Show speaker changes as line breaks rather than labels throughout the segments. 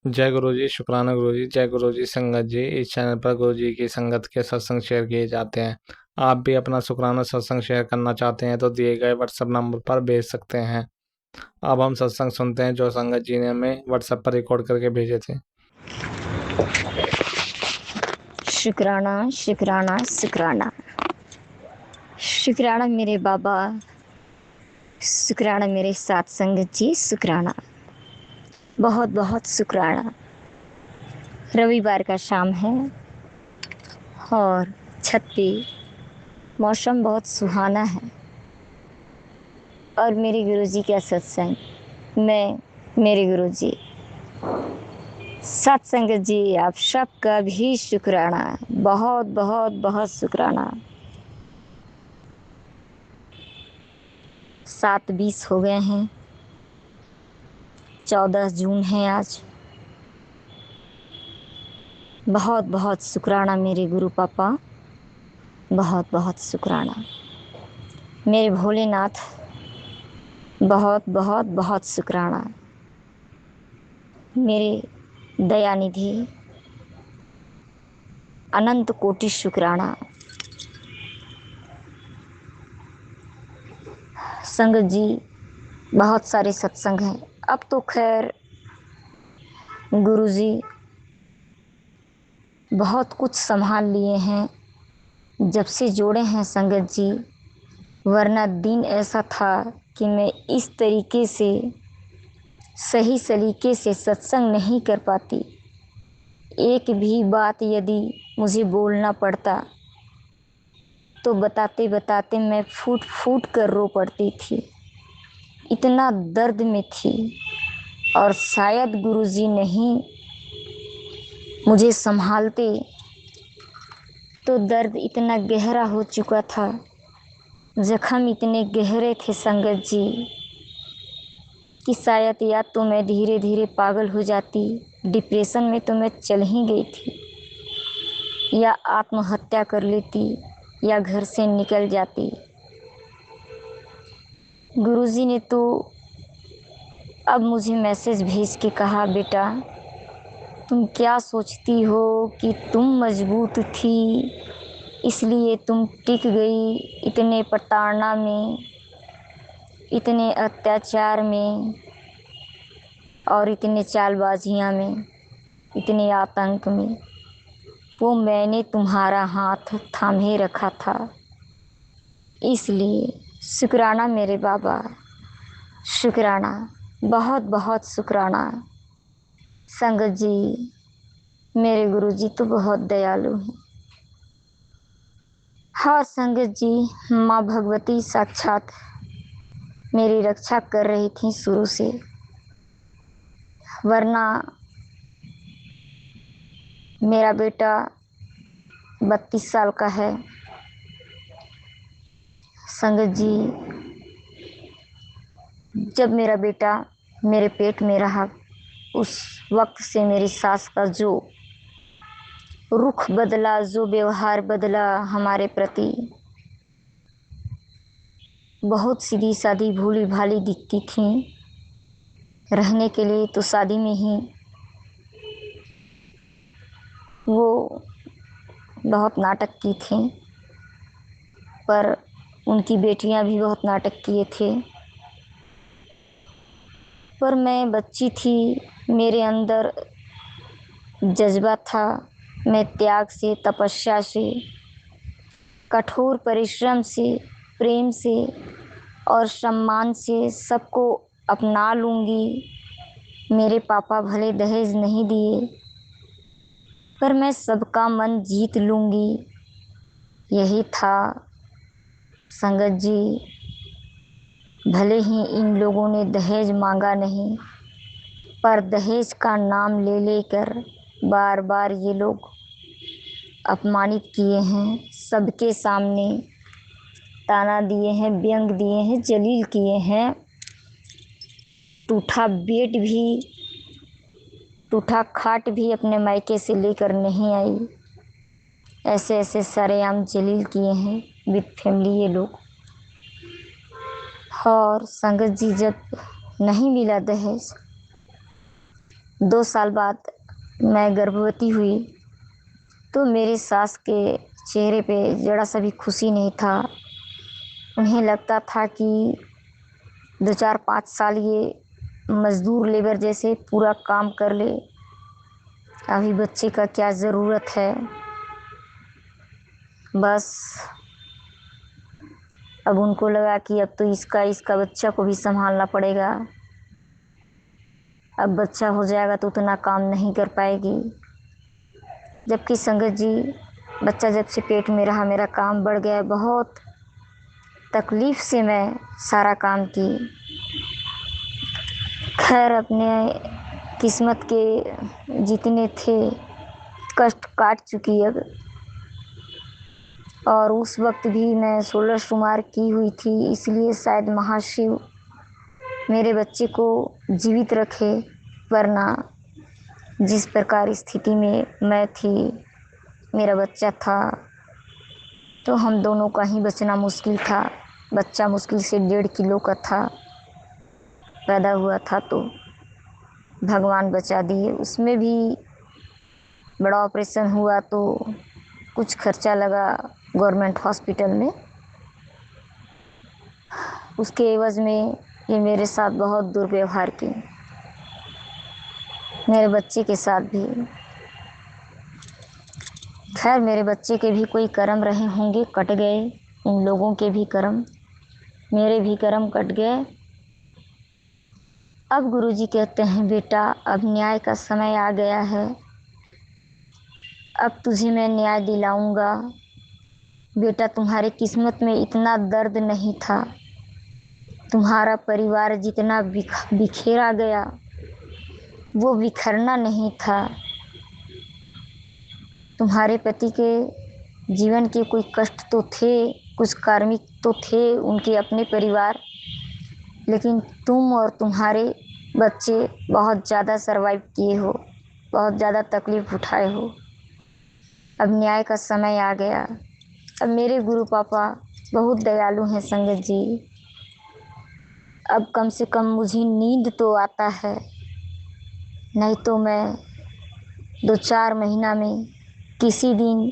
जय गुरु जी, शुक्राना गुरु जी। जय गुरु जी। संगत जी, इस चैनल पर गुरु जी की संगत के सत्संग शेयर किए जाते हैं। आप भी अपना शुक्राना सत्संग शेयर करना चाहते हैं तो दिए गए व्हाट्सएप नंबर पर भेज सकते हैं। अब हम सत्संग सुनते हैं जो संगत जी ने हमें व्हाट्सएप पर रिकॉर्ड करके भेजे थे।
शुक्राना शुक्राना शुक्राना। शुक्राना मेरे बाबा, शुक्राना मेरे साथ संगत जी, शुक्राना, बहुत बहुत शुक्राना। रविवार का शाम है और छत पे मौसम बहुत सुहाना है और मेरे गुरुजी का सत्संग, मैं, मेरे गुरुजी, सत्संगत जी, आप सबका भी शुक्राना, बहुत बहुत बहुत शुक्राना। 7:20 हो गए हैं, 14 जून है आज। बहुत बहुत शुक्राना मेरे गुरु पापा, बहुत बहुत शुक्राना मेरे भोलेनाथ, बहुत बहुत बहुत शुक्राना मेरे दयानिधि, अनंत कोटि शुक्राना। संगत जी, बहुत सारे सत्संग हैं। अब तो खैर गुरुजी बहुत कुछ संभाल लिए हैं जब से जोड़े हैं संगत जी, वरना दिन ऐसा था कि मैं इस तरीके से सही सलीके से सत्संग नहीं कर पाती। एक भी बात यदि मुझे बोलना पड़ता तो बताते बताते मैं फूट फूट कर रो पड़ती थी, इतना दर्द में थी। और शायद गुरुजी नहीं मुझे संभालते तो दर्द इतना गहरा हो चुका था, जख्म इतने गहरे थे संगत जी कि शायद या तो मैं धीरे धीरे पागल हो जाती, डिप्रेशन में तो मैं चल ही गई थी, या आत्महत्या कर लेती या घर से निकल जाती। गुरुजी ने तो अब मुझे मैसेज भेज के कहा, बेटा तुम क्या सोचती हो कि तुम मजबूत थी इसलिए तुम टिक गई इतने प्रताड़ना में, इतने अत्याचार में और इतने चालबाजियाँ में, इतने आतंक में। वो मैंने तुम्हारा हाथ थामे रखा था, इसलिए शुक्राना मेरे बाबा, शुक्राना, बहुत बहुत शुक्राना। संगत जी, मेरे गुरुजी तो बहुत दयालु हैं। हाँ संगत जी, माँ भगवती साक्षात मेरी रक्षा कर रही थी शुरू से, वरना मेरा बेटा 32 साल का है। संगत जी, जब मेरा बेटा मेरे पेट में रहा उस वक्त से मेरी सास का जो रुख बदला, जो व्यवहार बदला हमारे प्रति, बहुत सीधी सादी भोली भाली दिखती थी। रहने के लिए तो शादी में ही वो बहुत नाटक की थी, पर उनकी बेटियां भी बहुत नाटक किए थे। पर मैं बच्ची थी, मेरे अंदर जज्बा था। मैं त्याग से, तपस्या से, कठोर परिश्रम से, प्रेम से और सम्मान से सबको अपना लूँगी। मेरे पापा भले दहेज नहीं दिए, पर मैं सबका मन जीत लूँगी, यही था संगत जी। भले ही इन लोगों ने दहेज मांगा नहीं, पर दहेज का नाम ले लेकर बार बार ये लोग अपमानित किए हैं, सबके सामने ताना दिए हैं, व्यंग दिए हैं, जलील किए हैं। टूठा बेड भी, टूठा खाट भी अपने मायके से लेकर नहीं आई, ऐसे ऐसे सरेआम जलील किए हैं विद फैमिली ये लोग। और संगत जी, जब नहीं मिला दहेज, 2 साल बाद मैं गर्भवती हुई तो मेरे सास के चेहरे पे ज़रा सा भी खुशी नहीं था। उन्हें लगता था कि 2-4-5 साल ये मज़दूर लेबर जैसे पूरा काम कर ले, अभी बच्चे का क्या ज़रूरत है। बस अब उनको लगा कि अब तो इसका बच्चा को भी संभालना पड़ेगा। अब बच्चा हो जाएगा तो उतना काम नहीं कर पाएगी। जबकि संगत जी, बच्चा जब से पेट में रहा मेरा काम बढ़ गया। बहुत तकलीफ़ से मैं सारा काम की। खैर अपने किस्मत के जितने थे कष्ट काट चुकी अब। और उस वक्त भी मैं 16 शुमार की हुई थी, इसलिए शायद महाशिव मेरे बच्चे को जीवित रखे। वरना जिस प्रकार स्थिति में मैं थी, मेरा बच्चा था, तो हम दोनों का ही बचना मुश्किल था। बच्चा मुश्किल से 1.5 किलो का था, पैदा हुआ था तो भगवान बचा दिए। उसमें भी बड़ा ऑपरेशन हुआ तो कुछ खर्चा लगा गवर्नमेंट हॉस्पिटल में। उसके एवज में ये मेरे साथ बहुत दुर्व्यवहार की, मेरे बच्चे के साथ भी। खैर मेरे बच्चे के भी कोई कर्म रहे होंगे, कट गए। इन लोगों के भी कर्म, मेरे भी कर्म कट गए। अब गुरुजी कहते हैं, बेटा अब न्याय का समय आ गया है, अब तुझे मैं न्याय दिलाऊंगा। बेटा तुम्हारे किस्मत में इतना दर्द नहीं था, तुम्हारा परिवार जितना बिखेरा गया वो बिखरना नहीं था। तुम्हारे पति के जीवन के कोई कष्ट तो थे, कुछ कार्मिक तो थे उनके अपने परिवार, लेकिन तुम और तुम्हारे बच्चे बहुत ज़्यादा सरवाइव किए हो, बहुत ज़्यादा तकलीफ़ उठाए हो। अब न्याय का समय आ गया। अब मेरे गुरु पापा बहुत दयालु हैं संगत जी। अब कम से कम मुझे नींद तो आता है, नहीं तो मैं 2-4 महीना में किसी दिन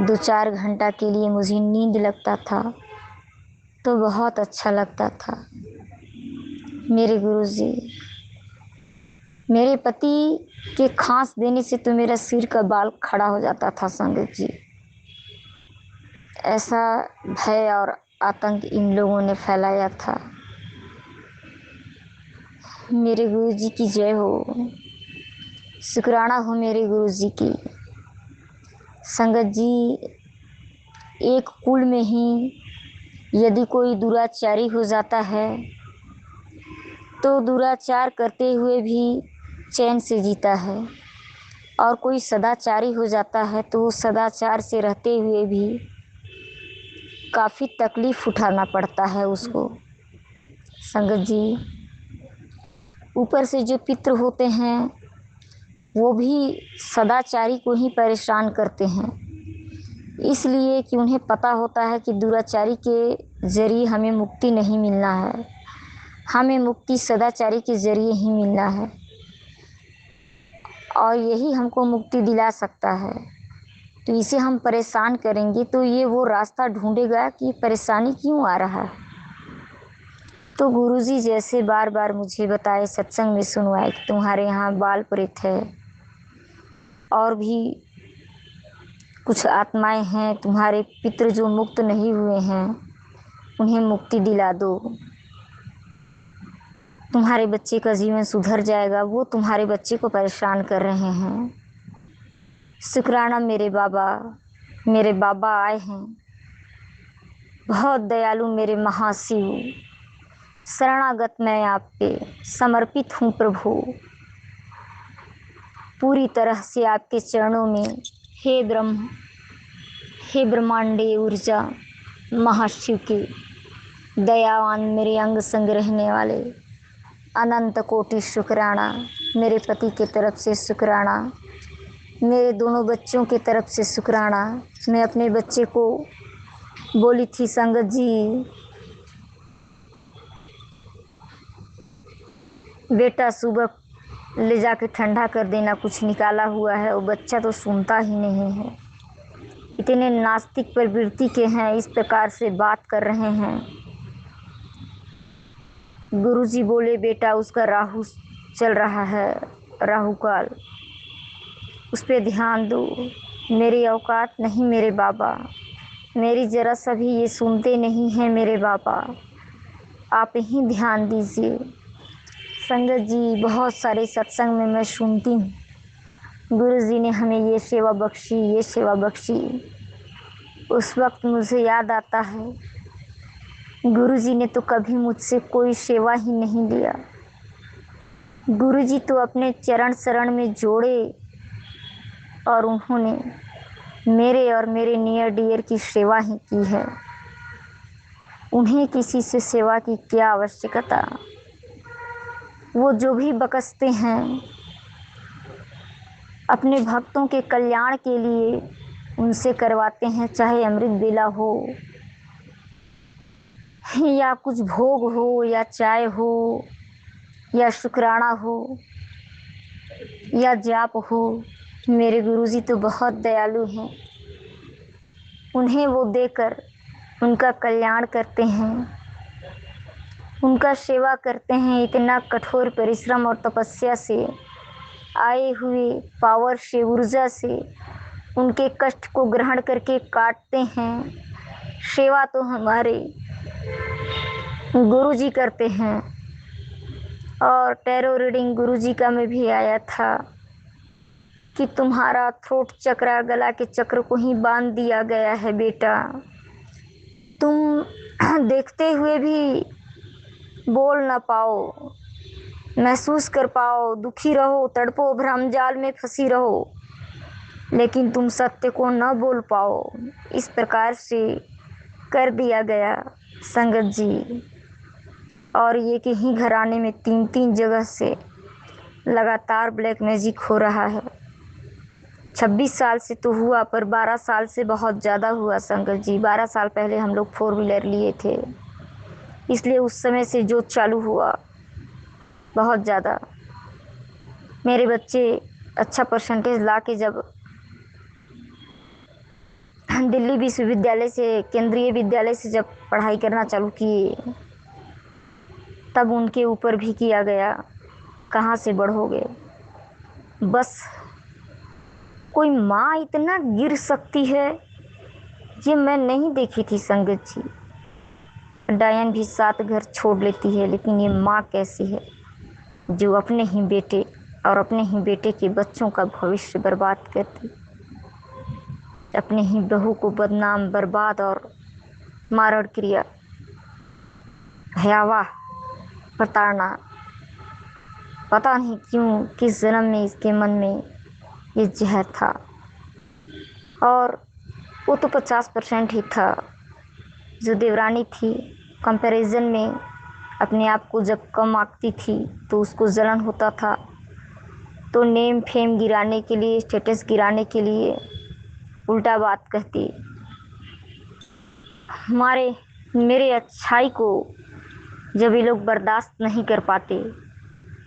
2-4 घंटा के लिए मुझे नींद लगता था तो बहुत अच्छा लगता था। मेरे गुरुजी, मेरे पति के खांस देने से तो मेरा सिर का बाल खड़ा हो जाता था संगत जी। ऐसा भय और आतंक इन लोगों ने फैलाया था। मेरे गुरुजी की जय हो, शुक्राना हो मेरे गुरुजी की। संगत जी, एक कुल में ही यदि कोई दुराचारी हो जाता है तो दुराचार करते हुए भी चैन से जीता है, और कोई सदाचारी हो जाता है तो वो सदाचार से रहते हुए भी काफ़ी तकलीफ़ उठाना पड़ता है उसको। संगत जी, ऊपर से जो पितृ होते हैं वो भी सदाचारी को ही परेशान करते हैं, इसलिए कि उन्हें पता होता है कि दुराचारी के ज़रिए हमें मुक्ति नहीं मिलना है, हमें मुक्ति सदाचारी के ज़रिए ही मिलना है, और यही हमको मुक्ति दिला सकता है। तो इसे हम परेशान करेंगे तो ये वो रास्ता ढूंढेगा कि परेशानी क्यों आ रहा है। तो गुरुजी जैसे बार बार मुझे बताए, सत्संग में सुनवाए कि तुम्हारे यहाँ बाल प्रेत है और भी कुछ आत्माएं हैं, तुम्हारे पितृ जो मुक्त नहीं हुए हैं उन्हें मुक्ति दिला दो, तुम्हारे बच्चे का जीवन सुधर जाएगा। वो तुम्हारे बच्चे को परेशान कर रहे हैं। शुक्राना मेरे बाबा आए हैं, बहुत दयालु मेरे महाशिव। शरणागत मैं आप पे समर्पित हूँ प्रभु, पूरी तरह से आपके चरणों में। हे ब्रह्म, हे ब्रह्मांडे ऊर्जा महाशिव के दयावान मेरे अंग संग रहने वाले, अनंत कोटि शुक्राना। मेरे पति के तरफ से शुक्राना, मेरे दोनों बच्चों के तरफ से शुक्राना। मैं अपने बच्चे को बोली थी संगत जी, बेटा सुबह ले जाके ठंडा कर देना, कुछ निकाला हुआ है। वो बच्चा तो सुनता ही नहीं है, इतने नास्तिक प्रवृत्ति के हैं, इस प्रकार से बात कर रहे हैं। गुरुजी बोले, बेटा उसका राहु चल रहा है, राहु काल, उस पर ध्यान दो। मेरी औकात नहीं मेरे बाबा, मेरी जरा सा भी ये सुनते नहीं हैं मेरे बाबा, आप ही ध्यान दीजिए। संगत जी, बहुत सारे सत्संग में मैं सुनती हूँ, गुरुजी ने हमें ये सेवा बख्शी, ये सेवा बख्शी। उस वक्त मुझे याद आता है, गुरुजी ने तो कभी मुझसे कोई सेवा ही नहीं लिया। गुरुजी तो अपने चरण शरण में जोड़े और उन्होंने मेरे और मेरे नियर डियर की सेवा ही की है। उन्हें किसी से सेवा की क्या आवश्यकता। वो जो भी बकसते हैं अपने भक्तों के कल्याण के लिए उनसे करवाते हैं, चाहे अमृत बेला हो या कुछ भोग हो या चाय हो या शुक्राना हो या जाप हो। मेरे गुरुजी तो बहुत दयालु हैं, उन्हें वो देकर उनका कल्याण करते हैं, उनका सेवा करते हैं। इतना कठोर परिश्रम और तपस्या से आए हुए पावर से, ऊर्जा से उनके कष्ट को ग्रहण करके काटते हैं। सेवा तो हमारे गुरुजी करते हैं। और टैरो रीडिंग गुरुजी का में भी आया था कि तुम्हारा थ्रोट चक्र, गला के चक्र को ही बांध दिया गया है बेटा, तुम देखते हुए भी बोल ना पाओ, महसूस कर पाओ, दुखी रहो, तड़पो, भ्रमजाल में फंसी रहो, लेकिन तुम सत्य को न बोल पाओ। इस प्रकार से कर दिया गया संगत जी। और ये कि ही घराने में 3-3 जगह से लगातार ब्लैक मैजिक हो रहा है। 26 साल से तो हुआ, पर 12 साल से बहुत ज़्यादा हुआ संगत जी। 12 साल पहले हम लोग 4 व्हीलर लिए थे, इसलिए उस समय से जो चालू हुआ बहुत ज़्यादा। मेरे बच्चे अच्छा परसेंटेज ला के जब दिल्ली विश्वविद्यालय से, केंद्रीय विद्यालय से जब पढ़ाई करना चालू किए, तब उनके ऊपर भी किया गया, कहाँ से बढ़ोगे। बस कोई माँ इतना गिर सकती है ये मैं नहीं देखी थी संगत जी। डायन भी 7 घर छोड़ लेती है, लेकिन ये माँ कैसी है जो अपने ही बेटे और अपने ही बेटे के बच्चों का भविष्य बर्बाद करती, अपने ही बहू को बदनाम, बर्बाद और मारण क्रिया, भयावह प्रताड़ना। पता नहीं क्यों, किस जन्म में इसके मन में ये जहर था। और वो तो 50% ही था। जो देवरानी थी, कंपैरिजन में अपने आप को जब कम आंकती थी तो उसको जलन होता था, तो नेम फेम गिराने के लिए, स्टेटस गिराने के लिए उल्टा बात कहती। मेरे अच्छाई को जब ये लोग बर्दाश्त नहीं कर पाते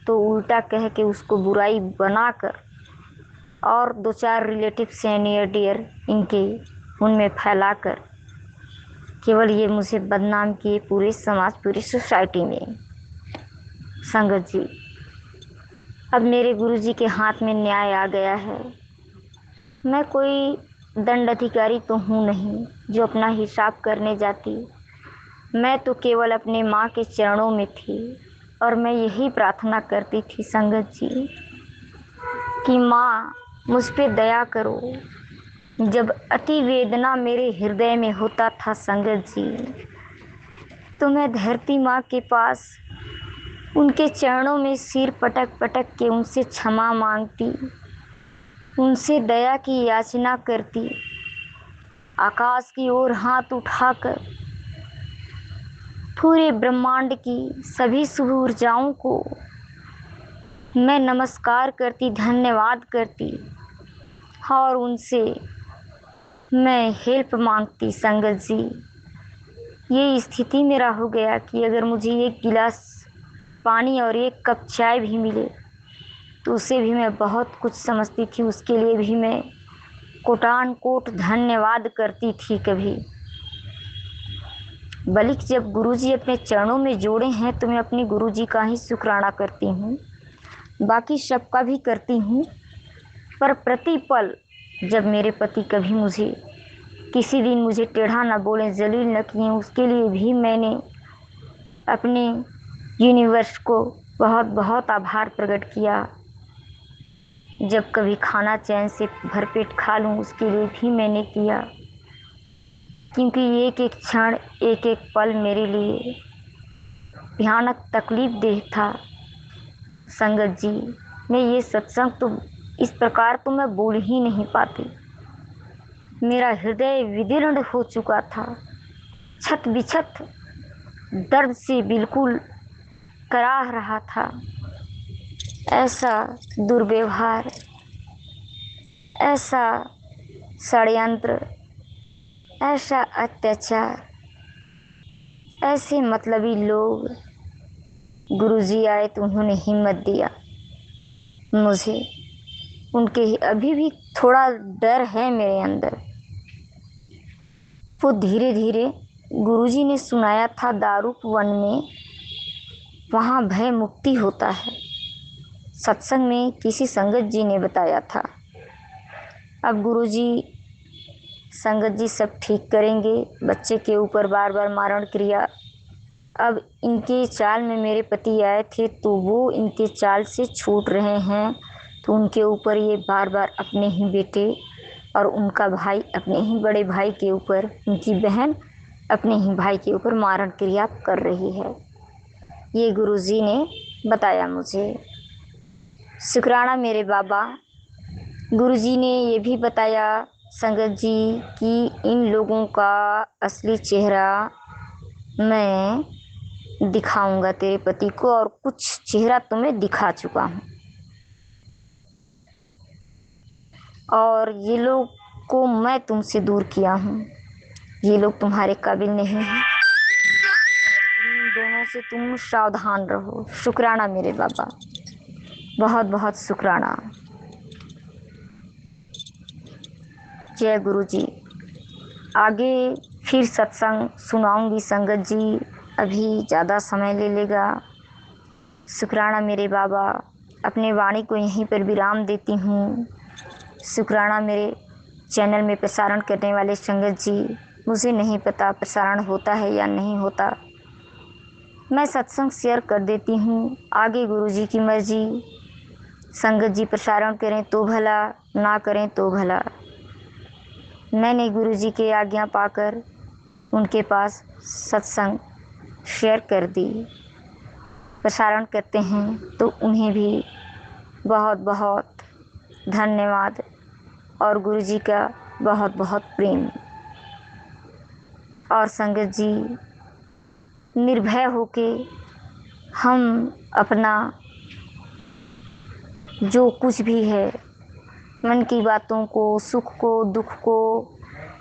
तो उल्टा कह के उसको बुराई बनाकर और 2-4 रिलेटिव्स हैं नियर डियर इनके, उनमें फैलाकर केवल ये मुझे बदनाम किए पूरे समाज, पूरी सोसाइटी में। संगत जी, अब मेरे गुरुजी के हाथ में न्याय आ गया है। मैं कोई दंड अधिकारी तो हूँ नहीं जो अपना हिसाब करने जाती। मैं तो केवल अपने माँ के चरणों में थी और मैं यही प्रार्थना करती थी संगत जी कि माँ मुझ पे दया करो। जब अति वेदना मेरे हृदय में होता था संगत जी, तो मैं धरती माँ के पास उनके चरणों में सिर पटक पटक के उनसे क्षमा मांगती, उनसे दया की याचना करती। आकाश की ओर हाथ उठाकर पूरे ब्रह्मांड की सभी शुभ ऊर्जाओं को मैं नमस्कार करती, धन्यवाद करती और उनसे मैं हेल्प मांगती। संगत जी, ये स्थिति मेरा हो गया कि अगर मुझे 1 गिलास पानी और 1 कप चाय भी मिले तो उसे भी मैं बहुत कुछ समझती थी, उसके लिए भी मैं कोटान कोट धन्यवाद करती थी कभी। बल्कि जब गुरुजी अपने चरणों में जोड़े हैं तो मैं अपने गुरुजी का ही शुक्राना करती हूँ, बाकी सबका भी करती हूँ। पर प्रतिपल जब मेरे पति कभी मुझे किसी दिन मुझे टेढ़ा न बोले, जलील न किए, उसके लिए भी मैंने अपने यूनिवर्स को बहुत बहुत आभार प्रकट किया। जब कभी खाना चैन से भरपेट खा लूँ उसके लिए भी मैंने किया, क्योंकि एक एक क्षण एक एक पल मेरे लिए भयानक तकलीफ देह था। संगत जी, मैं ये सत्संग तो इस प्रकार तो मैं बोल ही नहीं पाती। मेरा हृदय विदीर्ण हो चुका था, छत बिछत दर्द से बिल्कुल कराह रहा था। ऐसा दुर्व्यवहार, ऐसा षड्यंत्र, ऐसा अत्याचार, ऐसे मतलबी लोग। गुरुजी आए तो उन्होंने हिम्मत दिया मुझे। उनके अभी भी थोड़ा डर है मेरे अंदर। वो धीरे धीरे गुरुजी ने सुनाया था दारूक वन में वहाँ भय मुक्ति होता है। सत्संग में किसी संगत जी ने बताया था। अब गुरुजी संगत जी सब ठीक करेंगे, बच्चे के ऊपर बार बार मारण क्रिया। अब इनके चाल में मेरे पति आए थे तो वो इनके चाल से छूट रहे हैं, तो उनके ऊपर ये बार बार अपने ही बेटे और उनका भाई अपने ही बड़े भाई के ऊपर, उनकी बहन अपने ही भाई के ऊपर मारण क्रिया कर रही है। ये गुरुजी ने बताया मुझे। शुक्राना मेरे बाबा। गुरुजी ने ये भी बताया संगत जी कि इन लोगों का असली चेहरा मैं दिखाऊंगा तेरे पति को, और कुछ चेहरा तुम्हें दिखा चुका हूँ, और ये लोग को मैं तुमसे दूर किया हूँ। ये लोग तुम्हारे काबिल नहीं हैं। इन दोनों से तुम सावधान रहो। शुक्राना मेरे बाबा, बहुत बहुत शुक्राना। जय गुरु जी। आगे फिर सत्संग सुनाऊंगी संगत जी, अभी ज़्यादा समय ले लेगा। शुक्राना मेरे बाबा। अपने वाणी को यहीं पर विराम देती हूँ। शुक्राना मेरे चैनल में प्रसारण करने वाले संगत जी। मुझे नहीं पता प्रसारण होता है या नहीं होता, मैं सत्संग शेयर कर देती हूँ, आगे गुरु जी की मर्जी। संगत जी प्रसारण करें तो भला, ना करें तो भला। मैंने गुरु जी की आज्ञा पाकर उनके पास सत्संग शेयर कर दी। प्रसारण करते हैं तो उन्हें भी बहुत बहुत धन्यवाद और गुरु जी का बहुत बहुत प्रेम। और संगत जी, निर्भय होके हम अपना जो कुछ भी है मन की बातों को, सुख को, दुख को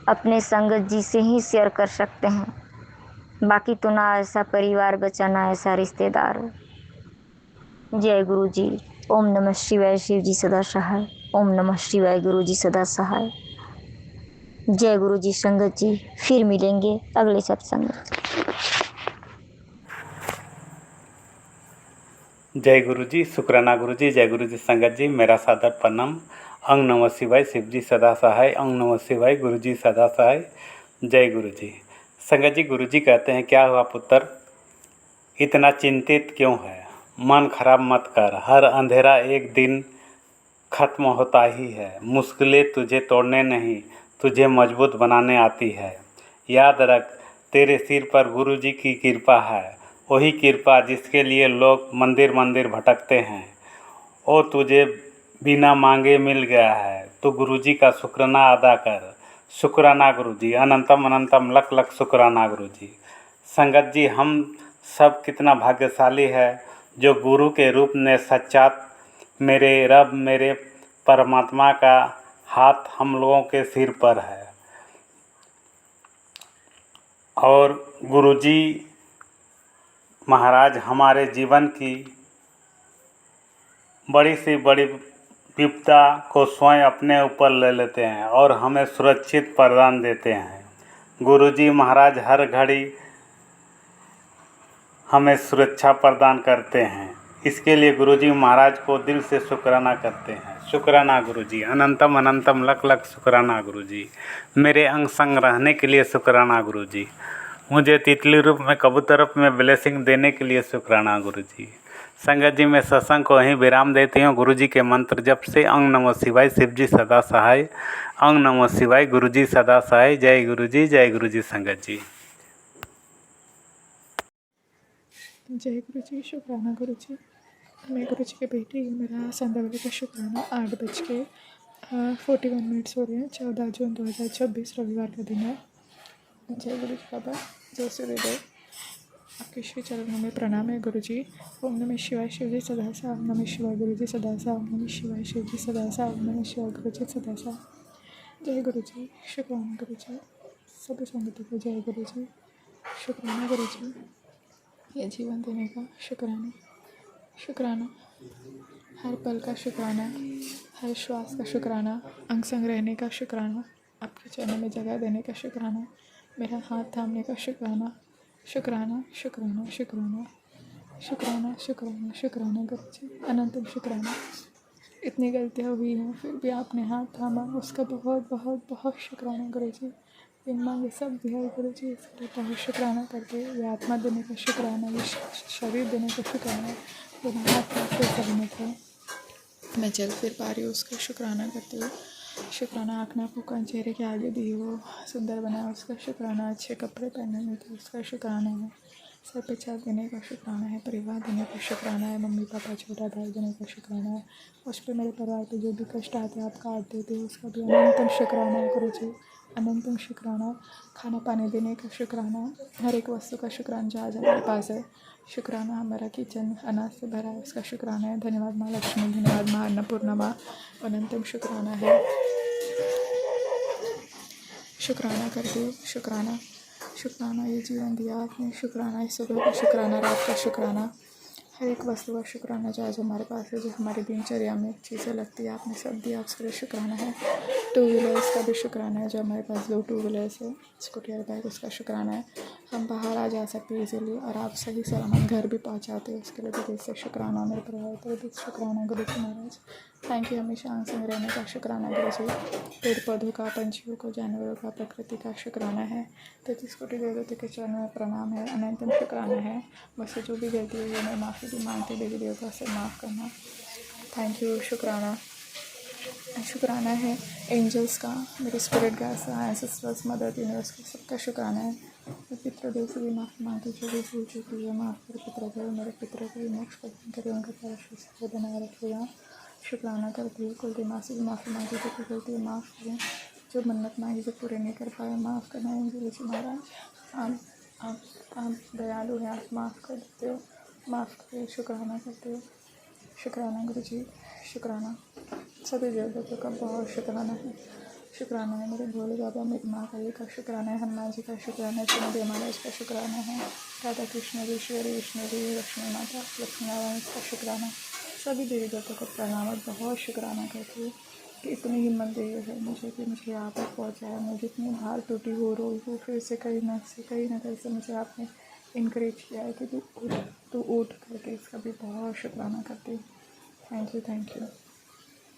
अपने संगत जी से ही शेयर कर सकते हैं। बाकी तो ना ऐसा परिवार बचा, ना ऐसा रिश्तेदार। जय गुरु जी। ओम नमः शिवाय। शिव जी सदा सहाय। ओम नमः शिवाय। गुरु जी सदा सहाय। जय गुरु जी। संगत जी फिर मिलेंगे अगले सत्संग में।
जय गुरु जी। शुक्राना गुरु जी। जय गुरु जी। संगत जी मेरा सादर प्रणाम। अंग नमः शिवाय। शिव जी सदा सहाय। अंग नमः शिवाय। गुरु जी सदा सहाय। जय गुरु जी। संगत जी, गुरु जी कहते हैं, क्या हुआ पुत्र, इतना चिंतित क्यों है? मन खराब मत कर, हर अंधेरा एक दिन खत्म होता ही है। मुश्किलें तुझे तोड़ने नहीं, तुझे मजबूत बनाने आती है। याद रख, तेरे सिर पर गुरु जी की कृपा है, वही कृपा जिसके लिए लोग मंदिर मंदिर भटकते हैं। वो तुझे बिना मांगे मिल गया है। तो गुरु जी का शुक्राना अदा कर। शुक्राना गुरु जी। अनंतम अनंतम लख लख शुक्राना गुरु जी। संगत जी, हम सब कितना भाग्यशाली है जो गुरु के रूप में सच्चात मेरे रब, मेरे परमात्मा का हाथ हम लोगों के सिर पर है। और गुरु जी महाराज हमारे जीवन की बड़ी से बड़ी विपदा को स्वयं अपने ऊपर ले लेते हैं और हमें सुरक्षित प्रदान देते हैं। गुरुजी महाराज हर घड़ी हमें सुरक्षा प्रदान करते हैं। इसके लिए गुरुजी महाराज को दिल से शुक्राना करते हैं। शुक्राना गुरुजी, अनंतम अनंतम लख लख शुक्राना गुरुजी। मेरे अंग संग रहने के लिए शुक्राना गुरुजी। मुझे तितली रूप में कबूतर रूप में ब्लेसिंग देने के लिए शुक्राना गुरुजी। संगत जी, मैं सत्संग को यहीं विराम देती हूँ। गुरुजी के मंत्र जप से अंग नमो शिवाय, शिव जी सदा सहाय। अंग नमो शिवाय, गुरुजी सदा सहाय। जय गुरुजी, जय गुरुजी। संगत जी,
जय गुरु जी। शुक्राना गुरु जी। मैं गुरु जी की बेटी हूँ। मेरा संध्या वाले का शुक्राना 8:41 हो रहे हैं। 14 जून 2026 रविवार का दिन है। जय गुरु जी बाबा, जय सूर्योदय। आपके श्री चरणों में प्रणाम है गुरु जी। ओम नमः शिवाय, शिव जी सदा सा। ओम नमः शिवाय, गुरु जी सदा सा। ओम नमः शिवाय, शिव जी सदा सा। ओम नमः शिवाय, गुरु जी सदा सा। जय गुरु जी। शुक्राना गुरु जी। सभी संगतों को जय गुरु जी। शुक्राना गुरु जी, ये जीवन देने का शुक्राना। शुक्राना हर पल का शुक्राना, हर श्वास का शुक्राना, अंग संग रहने का शुक्राना, आपके चरणों में जगह देने का शुक्राना, मेरा हाथ थामने का शुक्राना। शुक्राना शुक्राना शुक्राना शुक्राना शुक्राना शुक्राना गुरु जी, अनंतम शुक्राना। इतनी गलतियाँ हुई हैं फिर भी आपने हाथ थामा, उसका बहुत बहुत बहुत शुक्राना गुरु जी। बिन मांगे सब दिया है गुरु जी, इसके लिए बहुत शुक्राना करते हैं। ये आत्मा देने का शुक्राना, ये शरीर देने का शुक्राना, बिना हाथ पैर से सही थे मैं चल फिर पा रही हूँ, उसका शुक्राना करते हुए। शुक्राना आँख नाक कान चेहरे के आगे दी हो, सुंदर बनाया उसका शुक्राना। अच्छे कपड़े पहने में थे उसका शुक्राना है। सर पे छत देने का शुक्राना है। परिवार देने का शुक्राना है। मम्मी पापा छोटा भाई देने का शुक्राना है। उस पर मेरे परिवार पे जो भी कष्ट आते आप काट देते हो, उसका भी अनंतम शुक्राना है गुरु जी, अनंतम शुक्राना। खाना पानी देने का शुक्राना, हर एक वस्तु का शुक्राना जहाँ जहाँ मेरे पास है। शुक्राना हमारा किचन अनाज से भरा है, उसका शुक्राना है। धन्यवाद माँ लक्ष्मी, धन्यवाद माँ अन्नपूर्णा माँ, अनंतम शुक्राना है। शुक्राना करती हूँ। शुक्राना शुक्राना ये जीवन दिया आपने। शुक्राना इस सुबह का शुक्राना, रात का शुक्राना, हर एक वस्तु का शुक्राना जो आज हमारे पास है, जो हमारी दिनचर्या में चीज़ें लगती है आपने सब दिया, उसके लिए शुक्राना है। 2 व्हीलर्स का भी शुक्राना है, जो हमारे पास 2 2 व्हीलर्स है, स्कूटी और बाइक, उसका शुक्राना है। हम बाहर आ जा सकते हैं इजीली और आप सही सलामत घर भी पहुंचाते हो, उसके लिए भी दिल से शुक्राना। मेरे परिवार को भी शुक्राना गुरु जी महाराज। Thank you. हमेशा अंग संग रहने का शुक्राना गुरु जी। पेड़ पौधों का, पंछियों को, जानवरों का, प्रकृति का शुक्राना है। 33 कोटि देवता के चरणों में प्रणाम है, अनंतम शुक्राना है। मुझसे जो भी गलती हुई है मैं माफ़ी भी मांगती, देवी देवता से माफ़ करना। Thank you. शुक्राना शुक्राना है एंजल्स का, मेरे स्पिरिट गाइड्स का, एंसेस्टर्स, मदर यूनिवर्स का, सबका शुक्राना है। मैं पितृदेव से भी माफ़ी मांगती, जो भी भूल चुकी है माफ़ कर। पितृदेव मेरे पितरों को भी मोक्ष प्रदान करे, उनका परशुद्ध से बनाए रखेगा। शुक्राना करती हूँ। कुल माँ से भी माफ़ी मांगती, जो कोई गलती माफ़ करें, जो मन्नत मांगी जो पूरे नहीं कर पाए माफ़ करना है गुरु जी महाराज। आप दयालु हैं, आप माफ़ कर देते हो, माफ़ करिए। शुक्राना करते हो। शुक्राना गुरु जी। शुक्राना सभी देवताओं का बहुत शुक्राना है। शुक्राना है मेरे भोले बाबा, मेरी माँ का का शुक्राना है, हनुमान जी का शुक्राना है, चंद्र महाराज का शुक्राना है, राधा कृष्ण ईश्वरी विष्णु जी, लक्ष्मी माता, लक्ष्मी नारायण का शुक्राना। सभी देवी देवताओं को प्रणाम और बहुत शुक्राना करती हूँ कि इतनी हिम्मत दी है मुझे कि मुझे यहाँ पर पहुँचाया। मैं जितनी हार टूटी हो रोई हूँ, फिर से कहीं न कहीं से मुझे आपने इनकरेज किया है कि तू उठ करके, इसका भी बहुत शुक्राना करती हूँ। Thank you.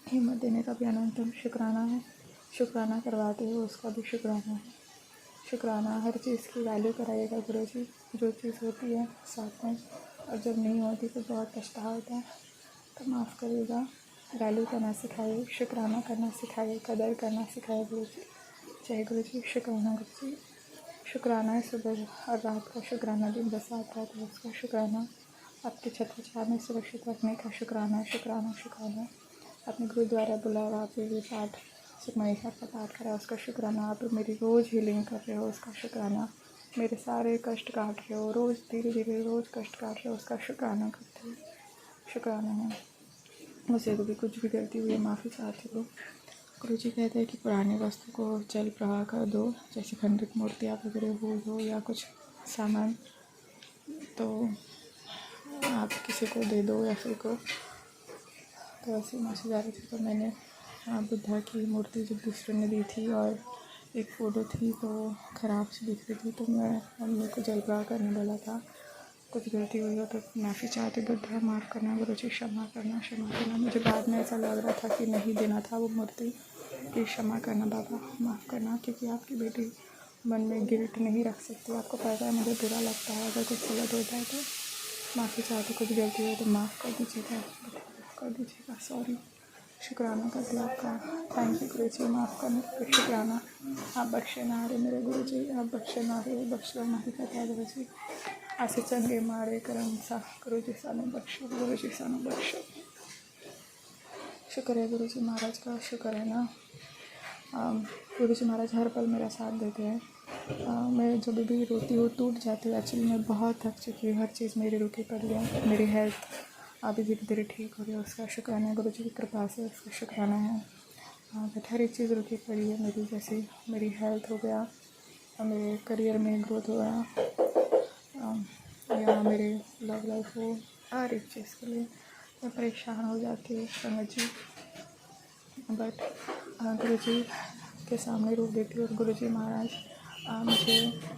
हिम्मत देने का भी अनंतम शुक्राना है। शुक्राना करवाते हो उसका भी शुक्राना है। शुक्राना हर चीज़ की वैल्यू कराइएगा गुरु जी। जो चीज़ होती है साथ में और जब नहीं होती तो बहुत पछतावा होता है, तो माफ़ करिएगा। वैल्यू करना सिखाइए, शुक्राना करना सिखाइए, कदर करना सिखाइए गुरु जी। जय गुरु जी। शुक्राना गुरु जी। शुक्राना है सुबह और रात का शुक्राना, दिन बरसात रात है उसका शुक्राना। आपके छत्र छाया में सुरक्षित रखने का शुक्राना। शुक्राना शुक्राना। आपने गुरुद्वारा बुलाया, आप भी पाठ सुखमनी साहब का पाठ करा, उसका शुक्राना। आप मेरी रोज़ हीलिंग कर रहे हो, उसका शुक्राना। मेरे सारे कष्ट काट रहे हो, रोज़ धीरे धीरे रोज़ कष्ट काट रहे हो, उसका शुक्राना करते हो। शुक्राना है। मुझसे कभी कुछ भी गलती हुई माफ़ी चाहती हूँ। गुरु जी कहते हैं कि पुरानी वस्तु को जल प्रवाह कर दो, जैसे खंडित मूर्तियाँ वगैरह हो या कुछ सामान, तो आप किसी को दे दो या फिर को तो ऐसे ही माफ़ी जा रही थी, तो मैंने बुद्धा की मूर्ति जो दूसरे ने दी थी और एक फ़ोटो थी तो ख़राब सी दिख रही थी, तो मैं मम्मी को जलवा करने बोला था। कुछ गलती हुई हो तो माफ़ी चाहती, बुद्धा माफ़ करना, गुरुजी क्षमा करना, क्षमा करना। मुझे बाद में ऐसा लग रहा था कि नहीं देना था वो मूर्ति, कि क्षमा करना बाबा, माफ़ करना, क्योंकि आपकी बेटी मन में गिल्ट नहीं रख सकती। आपको पता है मुझे बुरा लगता है अगर कुछ गलत होता है, तो माफ़ी चाहती, कुछ गलती हो तो माफ़ कर दीजिएगा, माफ़ कर दीजिएगा, सॉरी। शुक्राना करती हूँ आपका, थैंक यू गुरुजी, माफ़ करने पर शुक्राना। आप बख्शे ना रहे मेरे गुरुजी, आप बख्शे ना रहे, बख्शो नहीं करता गुरुजी। ऐसे चंगे मारे करम सा गुरुजी सानू बख्शो, गुरुजी सानू बख्शो। शुक्र है गुरुजी महाराज का, शुक्र है ना। गुरुजी महाराज हर पल मेरा साथ देते हैं। मैं जब भी रोती हूँ टूट जाती हूँ, एक्चुअली मैं बहुत थक चुकी हूँ, हर चीज़ मेरी रुकी पड़ी है। मेरी हेल्थ अभी धीरे धीरे ठीक हो रही है, उसका शुक्राना है गुरुजी की कृपा से, उसका शुक्राना है। बट हर एक चीज़ रुकी पड़ी है मेरी, जैसे मेरी हेल्थ हो गया, मेरे करियर में ग्रोथ हो गया, या मेरे लव लाइफ हो, हर एक चीज़ के लिए मैं परेशान हो जाती हूँ संगत जी। बट गुरुजी के सामने रोक देती हूँ और गुरुजी महाराज मुझे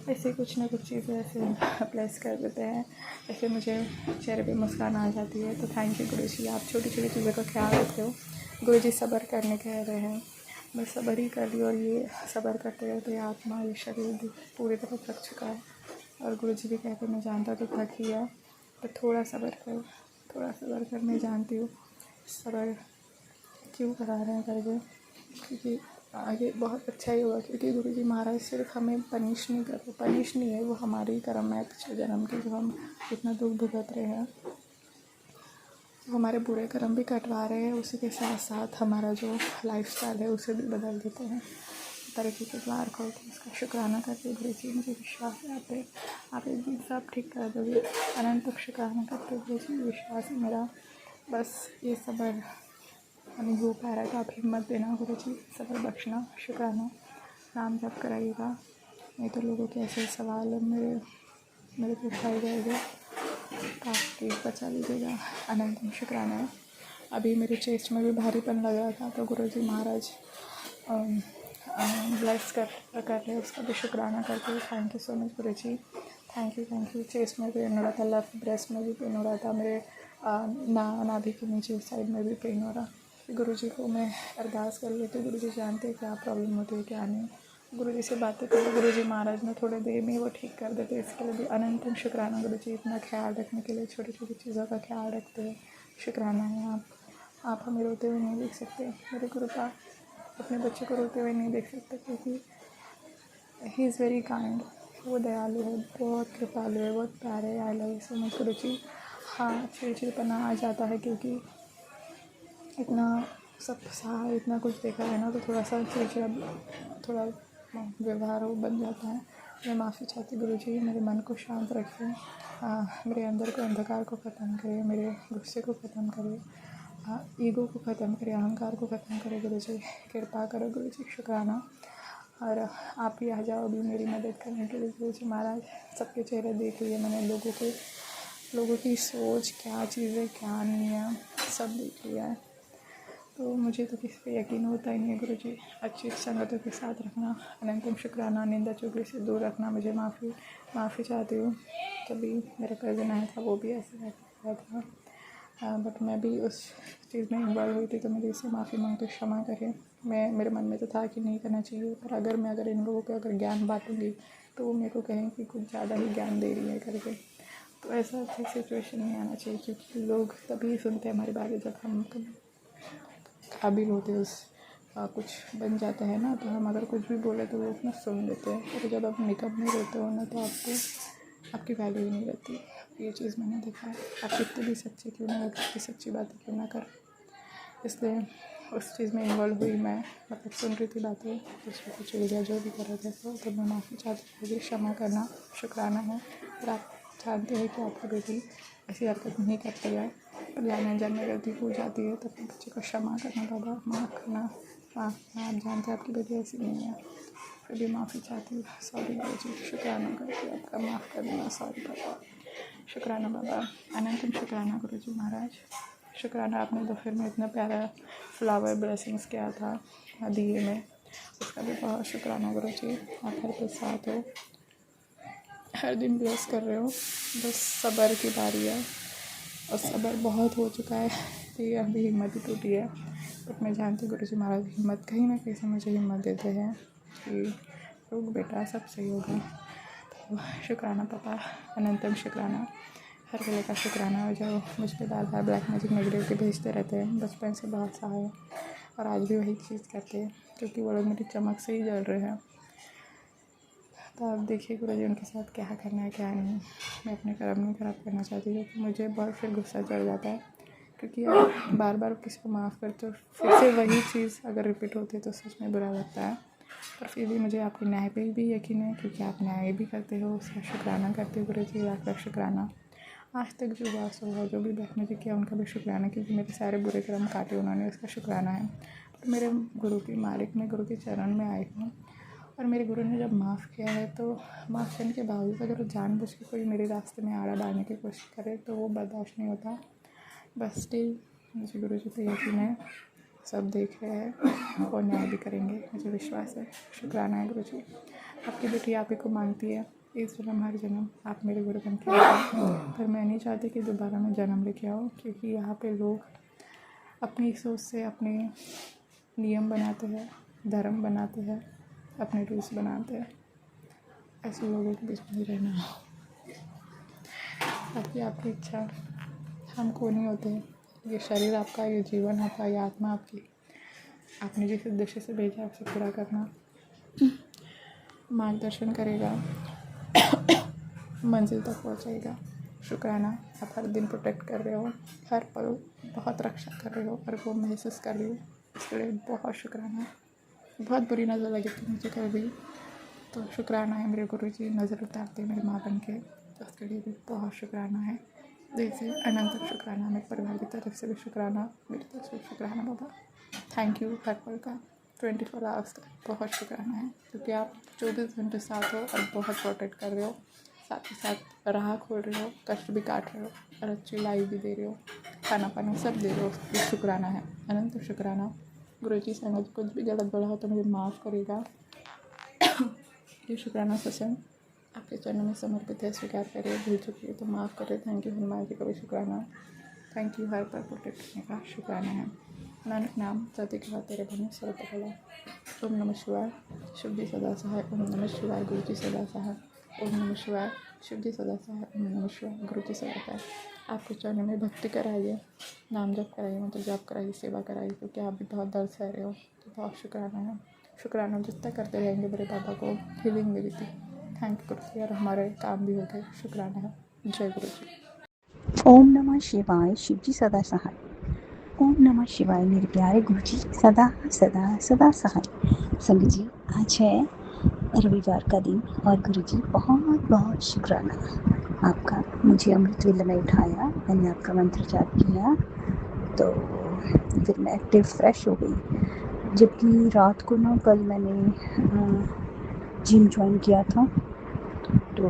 ऐसे कुछ ना कुछ चीज़ें ऐसे ब्लेस कर देते हैं, ऐसे मुझे चेहरे पे मुस्कान आ जाती है। तो थैंक यू गुरुजी, आप छोटी छोटी चीज़ों का ख्याल रखते हो। गुरुजी सब्र करने कह रहे हैं, मैं सब्र ही कर ली, और ये सब्र करते रहते आत्मा, ये शरीर भी पूरी तरह थक चुका है। और गुरुजी भी कहते मैं जानता तो थक ही है, तो थोड़ा सब्र कर, थोड़ा सब्र कर। मैं जानती हूँ सब्र क्यों करा रहे हैं करके, क्योंकि आगे बहुत अच्छा ही होगा। क्योंकि गुरुजी महाराज सिर्फ हमें पनिश नहीं करते, पनिश नहीं है, वो हमारी कर्म है पिछले जन्म की, जो हम इतना दुख भुगत रहे हैं, तो हमारे बुरे कर्म भी कटवा रहे हैं, उसी के साथ साथ हमारा जो लाइफस्टाइल है उसे भी बदल देते हैं, तरक्की के द्वार खोलते हैं। इसका शुक्राना करते गुरुजी, मुझे विश्वास है आप एक दिन सब ठीक कर दोगे। अनंत शुक्राना करते गुरुजी, विश्वास है मेरा। बस ये सब्र नहीं हो पा रहा है तो आप हिम्मत देना गुरुजी, सब्र बख्शना, शुक्राना, नाम जप कराइएगा, नहीं तो लोगों के ऐसे सवाल मेरे को उठाए जाएगा, तो आप प्लीज़ बचा लीजिएगा। अनंतम शुक्राना है। अभी मेरे चेस्ट में भी भारीपन लग रहा था, तो गुरुजी महाराज ब्लेस कर रहे, उसका भी शुक्राना करते हुए thank you so much Guruji, thank you. Chest में पेन हो रहा था, लेफ्ट ब्रेस्ट में भी पेन हो रहा था, मेरे नाभि के नीचे साइड में भी पेन हो रहा। गुरुजी को मैं अरदास कर लेती हूँ, गुरुजी जानते हैं क्या प्रॉब्लम होती है क्या नहीं। गुरुजी से बातें करो, गुरुजी महाराज ने थोड़े देर में वो ठीक कर देते, इसके लिए भी अनंतम शुक्राना गुरुजी, इतना ख्याल रखने के लिए, छोटी छोटी चीज़ों का ख्याल रखते हैं, शुक्राना है। आप हमें रोते हुए नहीं देख सकते, मेरे कृपा अपने बच्चे को रोते हुए नहीं देख सकते, क्योंकि ही इज़ वेरी काइंड, वो दयालु है, बहुत कृपालु है, बहुत प्यारे है। I love you so much Guruji. हाँ, चिड़चिड़पना आ जाता है, क्योंकि इतना सब सहा, इतना कुछ देखा है ना, तो थोड़ा सा चिड़चिड़ा थोड़ा व्यवहार हो बन जाता है। मैं माफ़ी चाहती गुरुजी, मेरे मन को शांत रखिए, मेरे अंदर को अंधकार को ख़त्म करिए, मेरे गुस्से को ख़त्म करिए, ईगो को ख़त्म करिए, अहंकार को ख़त्म करिए गुरुजी, कृपा करो गुरुजी, शुक्राना। और आप ही आ जाओ अभी मेरी मदद करने के लिए गुरुजी महाराज। सबके चेहरे देख लिए मैंने, लोगों की सोच क्या चीज़ है क्या नहीं है, सब देख लिया है, तो मुझे तो किसी पे यकीन होता ही नहीं है गुरुजी। अच्छी संगतों के साथ रखना, अनंतम शुक्राना, निंदा चुगली से दूर रखना। मुझे माफ़ी चाहती हूँ। कभी मेरा कज़न आया था, वो भी ऐसे रहा था, बट मैं भी उस चीज़ में इन्वॉल्व हुई थी, तो मेरी इससे माफ़ी मांगती, क्षमा करें। मेरे मन में तो था कि नहीं करना चाहिए, पर अगर इन लोगों को अगर ज्ञान बांटूँगी तो वो मेरे को कहें कि कुछ ज़्यादा ही ज्ञान दे रही है करके, तो ऐसा सिचुएशन नहीं आना चाहिए, क्योंकि लोग तभी सुनते हैं हमारी बातें जब हम काबिल होते उस कुछ बन जाता है ना, तो हम अगर कुछ भी बोले तो वो अपना सुन लेते हैं, और जब आप निकम्मे रहते हो ना, तो आपकी वैल्यू ही नहीं रहती। ये चीज़ मैंने देखा है, आप कितने भी सच्चे क्यों ना हो, कितनी सच्ची बातें क्यों ना कर, इसलिए उस चीज़ में इन्वॉल्व हुई मैं, मतलब सुन रही थी बातें, दूसरे को चिड़ गया जो भी कर रहे थे, तो मैं माफ़ी चाहती हूँ, क्षमा करना, शुक्राना है। और आप जानते हैं कि आपकी बेटी ऐसी हरकत नहीं करती है, पर जाने अनजाने में गलती हो जाती है, तो अपने बच्चे को क्षमा करना बाबा, माफ़ करना। आप जानते हैं आपकी बेटी ऐसी नहीं है, फिर भी माफ़ी चाहती हूँ, सॉरी गुरुजी, शुक्राना करती हूँ आपका, माफ़ कर देना, सॉरी बाबा, शुक्राना बाबा, अनंतम शुक्राना गुरुजी महाराज। शुक्राना आपने दोपहर में इतना प्यारा फ्लावर ब्लेसिंग्स किया था दिए में, उसका भी बहुत शुक्राना गुरु जी। आप हर के साथ हो, हर दिन ब्लेस कर रहे हो। बस सब्र की बारी है और सब्र बहुत हो चुका है कि अभी हिम्मत ही टूटी है। बट मैं जानती हूँ गुरु जी महाराज हिम्मत कहीं ना कहीं से मुझे हिम्मत देते हैं कि रुक बेटा सब सही होगा। तो शुक्राना पापा, अनंतम शुक्राना, हर वेले का शुक्राना जो मुझ पर बार बार ब्लैक मैजिक नेगेटिव के भेजते रहते हैं। बचपन से बहुत सहाय और आज भी वही चीज़ करते हैं क्योंकि वो लोग मेरी चमक से ही जल रहे हैं। तो आप देखिए गुरु जी उनके साथ क्या करना है क्या नहीं। मैं अपने कर्म नहीं खराब करना चाहती हूँ, मुझे बहुत फिर गुस्सा चढ़ जाता है क्योंकि यार बार बार किसी को माफ़ करते हो फिर से वही चीज़ अगर रिपीट होती है तो सच में बुरा लगता है। पर फिर भी मुझे आपके न्याय पे भी यकीन है क्योंकि आप न्याय भी करते हो, उसका शुक्राना करते हो गुरु जी, लाख लाख शुक्राना। आज तक जो हुआ सो हुआ, जो भी ब्लैक मैजिक किया उनका भी शुक्राना क्योंकि मेरे सारे बुरे कर्म काटे उन्होंने, उसका शुक्राना है। पर मेरे गुरु की मालिक में गुरु के चरण में आई हूँ और मेरे गुरु ने जब माफ़ किया है तो माफ़ करने के बावजूद अगर वो जानबूझ के कोई मेरे रास्ते में आड़ा डालने की कोशिश करे तो वो बर्दाश्त नहीं होता। बस स्टिल मुझे गुरु जी पे यकीन है, सब देख रहे हैं और न्याय भी करेंगे, मुझे विश्वास है। शुक्राना है गुरु जी। आपकी बेटी आप ही को मांगती है, इस जन्म हर जन्म आप मेरे गुरु बन के आओ। पर मैं नहीं चाहती कि दोबारा मैं जन्म लेके आऊँ क्योंकि यहाँ पे लोग अपनी सोच से अपने नियम बनाते हैं, धर्म बनाते हैं, अपने रूल्स बनाते हैं। ऐसे लोगों के बीच में नहीं रहना। बाकी आपकी इच्छा, हम कौन ही होते हैं, ये शरीर आपका, ये जीवन आपका, ये आत्मा आपकी, आपने जिस उद्देश्य से भेजा उसे पूरा करना, मार्गदर्शन करेगा, मंजिल तक पहुंचाएगा। शुक्राना आप हर दिन प्रोटेक्ट कर रहे हो, हर पल बहुत रक्षा कर रहे हो और वो महसूस कर रही हो, इसके लिए बहुत शुक्राना। बहुत बुरी नज़र लगी थी मुझे कल भी, तो शुक्राना है मेरे गुरु जी नज़र उतारते मेरे माँ बन के, तो उसके लिए भी बहुत शुक्राना है। जैसे अनंत शुक्राना, मेरे परिवार की तरफ से भी शुक्राना, मेरी तरफ से भी शुक्राना बाबा। थैंक यू हर पल का, 24 आवर्स का बहुत शुक्राना है क्योंकि आप 24 घंटे साथ हो और बहुत प्रोटेक्ट कर रहे हो, साथ ही साथ राह खोल रहे हो, कष्ट भी काट रहे हो और अच्छी लाइफ भी दे रहे हो, खाना पाना सब दे रहे हो, ये शुक्राना है, अनंत शुक्राना। गुरु जी से मुझे कुछ भी गलत बोला हो तो मुझे माफ़ करेगा। ये शुक्राना सत्संग आपके चरणों में समर्पित है, स्वीकार करिए, भूल चुकी है तो माफ़ करें। थैंक यू हनुमान जी का भी शुक्राना, थैंक यू हर पर प्रोटेक्ट करने का शुक्राना है। नानक नाम सत्य के बाद तेरे बने सर्वपला। ओम नमः शिवाय, शिव जी सदा सहाय। ओम नमः शिवाय, गुरु जी सदा सहाय। ओम नमः शिवाय, शिव जी सदा सहाय। ओम नमः शिवाय, गुरु जी सदा सहाय। आपके चरणों में भक्ति कराइए, नाम जप कराइए, मंत्र जाप कराइए, सेवा कराइए क्योंकि आप भी बहुत दर्द सह रहे हो, तो बहुत शुक्राना है। शुक्राना जितना करते रहेंगे बड़े बाबा को हीलिंग मिली थी। थैंक यू गुरु जी, और हमारे काम भी हो गए, शुक्राना है। जय गुरु जी।
ओम नमः शिवाय, शिव जी सदा सहाय। ओम नमः शिवाय, मेरे प्यारे गुरु जी सदा सदा सदा सहाय। संगत जी आज है रविवार का दिन और गुरु जी बहुत बहुत शुक्राना आपका, मुझे अमृत वेला में उठाया, मैंने आपका मंत्र जाप किया तो फिर मैं एक्टिव फ्रेश हो गई। जबकि रात को ना कल मैंने जिम ज्वाइन किया था तो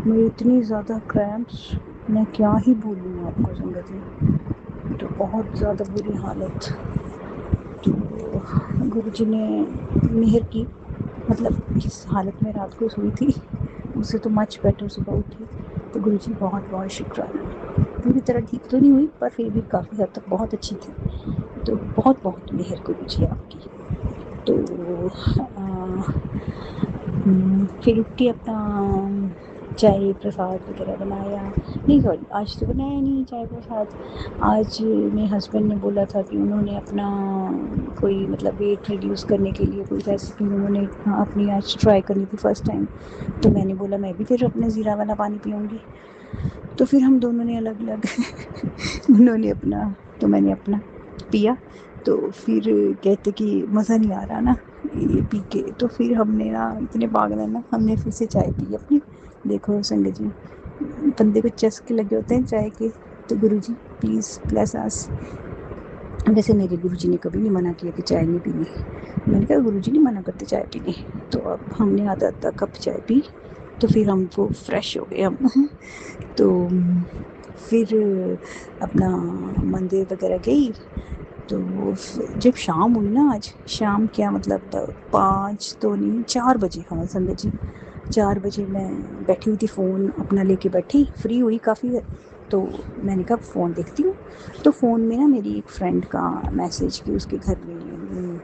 मेरी इतनी ज़्यादा क्रैम्प्स, मैं क्या ही बोलूँ आपको संगत जी, तो बहुत ज़्यादा बुरी हालत। तो गुरुजी ने मेहर की, मतलब इस हालत में रात को सोई थी, उससे तो मच बेटर सुबह उठी, तो गुरुजी बहुत बहुत शुक्राना। पूरी तरह ठीक तो नहीं हुई पर फिर भी काफ़ी हद तक बहुत अच्छी थी, तो बहुत बहुत मेहर गुरुजी आपकी। तो फिर उठ के अपना चाय प्रसाद वगैरह बनाया, नहीं सॉरी आज तो बनाया नहीं चाय प्रसाद। आज मेरे हस्बैंड ने बोला था कि उन्होंने अपना कोई मतलब वेट रिड्यूस करने के लिए कोई रेसिपी उन्होंने अपनी आज ट्राई करनी थी फर्स्ट टाइम, तो मैंने बोला मैं भी फिर अपने ज़ीरा वाला पानी पीऊँगी, तो फिर हम दोनों ने अलग अलग उन्होंने अपना तो मैंने अपना पिया, तो फिर कहते कि मज़ा नहीं आ रहा ना ये पी के, तो फिर हमने ना इतने पागल है ना, हमने फिर से चाय पी अपनी। देखो संगत जी बंदे को चस्के लगे होते हैं चाय के, तो गुरुजी प्लीज़ ब्लेस अस। वैसे मेरे गुरुजी ने कभी नहीं मना किया कि चाय नहीं पीनी, मैंने कहा गुरुजी नहीं मना करते चाय पीने, तो अब हमने आधा कप चाय पी, तो फिर हमको फ्रेश हो गए हम तो फिर अपना मंदिर वगैरह गई। तो जब शाम हुई ना, आज शाम क्या मतलब 5 तो नहीं 4 बजे, हाँ संगत जी 4 बजे मैं बैठी हुई थी, फ़ोन अपना लेके बैठी, फ्री हुई काफ़ी। तो मैंने कहा फ़ोन देखती हूँ। तो फ़ोन में ना मेरी एक फ्रेंड का मैसेज कि उसके घर में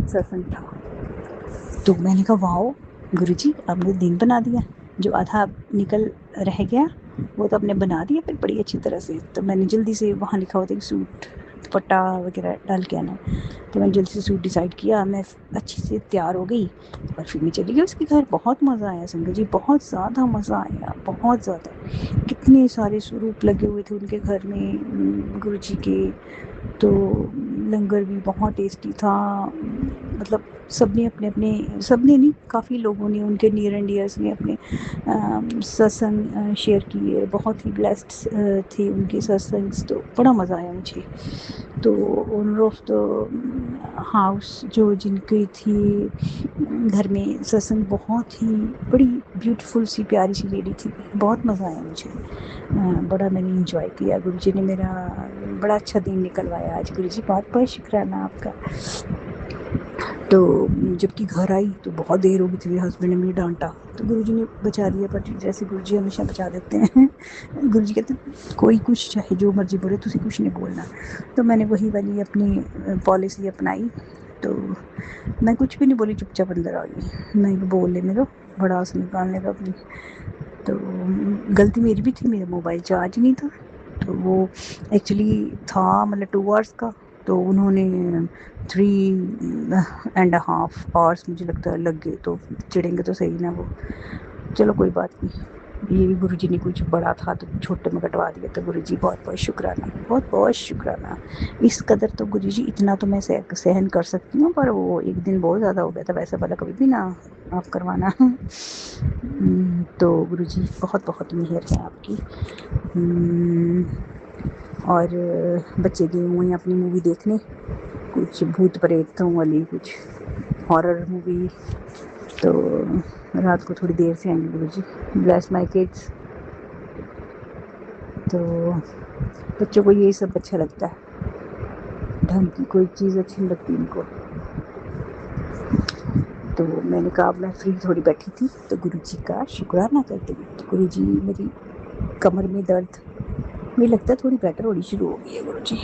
सत्संग था। तो मैंने कहा वाओ गुरुजी, आपने दिन बना दिया। जो आधा निकल रह गया वो तो आपने बना दिया फिर बड़ी अच्छी तरह से। तो मैंने जल्दी से, वहाँ लिखा होता है कि सूट दुपट्टा वगैरह डाल के आना, तो मैंने जल्दी से सूट डिसाइड किया, मैं अच्छी से तैयार हो गई और फिर मैं चली गई उसके घर। बहुत मज़ा आया संगत जी, बहुत ज़्यादा मज़ा आया, बहुत ज़्यादा। कितने सारे स्वरूप लगे हुए थे उनके घर में गुरुजी के। तो लंगर भी बहुत टेस्टी था। मतलब सबने अपने अपने, सबने नहीं, काफ़ी लोगों ने, उनके नियर एंड डियर्स ने अपने सत्संग शेयर किए। बहुत ही ब्लेस्ड थे उनके सत्संग। तो बड़ा मज़ा आया मुझे। तो ओनर ऑफ द हाउस जो जिनकी थी घर में सत्संग, बहुत ही बड़ी ब्यूटीफुल सी प्यारी सी लेडी थी। बहुत मज़ा आया मुझे। बड़ा मैंने इंजॉय किया। गुरुजी ने मेरा बड़ा अच्छा दिन निकलवाया आज। गुरुजी बहुत बहुत शुक्राना आपका। तो जबकि घर आई तो बहुत देर हो गई थी, मेरे हस्बैंड ने मुझे डांटा, तो गुरुजी ने बचा दिया। पर जैसे गुरुजी हमेशा बचा देते हैं गुरुजी कहते कोई कुछ चाहे जो मर्जी बोले, तुझे कुछ नहीं बोलना। तो मैंने वही वाली अपनी पॉलिसी अपनाई। तो मैं कुछ भी नहीं बोली, चुपचाप अंदर आ गई। मैं बोल लेने दो, भड़ास निकालने दो अपनी। तो गलती मेरी भी थी, मेरा मोबाइल चार्ज नहीं था। तो वो एक्चुअली था मतलब 2 आवर्स का। तो उन्होंने 3.5 आवर्स मुझे लगता है लग गए। तो चिढ़ेंगे तो सही ना वो। चलो कोई बात नहीं, ये भी गुरुजी ने कुछ बड़ा था तो छोटे में कटवा दिया। तो गुरुजी बहुत बहुत शुक्राना, बहुत बहुत शुक्राना। इस कदर तो गुरुजी, इतना तो मैं सहन कर सकती हूँ, पर वो एक दिन बहुत ज़्यादा हो गया था। वैसा वाला कभी भी ना आप करवाना तो गुरुजी बहुत बहुत मेहर है आपकी। और बच्चे गए हुए हैं अपनी मूवी देखने, कुछ भूत प्रेतों वाली, कुछ हॉरर मूवी। तो रात को थोड़ी देर से आएंगे गुरुजी। Bless my kids. तो बच्चों को यही सब अच्छा लगता है, ढंग की कोई चीज़ अच्छी नहीं लगती इनको। तो मैंने कहा मैं फ्री थोड़ी बैठी थी तो गुरुजी का शुक्राना करते हुए। तो गुरुजी मेरी कमर में दर्द, मुझे लगता है थोड़ी बेटर होनी शुरू हो गई है गुरुजी।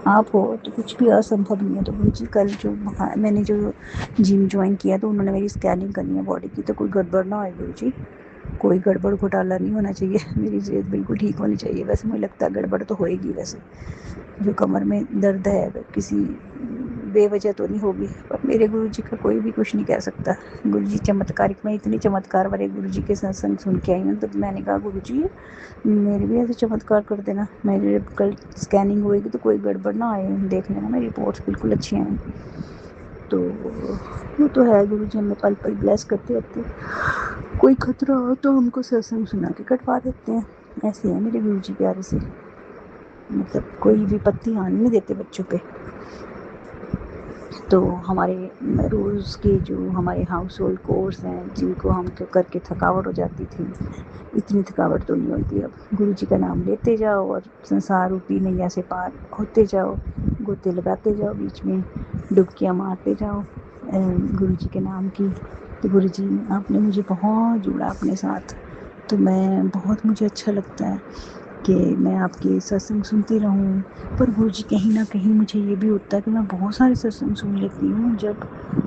आप हो तो कुछ भी असंभव नहीं है। तो गुरुजी कल जो मैंने जो जिम ज्वाइन किया तो उन्होंने मेरी स्कैनिंग करनी है बॉडी की। तो कोई गड़बड़ ना हो गुरुजी, कोई गड़बड़ घोटाला नहीं होना चाहिए। मेरी सेहत बिल्कुल ठीक होनी चाहिए। वैसे मुझे लगता है गड़बड़ तो होएगी, वैसे जो कमर में दर्द है किसी बेवजह तो नहीं होगी। पर मेरे गुरुजी का कोई भी कुछ नहीं कह सकता। गुरुजी चमत्कारिक, मैं इतनी चमत्कार वाले गुरुजी के सत्संग सुन के आई हूँ। तो मैंने कहा गुरुजी मेरे भी ऐसे चमत्कार कर देना। मेरी कल स्कैनिंग होएगी तो कोई गड़बड़ ना आए, देख लेना मेरी रिपोर्ट्स बिल्कुल अच्छी आएँ। तो वो तो है गुरुजी, हमें पल पल ब्लेस करते रहते। कोई खतरा हो तो हमको सत्संग सुना के कटवा देते हैं। ऐसे है मेरे गुरुजी प्यारे से, मतलब कोई विपत्ति आने नहीं देते बच्चों पे। तो हमारे रोज़ के जो हमारे हाउस होल्ड कोर्स हैं, जिनको हम करके थकावट हो जाती थी, इतनी थकावट तो नहीं होती अब। गुरुजी का नाम लेते जाओ और संसार रूपी नैया से पार होते जाओ, गोते लगाते जाओ, बीच में डुबकियाँ मारते जाओ गुरुजी के नाम की। तो गुरुजी आपने मुझे बहुत जोड़ा अपने साथ। तो मैं बहुत, मुझे अच्छा लगता है कि मैं आपके सत्संग सुनती रहूं। पर गुरुजी कहीं ना कहीं मुझे ये भी होता है कि मैं बहुत सारे सत्संग सुन लेती हूँ जब,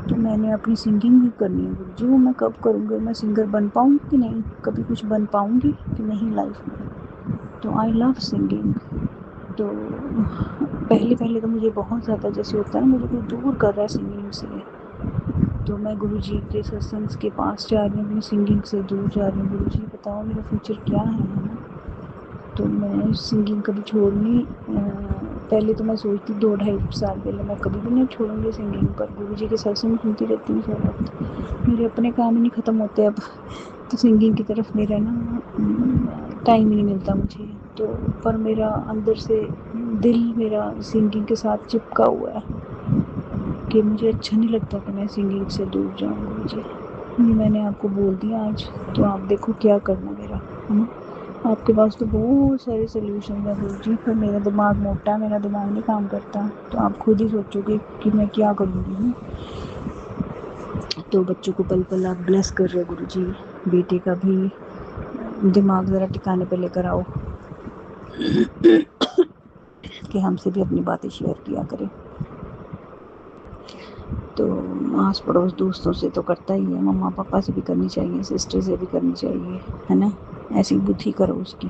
तो मैंने अपनी सिंगिंग भी करनी है गुरुजी। वो मैं कब करूँगी? मैं सिंगर बन पाऊँगी कि नहीं? कभी कुछ बन पाऊँगी कि नहीं लाइफ में? तो आई लव सिंगिंग। तो पहले पहले तो मुझे बहुत ज़्यादा जैसे होता है ना, मुझे कोई दूर कर रहा है सिंगिंग से। तो मैं गुरुजी के सत्संग के पास जा रही हूँ, अपनी सिंगिंग से दूर जा रही हूँ। गुरुजी बताओ मेरा फ्यूचर क्या है ना? तो मैं सिंगिंग कभी छोड़नी, पहले तो मैं सोचती 2-2.5 साल पहले मैं कभी भी नहीं छोड़ूंगी सिंगिंग। पर गुरुजी के सत्संग सुनती रहती हूँ सारा वक्त। मेरे अपने काम ही नहीं ख़त्म होते अब, तो सिंगिंग की तरफ मेरा ना टाइम ही नहीं मिलता मुझे। तो पर मेरा अंदर से दिल मेरा सिंगिंग के साथ चिपका हुआ है कि मुझे अच्छा नहीं लगता कि मैं सिंगिंग से दूर जाऊँ। मुझे मैंने आपको बोल दिया आज, तो आप देखो क्या करना मेरा, है ना? आपके पास तो बहुत सारे सोल्यूशन हैं गुरु जी, पर मेरा दिमाग मोटा है, मेरा दिमाग नहीं काम करता। तो आप खुद ही सोचोगे कि मैं क्या करूँगी। तो बच्चों को पल पल आप ब्लेस कर रहे हो गुरु जी, बेटे का भी दिमाग ज़रा टिकाने पे लेकर आओ कि हमसे भी अपनी बातें शेयर किया करें। तो आस पड़ोस दोस्तों से तो करता ही है, मम्मा पापा से भी करनी चाहिए, सिस्टर से भी करनी चाहिए, है ना। ऐसी बुद्धि करो उसकी।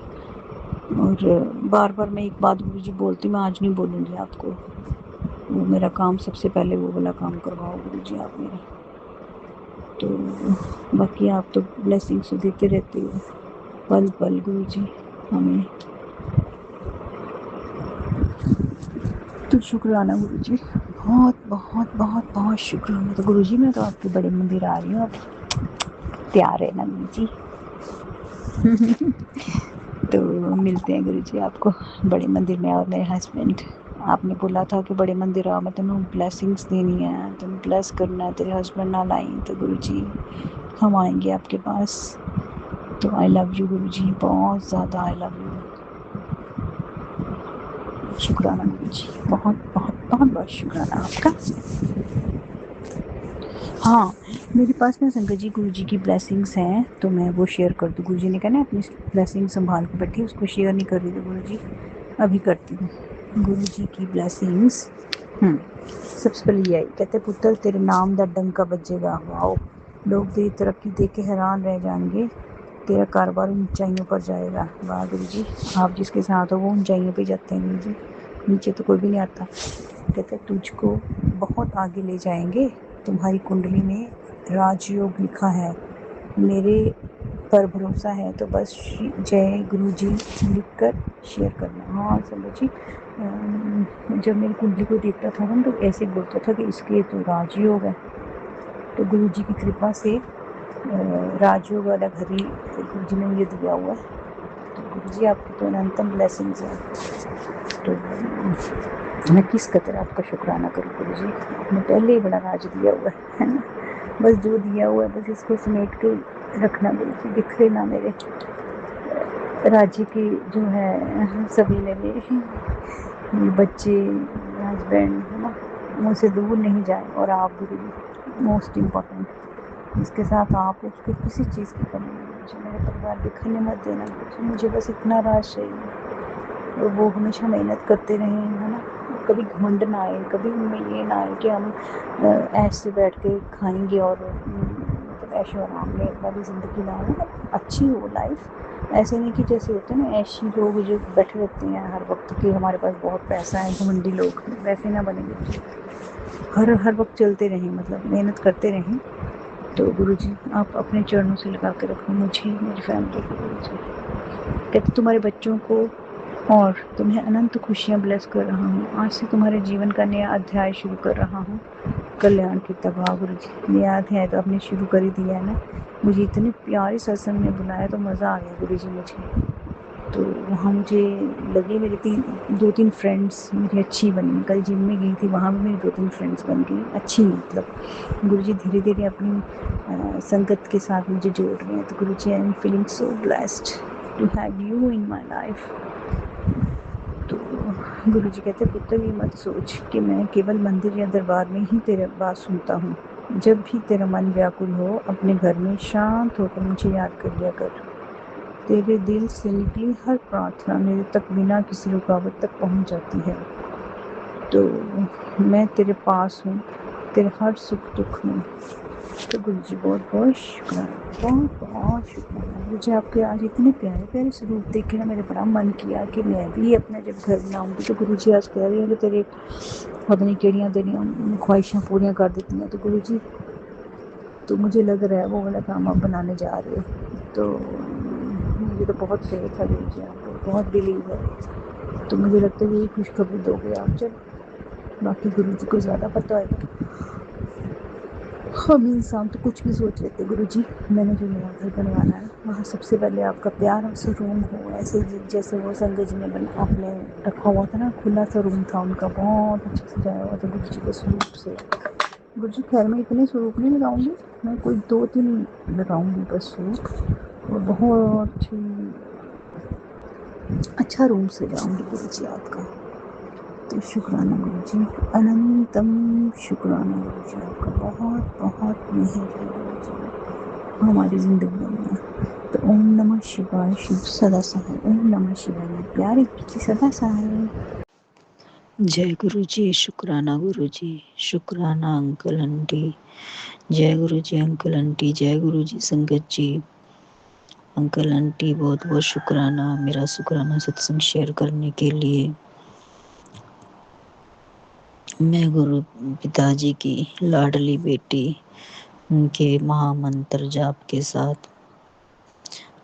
और बार बार मैं एक बात गुरु जी बोलती, मैं आज नहीं बोलूँगी आपको। वो मेरा काम सबसे पहले वो वाला काम करवाओ गुरु जी आप मेरा। तो बाकी आप तो ब्लेसिंग्स देते रहते हो पल पल गुरु जी हमें। तो शुक्राना गुरु जी, बहुत बहुत बहुत बहुत शुक्राना। तो गुरु जी मैं तो आपके बड़े मंदिर आ रही हूँ अब, तैयार है ना गुरु जी। तो मिलते हैं गुरु जी आपको बड़े मंदिर में। और मेरे हस्बैंड, आपने बोला था कि बड़े मंदिर आओ, मैं तुम्हें ब्लेसिंग्स देनी है, तुम्हें ब्लेस करना है, तेरे हस्बैंड ना लाई तो गुरु जी हम आएंगे आपके पास। तो आई लव यू गुरु जी, बहुत ज़्यादा आई लव यू। शुक्राना गुरु जी, बहुत बहुत बहुत बहुत शुक्राना आपका। हाँ, मेरे पास ना संगत जी गुरु जी की ब्लेसिंग्स हैं, तो मैं वो शेयर कर दूँ। गुरु जी ने कहा ना अपनी ब्लेसिंग संभाल के बैठी, उसको शेयर नहीं कर रही थी गुरु जी, अभी करती हूँ। गुरु जी की ब्लेसिंग्स सबसे पहले ये आई, कहते पुत्र तेरे नाम दा डंका बजेगा। वाओ, लोग तेरी तरक्की देख के हैरान रह जाएंगे, तेरा कारोबार ऊंचाइयों पर जाएगा। वाह गुरु जी, आप जिसके साथ हो वो ऊंचाइयों पे जाते हैं गुरु जी, नीचे तो कोई भी नहीं आता। कहते तुझको बहुत आगे ले जाएंगे, तुम्हारी कुंडली में राजयोग लिखा है, मेरे पर भरोसा है, तो बस जय गुरु जी लिख कर शेयर करना। हाँ संगत जी, जब मेरी कुंडली को देखता था ना तो ऐसे बोलता था कि इसके तो राजयोग है। तो गुरु जी की कृपा से राजयोग वाला घर ही गुरु जी ने मुझे दिया हुआ है। तो गुरु जी आपकी तो अनंतम ब्लेसिंग्स हैं। तो मैं किस कदर आपका शुक्राना करूँ गुरु जी, आपने पहले ही बड़ा राज दिया हुआ है ना। बस जो दिया हुआ है बस इसको समेट के रखना गुरु जी, बिखरे ना मेरे राज्य की जो है सभी मेरे बच्चे हस्बैंड है ना, मुझसे दूर नहीं जाए। और आप गुरु जी मोस्ट इम्पॉर्टेंट, जिसके साथ आप उसको किसी चीज़ की कमी नहीं मुझे, मेरे परिवार बिखरने मत देना गुरु जी, मुझे बस इतना राज चाहिए। और वो हमेशा मेहनत करते रहें है ना, कभी घमंड ना आए, कभी उनमें ये ना आए कि हम ऐसे बैठ के खाएंगे और मतलब ऐशो आराम वाली ज़िंदगी ना हो, अच्छी हो लाइफ। ऐसे नहीं कि जैसे होते हैं ना ऐसी लोग जो बैठे रहते हैं हर वक्त कि हमारे पास बहुत पैसा है, घमंडी लोग, वैसे ना बनेंगे। हर वक्त चलते रहें, मतलब मेहनत करते रहें। तो गुरु जी आप अपने चरणों से लगा के रखो मुझे, मेरी फैमिली को गुरु जी। कहते तुम्हारे बच्चों को और तुम्हें अनंत खुशियाँ ब्लेस कर रहा हूँ। आज से तुम्हारे जीवन का नया अध्याय शुरू कर रहा हूँ, कल्याण की तबाह गुरु जी। नया अध्याय तो आपने शुरू कर ही दिया है ना, मुझे इतने प्यारे सत्संग में बुलाया तो मज़ा आ गया गुरु जी मुझे। तो वहाँ मुझे लगे मेरे 2-3 फ्रेंड्स मेरी अच्छी बनी। कल जिम में गई थी, वहाँ भी मेरी 2-3 फ्रेंड्स बन गई अच्छी। मतलब गुरु जी धीरे धीरे अपनी संगत के साथ मुझे जोड़ रहे हैं। तो Guru ji I am feeling so blessed to have you in my life. तो गुरु जी कहते पुत्र ये मत सोच कि मैं केवल मंदिर या दरबार में ही तेरे बात सुनता हूँ। जब भी तेरा मन व्याकुल हो अपने घर में शांत होकर मुझे याद कर लिया कर। तेरे दिल से निकली हर प्रार्थना मेरे तक बिना किसी रुकावट तक पहुँच जाती है। तो मैं तेरे पास हूँ तेरे हर सुख दुख में। तो गुरु जी बहुत बहुत शुक्राना, बहुत बहुत शुक्राना। मुझे आपके आज इतने प्यारे प्यारे स्वरूप देखे ना, मेरे बड़ा मन किया कि मैं भी अपना जब घर बनाऊँगी। तो गुरु जी आज कह रहे हैं कि तेरे पता नहीं केड़ियाँ तेरियाँ ख्वाहिशां पूरियाँ कर देती हैं। तो गुरु जी तो मुझे लग रहा है वो वाला काम आप बनाने जा रहे हो। तो मुझे तो बहुत फेथ है गुरु जी, आपको बहुत बिलीव है। तो मुझे लगता है यही खुशखबरी दोगे आप। जब बाकी गुरु जी को ज़्यादा पता होगा, हम इंसान तो कुछ भी सोच लेते गुरु जी। मैंने जो नया घर बनवाना है वहाँ सबसे पहले आपका प्यारा सा रूम हो, ऐसे जैसे वो संगत जी ने आपने रखा हुआ था ना, खुला सा रूम था उनका, बहुत अच्छा सजाया हुआ था गुरु जी के स्वरूप से। गुरु जी खैर मैं इतने स्वरूप नहीं लगाऊंगी, मैं कोई 2-3 लगाऊंगी बस स्वरूप। और बहुत ही अच्छा रूम सजाऊंगी गुरु जी आपका। तो शुक्राना गुरु जी, अनंतम शुक्राना गुरु जी आपका, बहुत बहुत मेहर है गुरु जी हमारी जिंदगी में। तो ओम नमः शिवाय, शिव सदा सहाय। ओम नमः शिवाय, मेरे प्यारे गुरु जी सदा सहाय। जय गुरु जी, शुक्राना गुरु जी, शुक्राना अंकल आंटी। जय गुरु जी अंकल आंटी, जय गुरु जी संगत जी। अंकल आंटी बहुत बहुत शुक्राना मेरा शुक्राना सत्संग शेयर करने के लिए। मैं गुरु पिताजी की लाडली बेटी, उनके महामंत्र जाप के साथ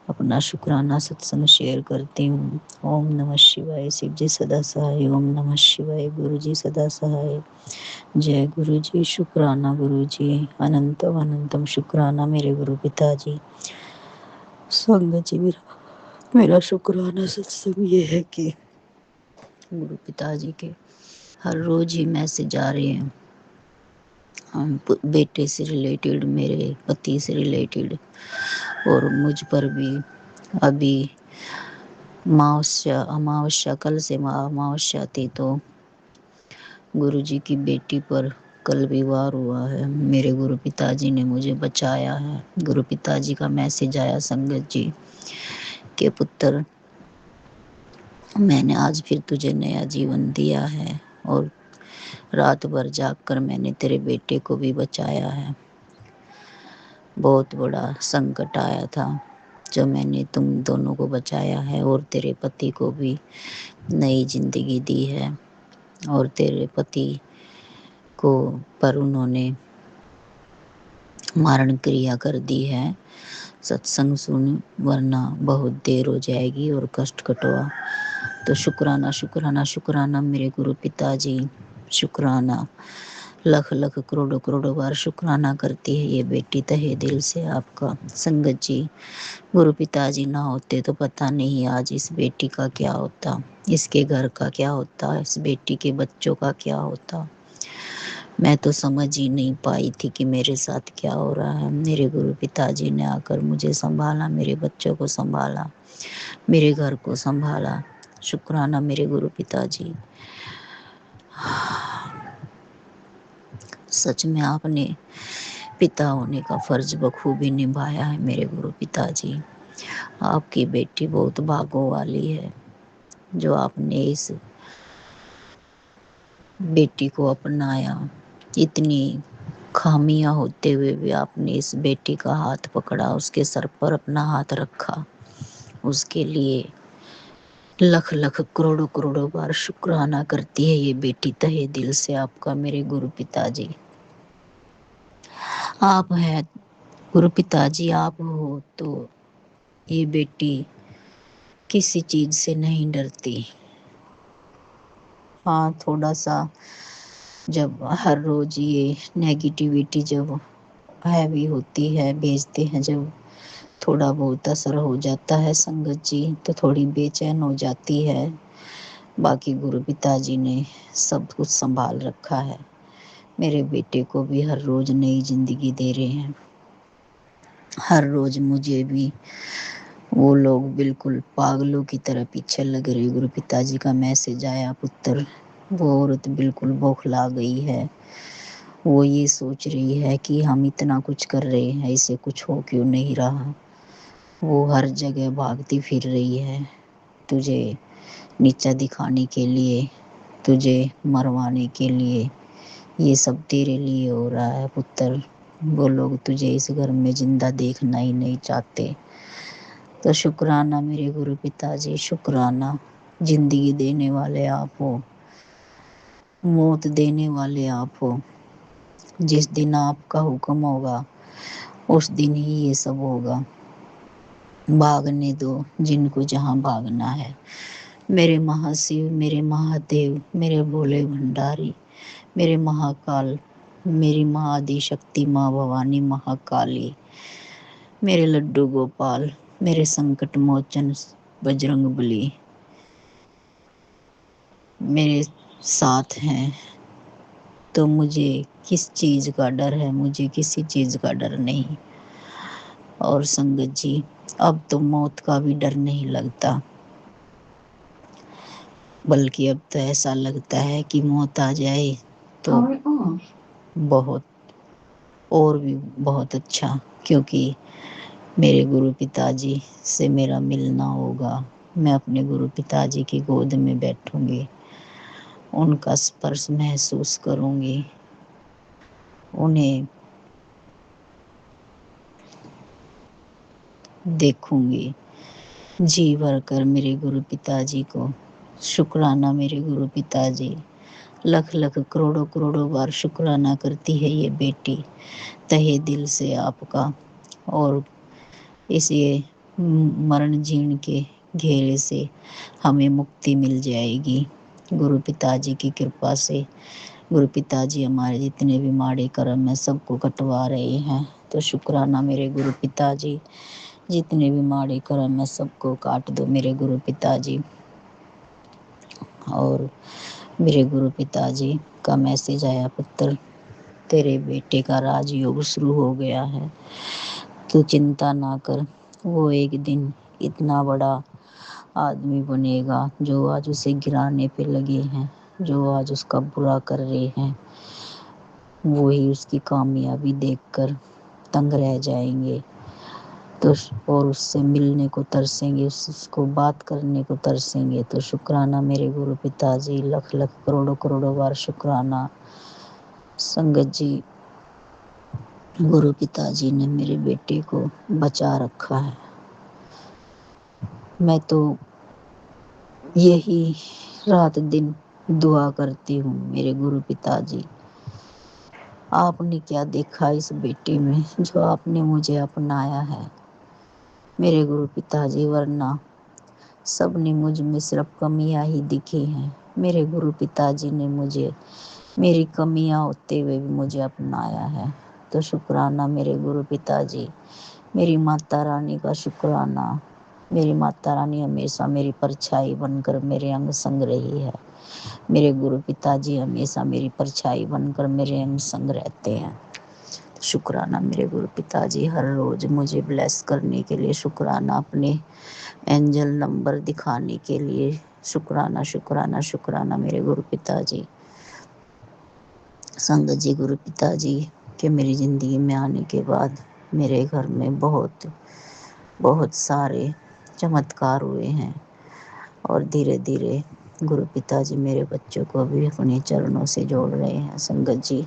अपना शुक्राना सत्संग शेयर करती हूँ। ओम नमः शिवाय, शिव जी सदा सहाय। ओम नमः शिवाय, गुरु जी सदा सहाय। जय गुरु जी, शुक्राना गुरु जी, अनंतम अनंतम शुक्राना मेरे गुरु पिताजी। संगत जी, मेरा शुक्राना सत्संग ये है कि गुरु पिताजी के हर रोज ही मैसेज आ रहे हैं, हम बेटे से रिलेटेड, मेरे पति से रिलेटेड, और मुझ पर भी। अभी अमावस्या कल से अमावस्या थी, तो गुरु जी की बेटी पर कल विवाह हुआ है। मेरे गुरु पिताजी ने मुझे बचाया है। गुरु पिताजी का मैसेज आया, संगत जी के पुत्र, मैंने आज फिर तुझे नया जीवन दिया है और रात भर जागकर मैंने तेरे बेटे को भी बचाया है। बहुत बड़ा संकट आया था जो मैंने तुम दोनों को बचाया है, और तेरे पति को भी नई जिंदगी दी है। और तेरे पति को पर उन्होंने मारण क्रिया कर दी है। सत्संग सुन, वरना बहुत देर हो जाएगी और कष्ट कटवा। तो शुक्राना शुक्राना शुक्राना मेरे गुरु पिताजी, शुक्राना लख लख करोड़ों करोड़ों बार शुक्राना करती है ये बेटी तहे दिल से आपका। संगत जी, गुरु पिताजी ना होते तो पता नहीं आज इस बेटी का क्या होता, इसके घर का क्या होता, इस बेटी के बच्चों का क्या होता। मैं तो समझ ही नहीं पाई थी कि मेरे साथ क्या हो रहा है। मेरे गुरु पिताजी ने आकर मुझे संभाला, मेरे बच्चों को संभाला, मेरे घर को संभाला। शुक्राना मेरे गुरु पिताजी। सच में आपने पिता होने का फर्ज बखूबी निभाया है मेरे गुरु पिताजी। आपकी बेटी बहुत भागों वाली है जो आपने इस बेटी को अपनाया। इतनी खामियां होते हुए भी आपने इस बेटी का हाथ पकड़ा, उसके सर पर अपना हाथ रखा। उसके लिए लख लख करोड़ों करोड़ों बार शुक्राना करती है ये बेटी तहे दिल से आपका मेरे गुरु पिताजी। आप है गुरु पिताजी, आप हो तो ये बेटी किसी चीज से नहीं डरती। हाँ, थोड़ा सा जब हर रोज ये नेगेटिविटी जब हैवी होती है, भेजते हैं, जब थोड़ा बहुत असर हो जाता है संगत जी, तो थोड़ी बेचैन हो जाती है। बाकी गुरु पिताजी ने सब कुछ संभाल रखा है। मेरे बेटे को भी हर रोज नई जिंदगी दे रहे हैं। हर रोज मुझे भी वो लोग बिल्कुल पागलों की तरह पीछे लग रहे। गुरु पिताजी का मैसेज आया, पुत्र, वो औरत बिल्कुल बौखला गई है। वो ये सोच रही है कि हम इतना कुछ कर रहे हैं, इसे कुछ हो क्यों नहीं रहा। वो हर जगह भागती फिर रही है, तुझे नीचा दिखाने के लिए, तुझे मरवाने के लिए। ये सब तेरे लिए हो रहा है पुत्र। वो लोग तुझे इस घर में जिंदा देखना ही नहीं चाहते। तो शुक्राना मेरे गुरु पिताजी, शुक्राना। जिंदगी देने वाले आप हो, मौत देने वाले आप हो। जिस दिन आपका हुक्म होगा उस दिन ही ये सब होगा। भागने दो जिनको जहाँ भागना है। मेरे महाशिव, मेरे महादेव, मेरे भोले भंडारी, मेरे महाकाल, मेरी माँ आदि शक्ति, माँ भवानी महाकाली, मेरे लड्डू गोपाल, मेरे संकट मोचन बजरंग बली मेरे साथ हैं। तो मुझे किस चीज़ का डर है, मुझे किसी चीज़ का डर नहीं। और संगत जी, अब तो मौत का भी डर नहीं लगता।
बल्कि अब तो ऐसा लगता है कि मौत आ जाए तो बहुत और भी बहुत अच्छा, क्योंकि मेरे गुरु पिताजी से मेरा मिलना होगा। मैं अपने गुरु पिताजी की गोद में बैठूंगी, उनका स्पर्श महसूस करूंगी, उन्हें देखूंगी जी भर कर मेरे गुरु पिताजी को। शुक्राना मेरे गुरु पिताजी, लख लख करोड़ों करोड़ों बार शुक्राना करती है ये बेटी तहे दिल से आपका। और इस ये मरण जीर्ण के घेरे से हमें मुक्ति मिल जाएगी गुरु पिताजी की कृपा से। गुरु पिताजी हमारे जितने भी माड़े कर्म हैं सबको कटवा रहे हैं। तो शुक्राना मेरे गुरु पिताजी, जितने भी माड़े कर्म हैं सबको काट दो मेरे गुरु पिताजी। और मेरे गुरु पिताजी का मैसेज आया, पुत्र तेरे बेटे का राजयोग शुरू हो गया है, तू चिंता ना कर। वो एक दिन इतना बड़ा आदमी बनेगा। जो आज उसे गिराने पे लगे हैं, जो आज उसका बुरा कर रहे हैं, वो ही उसकी कामयाबी देखकर तंग रह जाएंगे। तो और उससे मिलने को तरसेंगे, उसको बात करने को तरसेंगे। तो शुक्राना मेरे गुरु पिताजी, लख लख करोड़ों करोड़ों बार शुक्राना। संगत जी, गुरु पिताजी ने मेरे बेटे को बचा रखा है। मैं तो यही रात दिन दुआ करती हूँ, मेरे गुरु पिताजी आपने क्या देखा इस बेटे में जो आपने मुझे अपनाया है मेरे गुरु पिताजी, वरना सबने मुझ में सिर्फ कमियां ही दिखी हैं। मेरे गुरु पिताजी ने मुझे मेरी कमियां होते हुए भी मुझे अपनाया है। तो शुक्राना मेरे गुरु पिताजी, मेरी माता रानी का शुक्राना। मेरी माता रानी हमेशा मेरी परछाई बनकर मेरे अंग संग रही है। मेरे गुरु पिताजी हमेशा मेरी परछाई बनकर मेरे अंग संग रहते हैं। शुक्राना मेरे गुरु पिताजी, हर रोज मुझे ब्लेस करने के लिए शुक्राना, अपने एंजल नंबर दिखाने के लिए शुक्राना शुक्राना शुक्राना मेरे गुरु पिताजी। संगत जी, गुरु पिताजी के मेरी ज़िंदगी में आने के बाद मेरे घर में बहुत बहुत सारे चमत्कार हुए हैं। और धीरे धीरे गुरु पिताजी मेरे बच्चों को भी अपने चरणों से जोड़ रहे हैं। संगत जी,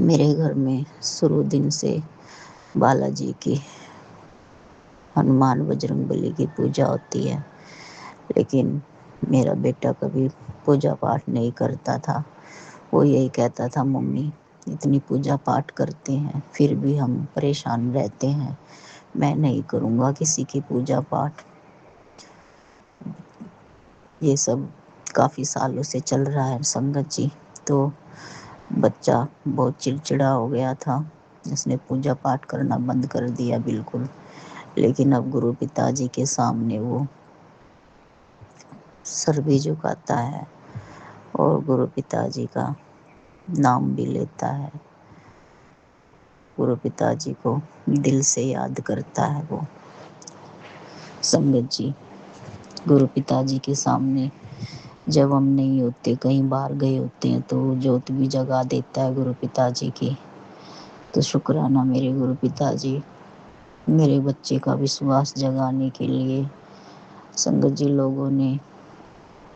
मेरे घर में शुरू दिन से बालाजी की, हनुमान बजरंगबली की पूजा होती है, लेकिन मेरा बेटा कभी पूजा पाठ नहीं करता था। वो यही कहता था, मम्मी इतनी पूजा पाठ करते हैं फिर भी हम परेशान रहते हैं, मैं नहीं करूँगा किसी की पूजा पाठ। ये सब काफ़ी सालों से चल रहा है संगत जी। तो बच्चा बहुत चिड़चिड़ा हो गया था, उसने पूजा पाठ करना बंद कर दिया बिल्कुल। लेकिन अब गुरु पिताजी के सामने वो सर भी झुकाता है और गुरु पिताजी का नाम भी लेता है। गुरु पिताजी को दिल से याद करता है वो। संगत जी, गुरु पिताजी के सामने जब हम नहीं होते, कहीं बाहर गए होते हैं, तो जोत भी जगा देता है गुरु पिताजी की। तो शुक्राना मेरे गुरु पिताजी, मेरे बच्चे का विश्वास जगाने के लिए संगत जी लोगों ने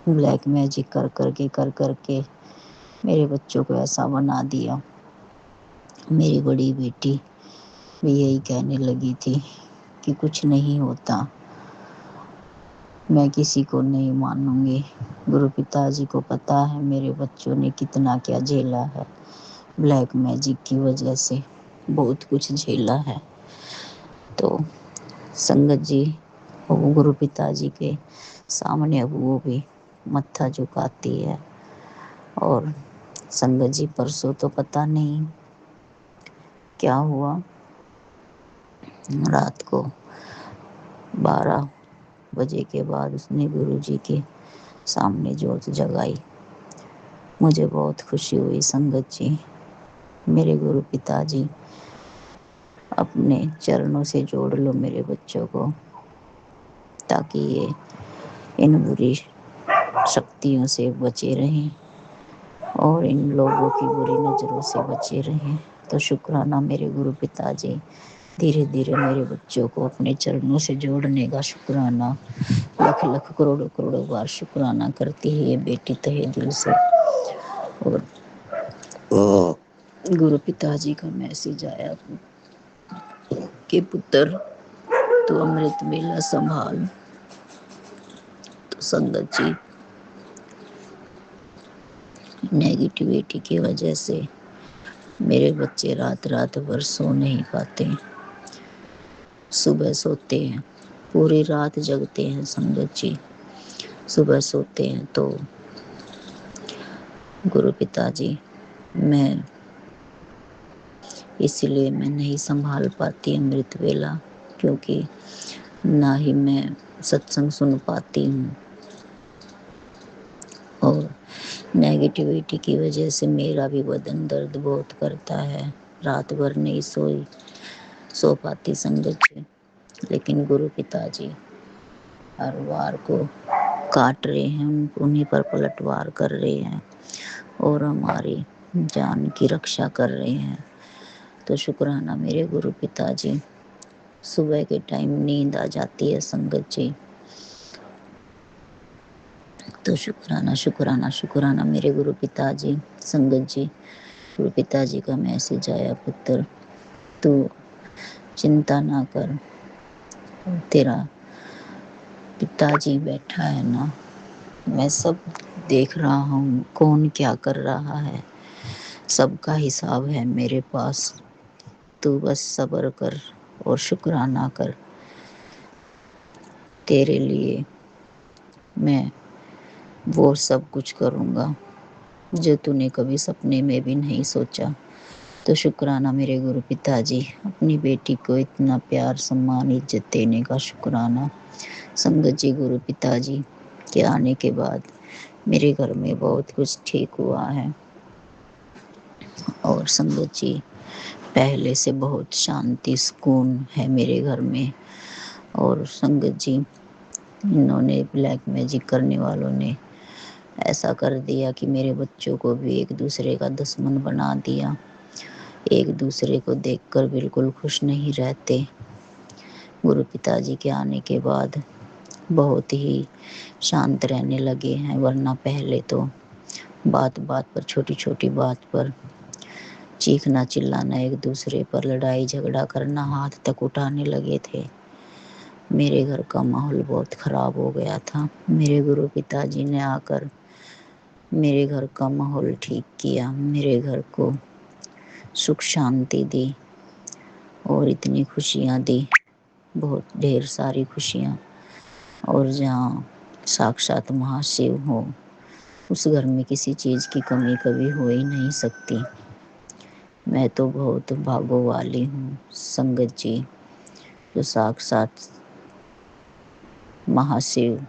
ब्लैक मैजिक कर करके मेरे बच्चों को ऐसा बना दिया। मेरी बड़ी बेटी भी यही कहने लगी थी कि कुछ नहीं होता, मैं किसी को नहीं मानूंगी। गुरु पिताजी को पता है मेरे बच्चों ने कितना क्या झेला है, ब्लैक मैजिक की वजह से बहुत कुछ झेला है। तो संगत जी, वो गुरु पिताजी के सामने अब वो भी मत्था झुकाती है। और संगत जी, परसों तो पता नहीं क्या हुआ, रात को 12 बजे के बाद उसने गुरु जी के सामने जोत जगाई। मुझे बहुत खुशी हुई संगत जी। मेरे गुरु पिताजी, अपने चरणों से जोड़ लो मेरे बच्चों को, ताकि ये इन बुरी शक्तियों से बचे रहें और इन लोगों की बुरी नज़रों से बचे रहें। तो शुक्राना मेरे गुरु पिताजी, धीरे धीरे मेरे बच्चों को अपने चरणों से जोड़ने का शुक्राना। लाख लाख करोड़ों करोड़ों बार शुक्राना करती है ये बेटी तहे दिल से। और गुरु पिताजी का मैसेज आया कि पुत्र तू अमृत वेला संभाल। तो संगत जी, नेगेटिविटी की वजह से मेरे बच्चे रात रात भर सो नहीं पाते, सुबह सोते हैं, पूरी रात जगते हैं संगत जी, सुबह सोते हैं। तो गुरु पिताजी, मैं इसलिए मैं नहीं संभाल पाती अमृत वेला, क्योंकि ना ही मैं सत्संग सुन पाती हूँ और नेगेटिविटी की वजह से मेरा भी बदन दर्द बहुत करता है, रात भर नहीं सो पाती संगत जी। लेकिन गुरु पिताजी हर वार को काट रहे हैं, उन्हीं पर पलटवार कर रहे हैं और हमारी जान की रक्षा कर रहे हैं। तो शुक्राना मेरे गुरु पिताजी। सुबह के टाइम नींद आ जाती है संगत जी, तो शुक्राना शुक्राना शुक्राना मेरे गुरु पिताजी। संगत जी, गुरु पिताजी का मैसेज आया, पुत्र तू चिंता ना कर, तेरा पिताजी बैठा है ना, मैं सब देख रहा हूँ कौन क्या कर रहा है, सबका हिसाब है मेरे पास, तू बस सब्र कर और शुक्राना कर। तेरे लिए मैं वो सब कुछ करूँगा जो तूने कभी सपने में भी नहीं सोचा। तो शुक्राना मेरे गुरु पिताजी, अपनी बेटी को इतना प्यार सम्मान इज्जत देने का शुक्राना। संगत जी, गुरु पिताजी के आने के बाद मेरे घर में बहुत कुछ ठीक हुआ है और संगत जी पहले से बहुत शांति सुकून है मेरे घर में। और संगत जी, इन्होंने ब्लैक मैजिक करने वालों ने ऐसा कर दिया कि मेरे बच्चों को भी एक दूसरे का दुश्मन बना दिया, एक दूसरे को देखकर बिल्कुल खुश नहीं रहते। गुरु पिताजी के आने के बाद बहुत ही शांत रहने लगे हैं, वरना पहले तो बात बात पर, छोटी छोटी बात पर चीखना चिल्लाना, एक दूसरे पर लड़ाई झगड़ा करना, हाथ तक उठाने लगे थे। मेरे घर का माहौल बहुत ख़राब हो गया था। मेरे गुरु पिताजी ने आकर मेरे घर का माहौल ठीक किया, मेरे घर को सुख शांति दी और इतनी खुशियाँ दी, बहुत ढेर सारी खुशियाँ। और जहाँ साक्षात महाशिव हो, उस घर में किसी चीज़ की कमी कभी हो ही नहीं सकती। मैं तो बहुत भागो वाली हूँ संगत जी, जो साक्षात महाशिव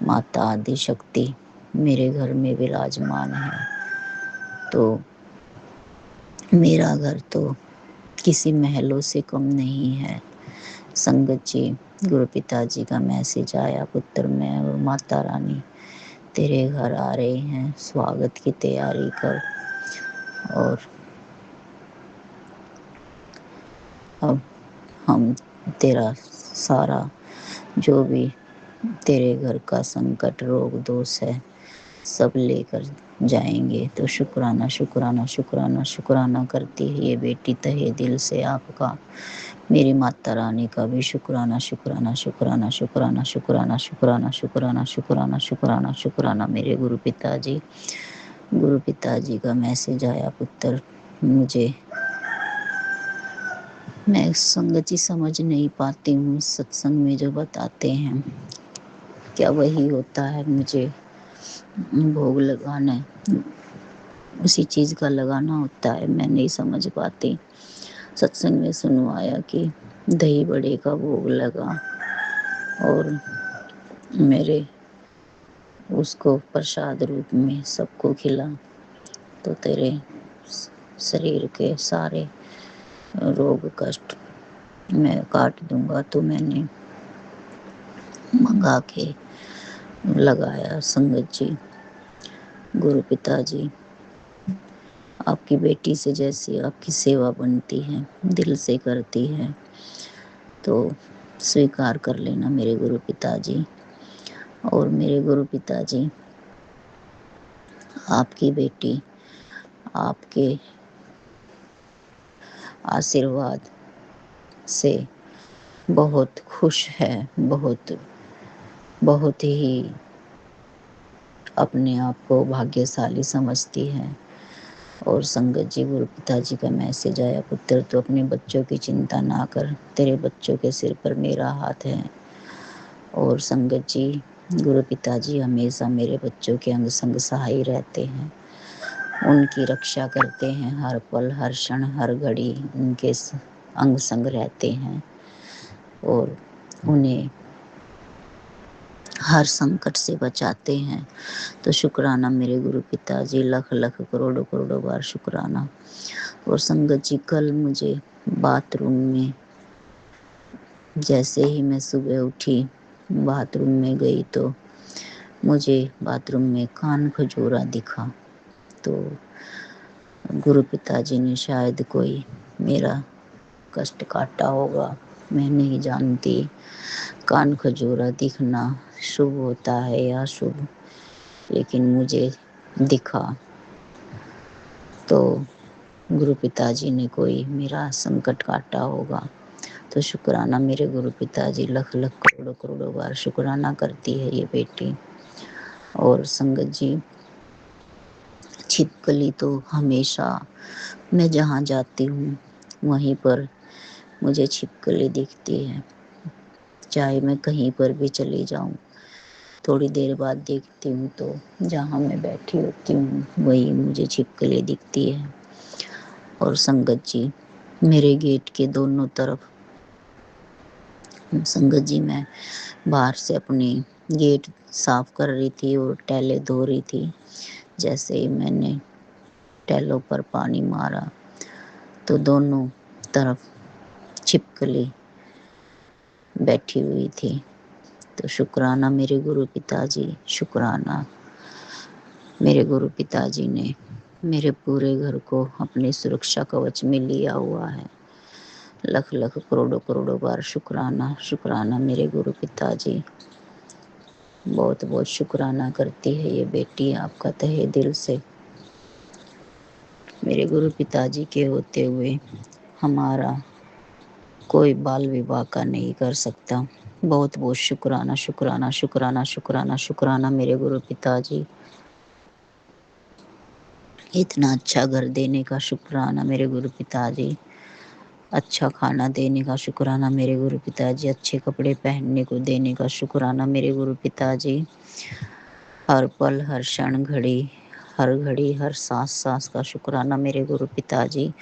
माता आदि शक्ति मेरे घर में विराजमान है। तो मेरा घर तो किसी महलों से कम नहीं है संगत जी। गुरु पिताजी का मैसेज आया, पुत्र मैं और माता रानी तेरे घर आ रहे हैं, स्वागत की तैयारी कर। और अब हम तेरा सारा जो भी तेरे घर का संकट रोग दोष है सब लेकर जाएंगे। तो शुक्राना शुक्राना शुक्राना शुक्राना करती है ये बेटी तहे दिल से आपका। मेरी माता रानी का भी शुक्राना शुक्राना शुक्राना शुक्राना शुक्राना शुक्राना शुक्राना शुक्राना शुक्राना शुक्राना मेरे गुरु पिताजी। गुरु पिताजी का मैसेज आया, पुत्र मुझे, मैं संगत जी समझ नहीं पाती हूँ सत्संग में जो बताते हैं क्या वही होता है, मुझे भोग लगाना उसी चीज़ का लगाना होता है, मैं नहीं समझ पाती। सत्संग में सुनवाया कि दही बड़े का भोग लगा और मेरे उसको प्रसाद रूप में सबको खिला तो तेरे शरीर के सारे रोग कष्ट मैं काट दूंगा। तो मैंने मंगा के लगाया। संगत जी, गुरु पिताजी, आपकी बेटी से जैसी आपकी सेवा बनती है, दिल से करती है, तो स्वीकार कर लेना मेरे गुरु पिताजी। और मेरे गुरु पिताजी, आपकी बेटी आपके आशीर्वाद से बहुत खुश है, बहुत बहुत ही अपने आप को भाग्यशाली समझती है। और संगत जी, गुरु पिताजी का मैसेज आया, पुत्र तो अपने बच्चों की चिंता ना कर, तेरे बच्चों के सिर पर मेरा हाथ है। और संगत जी, गुरु पिताजी हमेशा मेरे बच्चों के अंग संग सहाय रहते हैं, उनकी रक्षा करते हैं, हर पल हर क्षण हर घड़ी उनके अंग संग रहते हैं और उन्हें हर संकट से बचाते हैं। तो शुक्राना मेरे गुरु पिताजी, लख लख करोड़ों करोड़ों बार शुक्राना। और संगत जी, कल मुझे बाथरूम में, जैसे ही मैं सुबह उठी बाथरूम में गई तो मुझे बाथरूम में कान खजूरा दिखा। तो गुरु पिताजी ने शायद कोई मेरा कष्ट काटा होगा, मैं नहीं जानती। कान खजूरा दिखना शुभ होता है या शुभ, लेकिन मुझे दिखा तो गुरु पिताजी ने कोई मेरा संकट काटा होगा। तो शुक्राना मेरे गुरु पिताजी, लख लख करोड़ों करोड़ों बार शुक्राना करती है ये बेटी। और संगत जी, छिपकली तो हमेशा मैं जहाँ जाती हूँ वहीं पर मुझे छिपकली दिखती है, चाहे मैं कहीं पर भी चली जाऊँ। थोड़ी देर बाद देखती हूँ तो जहाँ मैं बैठी होती हूँ वही मुझे छिपकली दिखती है। और संगत जी, मेरे गेट के दोनों तरफ, संगत जी, मैं बाहर से अपनी गेट साफ कर रही थी और टैले धो रही थी। जैसे ही मैंने टैलों पर पानी मारा तो दोनों तरफ छिपकली बैठी हुई थी। तो शुक्राना मेरे गुरु पिताजी, शुक्राना मेरे गुरु पिताजी ने मेरे पूरे घर को अपने सुरक्षा कवच में लिया हुआ है। लख लख करोड़ों करोड़ों बार शुक्राना, शुक्राना मेरे गुरु पिताजी। बहुत बहुत शुक्राना करती है ये बेटी आपका तहे दिल से। मेरे गुरु पिताजी के होते हुए हमारा कोई बाल विवाह का नहीं कर सकता। बहुत बहुत शुक्राना, शुक्राना शुक्राना शुक्राना शुक्राना मेरे गुरु पिताजी। इतना अच्छा घर देने का शुक्राना मेरे गुरु पिताजी, अच्छा खाना देने का शुक्राना मेरे गुरु पिताजी, अच्छे कपड़े पहनने को देने का शुक्राना मेरे गुरु पिताजी। हर पल हर क्षण हर घड़ी हर सांस सांस का शुक्राना मेरे गुरु पिताजी।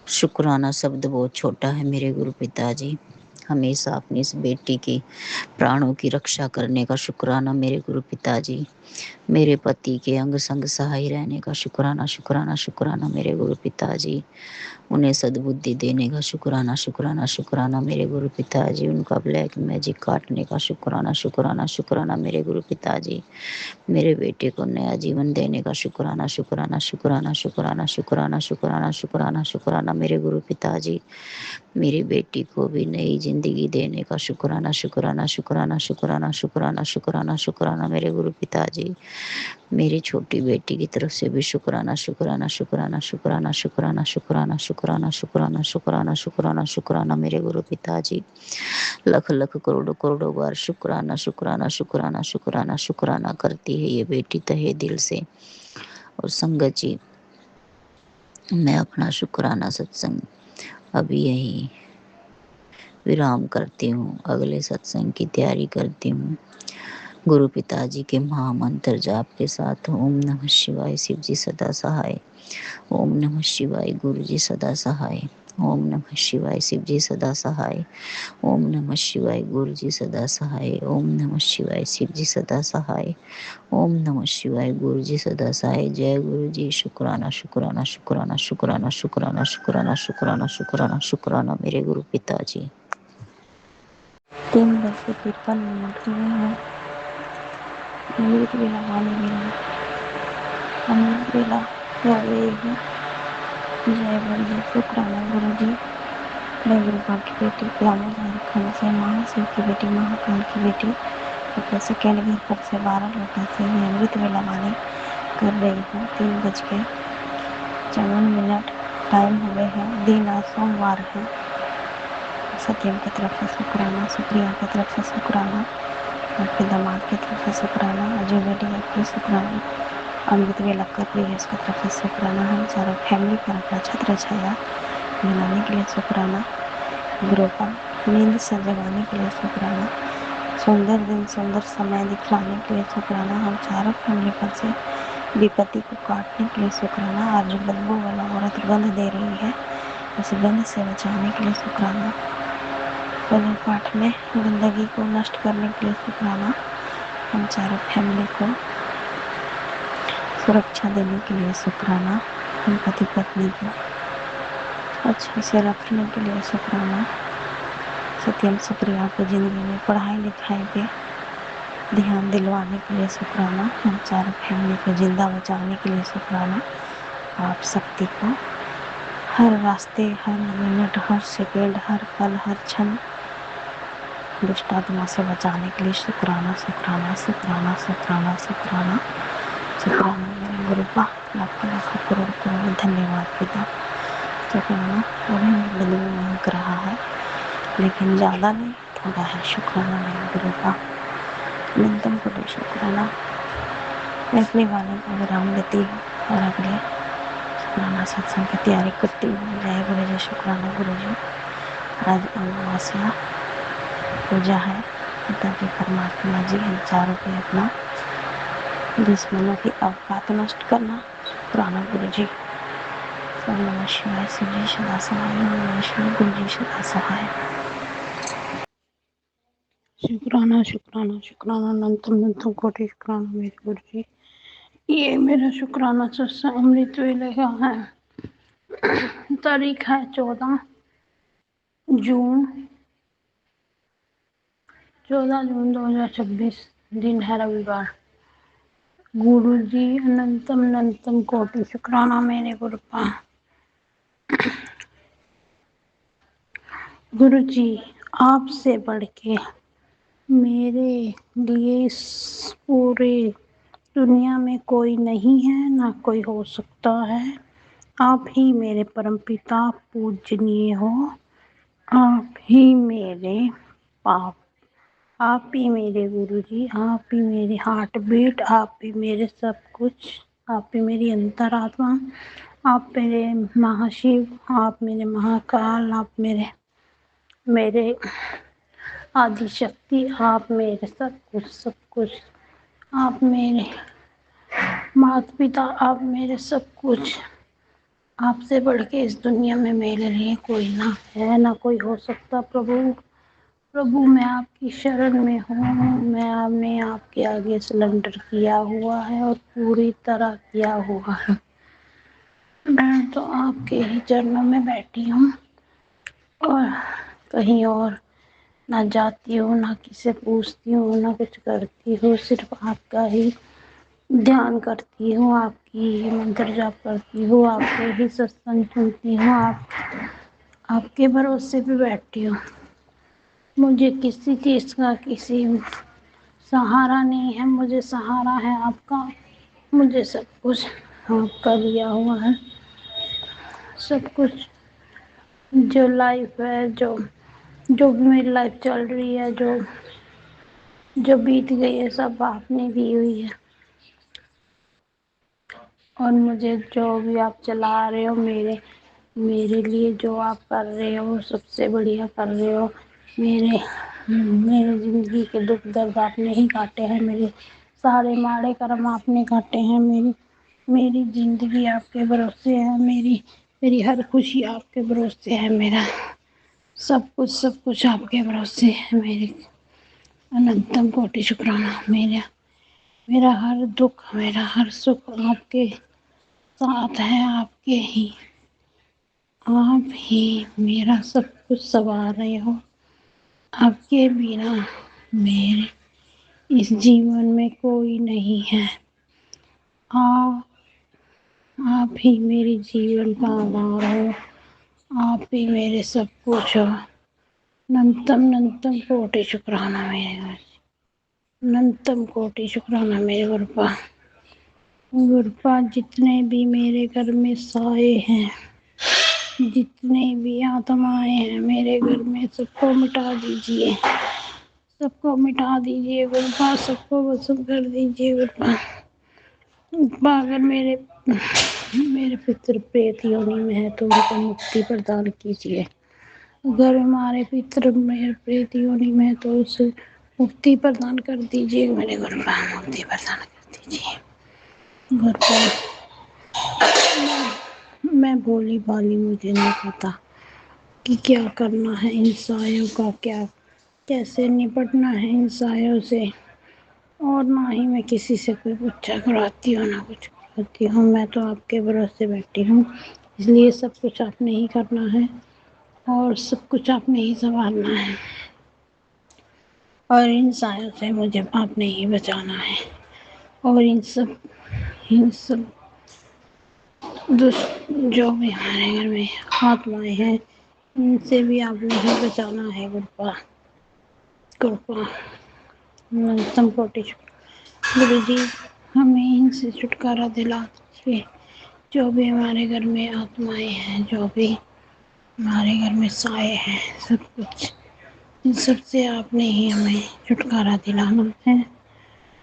शुक्राना शब्द बहुत छोटा है मेरे गुरु पिताजी। हमेशा अपनी इस बेटी की प्राणों की रक्षा करने का शुक्राना मेरे गुरु पिताजी। मेरे पति के अंग संग सहाय रहने का शुक्राना, शुक्राना शुक्राना मेरे गुरु पिताजी। उन्हें सद्बुद्धि देने का शुक्राना, शुक्राना शुक्राना मेरे गुरु पिताजी। उनका ब्लैक मैजिक काटने का शुक्राना, शुक्राना शुक्राना मेरे गुरु पिताजी। मेरे बेटे को नया जीवन देने का शुक्राना, शुक्राना शुक्राना शुक्राना शुक्राना शुक्राना शुक्राना शुक्राना मेरे गुरु पिताजी। मेरी बेटी को भी नई जिंदगी देने का शुक्राना, शुक्राना शुक्राना शुक्राना शुक्राना शुक्राना शुक्राना मेरे गुरु पिताजी। मेरी छोटी बेटी की तरफ से भी शुक्राना, शुक्राना शुक्राना शुक्राना शुक्राना शुक्राना शुक्राना शुक्राना शुक्राना शुक्राना शुक्राना मेरे गुरु पिताजी। लख लख करोड़ों करोड़ों बार शुक्राना, शुक्राना शुक्राना शुक्राना शुक्राना करती है ये बेटी तहे दिल से। और संगत जी, मैं अपना शुक्राना सत्संग अभी यही विराम करती हूँ, अगले सत्संग की तैयारी करती हूँ गुरु पिताजी के महामंत्र जाप के साथ। ओम नमः शिवाय, शिव जी सदा सहाय। ओम नमः शिवाय, गुरु जी सदा सहाय। ओम नमः शिवाय, शिव जी सदा सहाय। ओम नमः शिवाय, गुरु जी सदा सहाय। ओम नमः शिवाय, शिव जी सदा सहाय। ओम नमः शिवाय, गुरु जी सदा सहाय। जय गुरु जी। शुक्राना शुक्राना शुक्राना शुक्राना शुक्राना शुक्राना शुक्राना शुक्राना शुक्राना मेरे गुरु पिताजी।
3:53 हुए हैं। अमृत वेला वाले वेला अमृत वेला रवेगी। जय गुरु जी। शुक्राना गुरु जी। मैं गुरुपा की बेटी प्यामो झारखंड से महाशिव की बेटी महाकाल की बेटी अपने सेकेंड घर पर से 12 लोगों से भी अमृत वेला वाले कर रही हूँ। 3:54 टाइम हुए हैं। दिन आज सोमवार है। सत्यम की तरफ से शुक्राना, सुप्रिया की तरफ से शुक्राना, आपके दामाद की तरफ से शुक्राना, अजय बेटी आपकी शुक्राना, अमृत वेला कर रही है इसकी तरफ से शुक्राना। हम सारा फैमिली पर अपना छत्र छाया बनाने के लिए शुक्राना। गुरु का नींद से जगाने के लिए शुक्राना। सुंदर दिन सुंदर समय दिखलाने के लिए शुक्राना। हम चारों फैमिली पर से विपत्ति को काटने के लिए शुक्राना। आज जो बदबू वाला औरत गंध दे रही है उस गंध से बचाने के लिए शुक्राना। पूजा पाठ में गंदगी को नष्ट करने के लिए शुक्राना। हम चारों फैमिली को सुरक्षा देने के लिए शुक्राना। हम पति पत्नी को अच्छे से रखने के लिए शुक्राना। सत्यम सुप्रिया को जिंदगी में पढ़ाई लिखाई पे ध्यान दिलवाने के लिए शुक्राना। हम चारों फैमिली को जिंदा बचाने के लिए शुक्राना। आप शक्ति को हर रास्ते, हर मिनट, हर सेकेंड, हर पल, हर क्षण दुष्ट आत्मा से बचाने के लिए शुक्राना शुक्राना शुक्राना शुक्राना शुक्राना शुक्राना। मेरे गुरु का लाखों लाखों करोड़ करोड़ धन्यवाद पिता। शुक्राना। अभी बदबू महक रहा है लेकिन ज़्यादा नहीं, थोड़ा है। शुक्राना मेरे गुरु का न्यूनतम कोटि शुक्राना। मैं अपने वालों को विराम देती हूँ और अगले शुक्राना सत्संग की तैयारी करती हूँ। जय गुरु जी। शुक्राना गुरु जी। आज अमावस्या पूजा है। पिताजी परमात्मा जी हम चारों पे अपना दुश्मनों की अवकात नष्ट करना। शुक्राना गुरु जी। ओम नमः शिवाय। शिव जी सदा सहाय। ओम नमः शिवाय। गुरु जी सदा सहाय।
शुक्राना शुक्राना शुक्राना अनंतम अनंतम कोटि शुक्राना मेरे गुरु जी। ये मेरा शुक्राना सत्संग अमृत वेले का है। तारीख है 14 जून 2026। दिन है रविवार। गुरु जी अनंतम अनंतम कोटि शुक्राना मेरे गुरु का। गुरु जी आपसे बढ़ के मेरे लिए इस पूरे दुनिया में कोई नहीं है, ना कोई हो सकता है। आप ही मेरे परमपिता पूजनीय हो। आप ही मेरे पाप, आप ही मेरे गुरु जी, आप ही मेरे हार्ट बीट, आप ही मेरे सब कुछ, आप ही मेरी अंतरात्मा, आप मेरे महाशिव, आप मेरे महाकाल, आप मेरे मेरे आदि शक्ति, आप मेरे सब कुछ सब कुछ। आप मेरे माता पिता, आप मेरे सब कुछ। आपसे बढ़ के इस दुनिया में मेरे लिए कोई ना है, ना कोई हो सकता। प्रभु प्रभु मैं आपकी शरण में हूँ। मैंने आपके आगे सरेंडर किया हुआ है और पूरी तरह किया हुआ है। मैं तो आपके ही चरणों में बैठी हूँ और कहीं और ना जाती हूँ, ना किसी पूछती हूँ, ना कुछ करती हूँ। सिर्फ आपका ही ध्यान करती हूँ, आपकी ही मंत्र जाप करती हूँ, आपके ही सत्संग सुनती हूँ, आपके भरोसे पे बैठती हूँ। मुझे किसी चीज़ का किसी सहारा नहीं है, मुझे सहारा है आपका। मुझे सब कुछ आपका दिया हुआ है। सब कुछ जो लाइफ है, जो जो भी मेरी लाइफ चल रही है, जो जो बीत गई है, सब आपने दी हुई है। और मुझे जो भी आप चला रहे हो, मेरे लिए जो आप कर रहे हो सबसे बढ़िया कर रहे हो। मेरे ज़िंदगी के दुख दर्द आपने ही काटे हैं। मेरे सारे माड़े कर्म आपने काटे हैं। मेरी ज़िंदगी आपके भरोसे है। मेरी हर खुशी आपके भरोसे है। मेरा सब कुछ आपके भरोसे है। मेरे अनंतम कोटि शुक्राना। मेरा हर दुख, मेरा हर सुख आपके साथ है। आप ही मेरा सब कुछ संवार रहे हो। आपके बिना मेरे इस जीवन में कोई नहीं है। आप आप ही मेरे जीवन का आधार हो। आप ही मेरे सब कुछ हो। अनंतम कोटि शुक्राना मेरे अनंतम कोटि शुक्राना मेरे गुरुपा जितने भी मेरे घर में साए हैं, जितने भी आत्माएं हैं मेरे घर में, सबको मिटा दीजिए, सबको मिटा दीजिए गुरुपा, सबको भस्म कर दीजिए गुरुपा। गुरुपा अगर मेरे मेरे पितृ प्रेत योनि में है तो उनको मुक्ति प्रदान कीजिए। अगर हमारे पितृ मेरे प्रेत योनि में है तो उसे मुक्ति प्रदान कर दीजिए मेरे गुरुपा, मुक्ति प्रदान कर दीजिए गुरुपा। मैं भोली भाली, मुझे नहीं पता कि क्या करना है इन सायों का, क्या कैसे निपटना है इन सायों से, और ना ही मैं किसी से कोई पूछा कराती हूँ, ना कुछ कराती हूँ। मैं तो आपके भरोसे बैठी हूँ, इसलिए सब कुछ आपने ही करना है और सब कुछ आपने ही संभालना है, और इन सायों से मुझे आपने ही बचाना है, और इन सब दुष्ट जो भी हमारे घर में आत्माएं हैं, इनसे भी आपने ही बचाना है गुरुपा। कृपा अनंतम कोटि गुरु जी, हमें इनसे छुटकारा दिला दीजिए। जो भी हमारे घर में आत्माएं हैं, जो भी हमारे घर में साए हैं, सब कुछ इन सब से आपने ही हमें छुटकारा दिलाना है,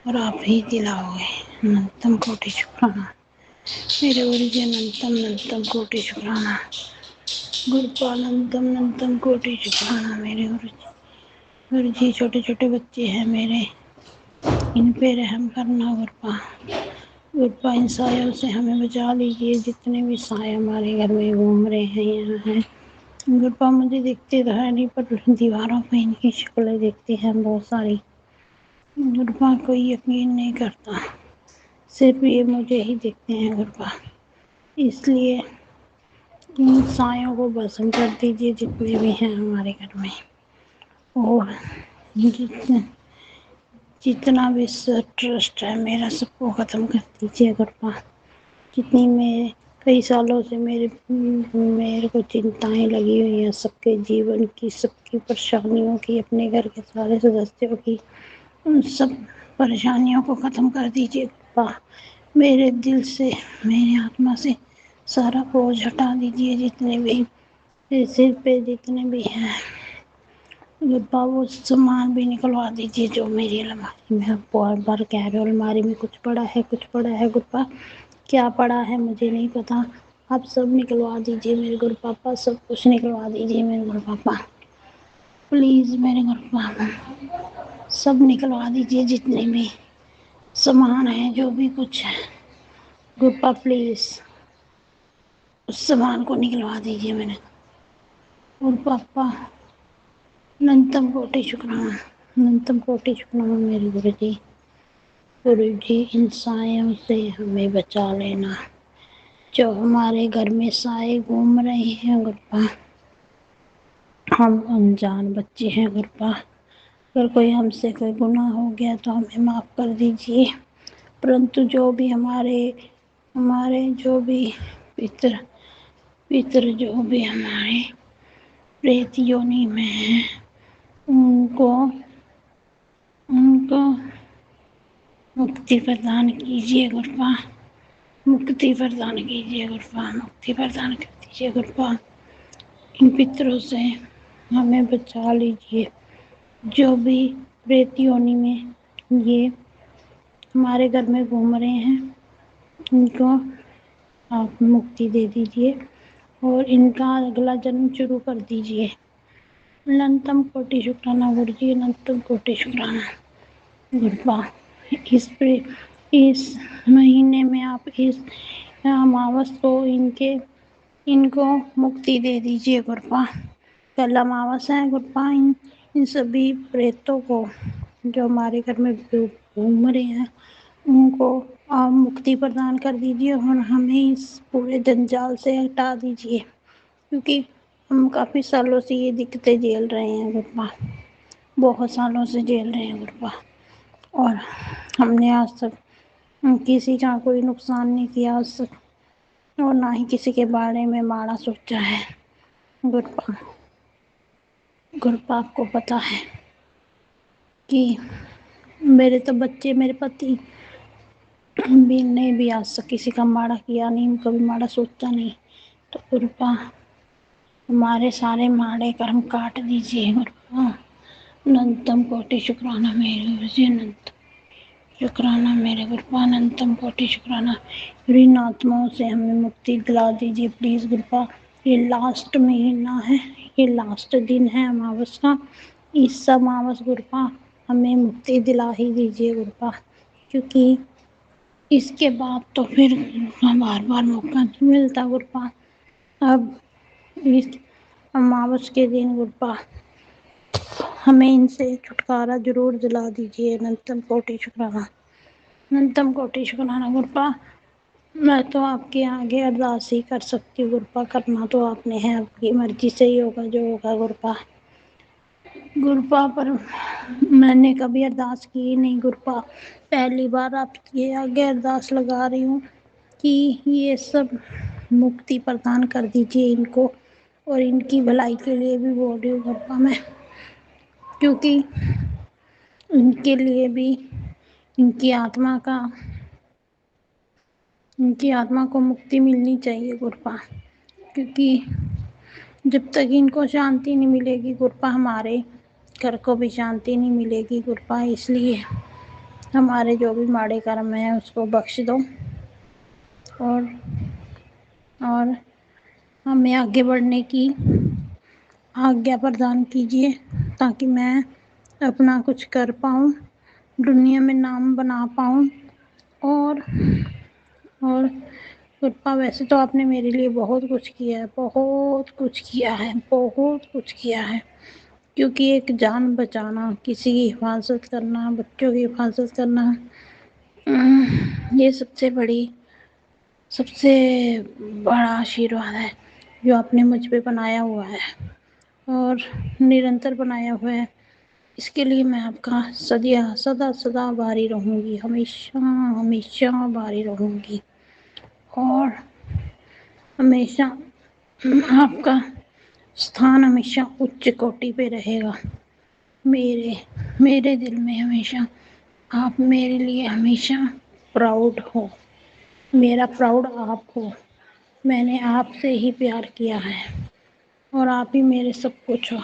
और आप ही दिलाओगे। अनंतम कोटि शुक्राना मेरे गुरु जी, अनंतम कोटि शुक्राना गुरुपाल, अनंतम कोटि शुक्राना मेरे गुरु जी। गुरु जी, छोटे छोटे बच्चे हैं मेरे, इन पे रहम करना गुरुपा। गुरुपा इन सायों से हमें बचा लीजिए, जितने भी साए हमारे घर में घूम रहे हैं, यहाँ हैं। गुरुपा मुझे दिखते तो है नहीं, पर दीवारों पे इनकी शक्लें दिखती हैं बहुत सारी। गुरुपा कोई यकीन नहीं करता, सिर्फ ये मुझे ही दिखते हैं गुरुपा, इसलिए इन सायों को भस्म कर दीजिए जितने भी हैं हमारे घर में, और जितना भी ट्रस्ट है मेरा, सबको ख़त्म कर दीजिए गुरुपा। जितनी मैं कई सालों से मेरे को चिंताएं लगी हुई हैं, सबके जीवन की, सबकी परेशानियों की, अपने घर के सारे सदस्यों की, उन सब परेशानियों को ख़त्म कर दीजिए गुरुपा। मेरे दिल से, मेरी आत्मा से सारा बोझ हटा दीजिए, जितने भी मेरे सिर पे जितने भी हैं गुरुपा, वो सामान भी निकलवा दीजिए जो मेरी अलमारी में। आप बार बार कह रहे हो अलमारी में कुछ पड़ा है, कुछ पड़ा है गुरुपा, क्या पड़ा है मुझे नहीं पता, आप सब निकलवा दीजिए मेरे गुरु पापा, सब कुछ निकलवा दीजिए मेरे गुरु पापा, प्लीज़ मेरे गुरु पापा, सब निकलवा दीजिए जितने भी सामान है, जो भी कुछ है गुरु पापा, प्लीज़ उस सामान को निकलवा दीजिए मेरे गुरु पापा। अनंतम कोटि शुक्राना, अनंतम कोटि शुक्राना मेरे गुरु जी। गुरु जी, इन सायों से हमें बचा लेना, जो हमारे घर में साए घूम रहे हैं गुरुपा। हम अनजान बच्चे हैं गुरुपा, अगर कोई हमसे कोई गुनाह हो गया तो हमें माफ़ कर दीजिए, परंतु जो भी हमारे हमारे जो भी पितृ पितृ जो भी हमारे प्रेत योनि में हैं, उनको उनको मुक्ति प्रदान कीजिए गुरुपा, मुक्ति प्रदान कीजिए गुरुपा, मुक्ति प्रदान कर दीजिए गुरुपा। इन पितरों से हमें बचा लीजिए, जो भी प्रेत योनि में ये हमारे घर में घूम रहे हैं, इनको आप मुक्ति दे दीजिए और इनका अगला जन्म शुरू कर दीजिए। अनंतम कोटि शुक्राना गुरु जी, अनंतम कोटि शुक्राना गुरुपा। इस महीने में आप इस अमावस को इनको मुक्ति दे दीजिए गुरुपा। कल अमावस है गुरुपा, इन सभी प्रेतों को जो हमारे घर में घूम रहे हैं, उनको आप मुक्ति प्रदान कर दीजिए और हमें इस पूरे जंजाल से हटा दीजिए, क्योंकि हम काफ़ी सालों से ये दिक्कतें झेल रहे हैं गुरुपा, बहुत सालों से झेल रहे हैं गुरुपा, और हमने आज तक किसी का कोई नुकसान नहीं किया आज तक, और ना ही किसी के बारे में माड़ा सोचा है। गुरपा गुरपा आपको पता है कि मेरे तो बच्चे, मेरे पति भी ने भी आज तक किसी का माड़ा किया नहीं, कभी माड़ा सोचा नहीं। तो गुरपा हमारे सारे माड़े कर्म काट दीजिए गुरपा। अनंतम कोटि शुक्राना मेरे गुरु जी, अनंत शुक्राना मेरे गुरपा, अनंतम कोटि शुक्राना। ऋण आत्माओं से हमें मुक्ति दिला दीजिए प्लीज़ गुरपा। ये लास्ट महीना है, ये लास्ट दिन है अमावस का। इस अमावस गुरपा हमें मुक्ति दिला ही दीजिए गुरपा, क्योंकि इसके बाद तो फिर बार बार मौका नहीं मिलता गुरपा। अब इस अमावस के दिन गुरपा हमें इनसे छुटकारा जरूर दिला दीजिए। अनंतम कोटि शुक्राना, अनंतम कोटि शुक्राना गुरपा। मैं तो आपके आगे अरदास ही कर सकती हूँ गुरपा, करना तो आपने है, आपकी मर्जी से ही होगा जो होगा गुरपा। गुरपा पर मैंने कभी अरदास की नहीं गुरपा, पहली बार आपके आगे अरदास लगा रही हूँ कि ये सब मुक्ति प्रदान कर दीजिए इनको, और इनकी भलाई के लिए भी बोल रही हूँ गुरपा मैं, क्योंकि इनके लिए भी, इनकी आत्मा का, इनकी आत्मा को मुक्ति मिलनी चाहिए गुरपा, क्योंकि जब तक इनको शांति नहीं मिलेगी गुरपा हमारे घर को भी शांति नहीं मिलेगी गुरपा। इसलिए हमारे जो भी माड़े कर्म हैं उसको बख्श दो, और हमें आगे बढ़ने की आज्ञा प्रदान कीजिए, ताकि मैं अपना कुछ कर पाऊँ, दुनिया में नाम बना पाऊँ। और गुरपा वैसे तो आपने मेरे लिए बहुत कुछ किया है, बहुत कुछ किया है, बहुत कुछ किया है, क्योंकि एक जान बचाना, किसी की हिफाजत करना, बच्चों की हिफाजत करना, ये सबसे बड़ा आशीर्वाद है जो आपने मुझ पे बनाया हुआ है और निरंतर बनाया हुआ है। इसके लिए मैं आपका सदा सदा आभारी रहूँगी, हमेशा हमेशा आभारी रहूँगी, और हमेशा आपका स्थान हमेशा उच्च कोटि पे रहेगा मेरे दिल में। हमेशा आप मेरे लिए हमेशा प्राउड हो, मेरा प्राउड आप हो। मैंने आपसे ही प्यार किया है और आप ही मेरे सब कुछ हो।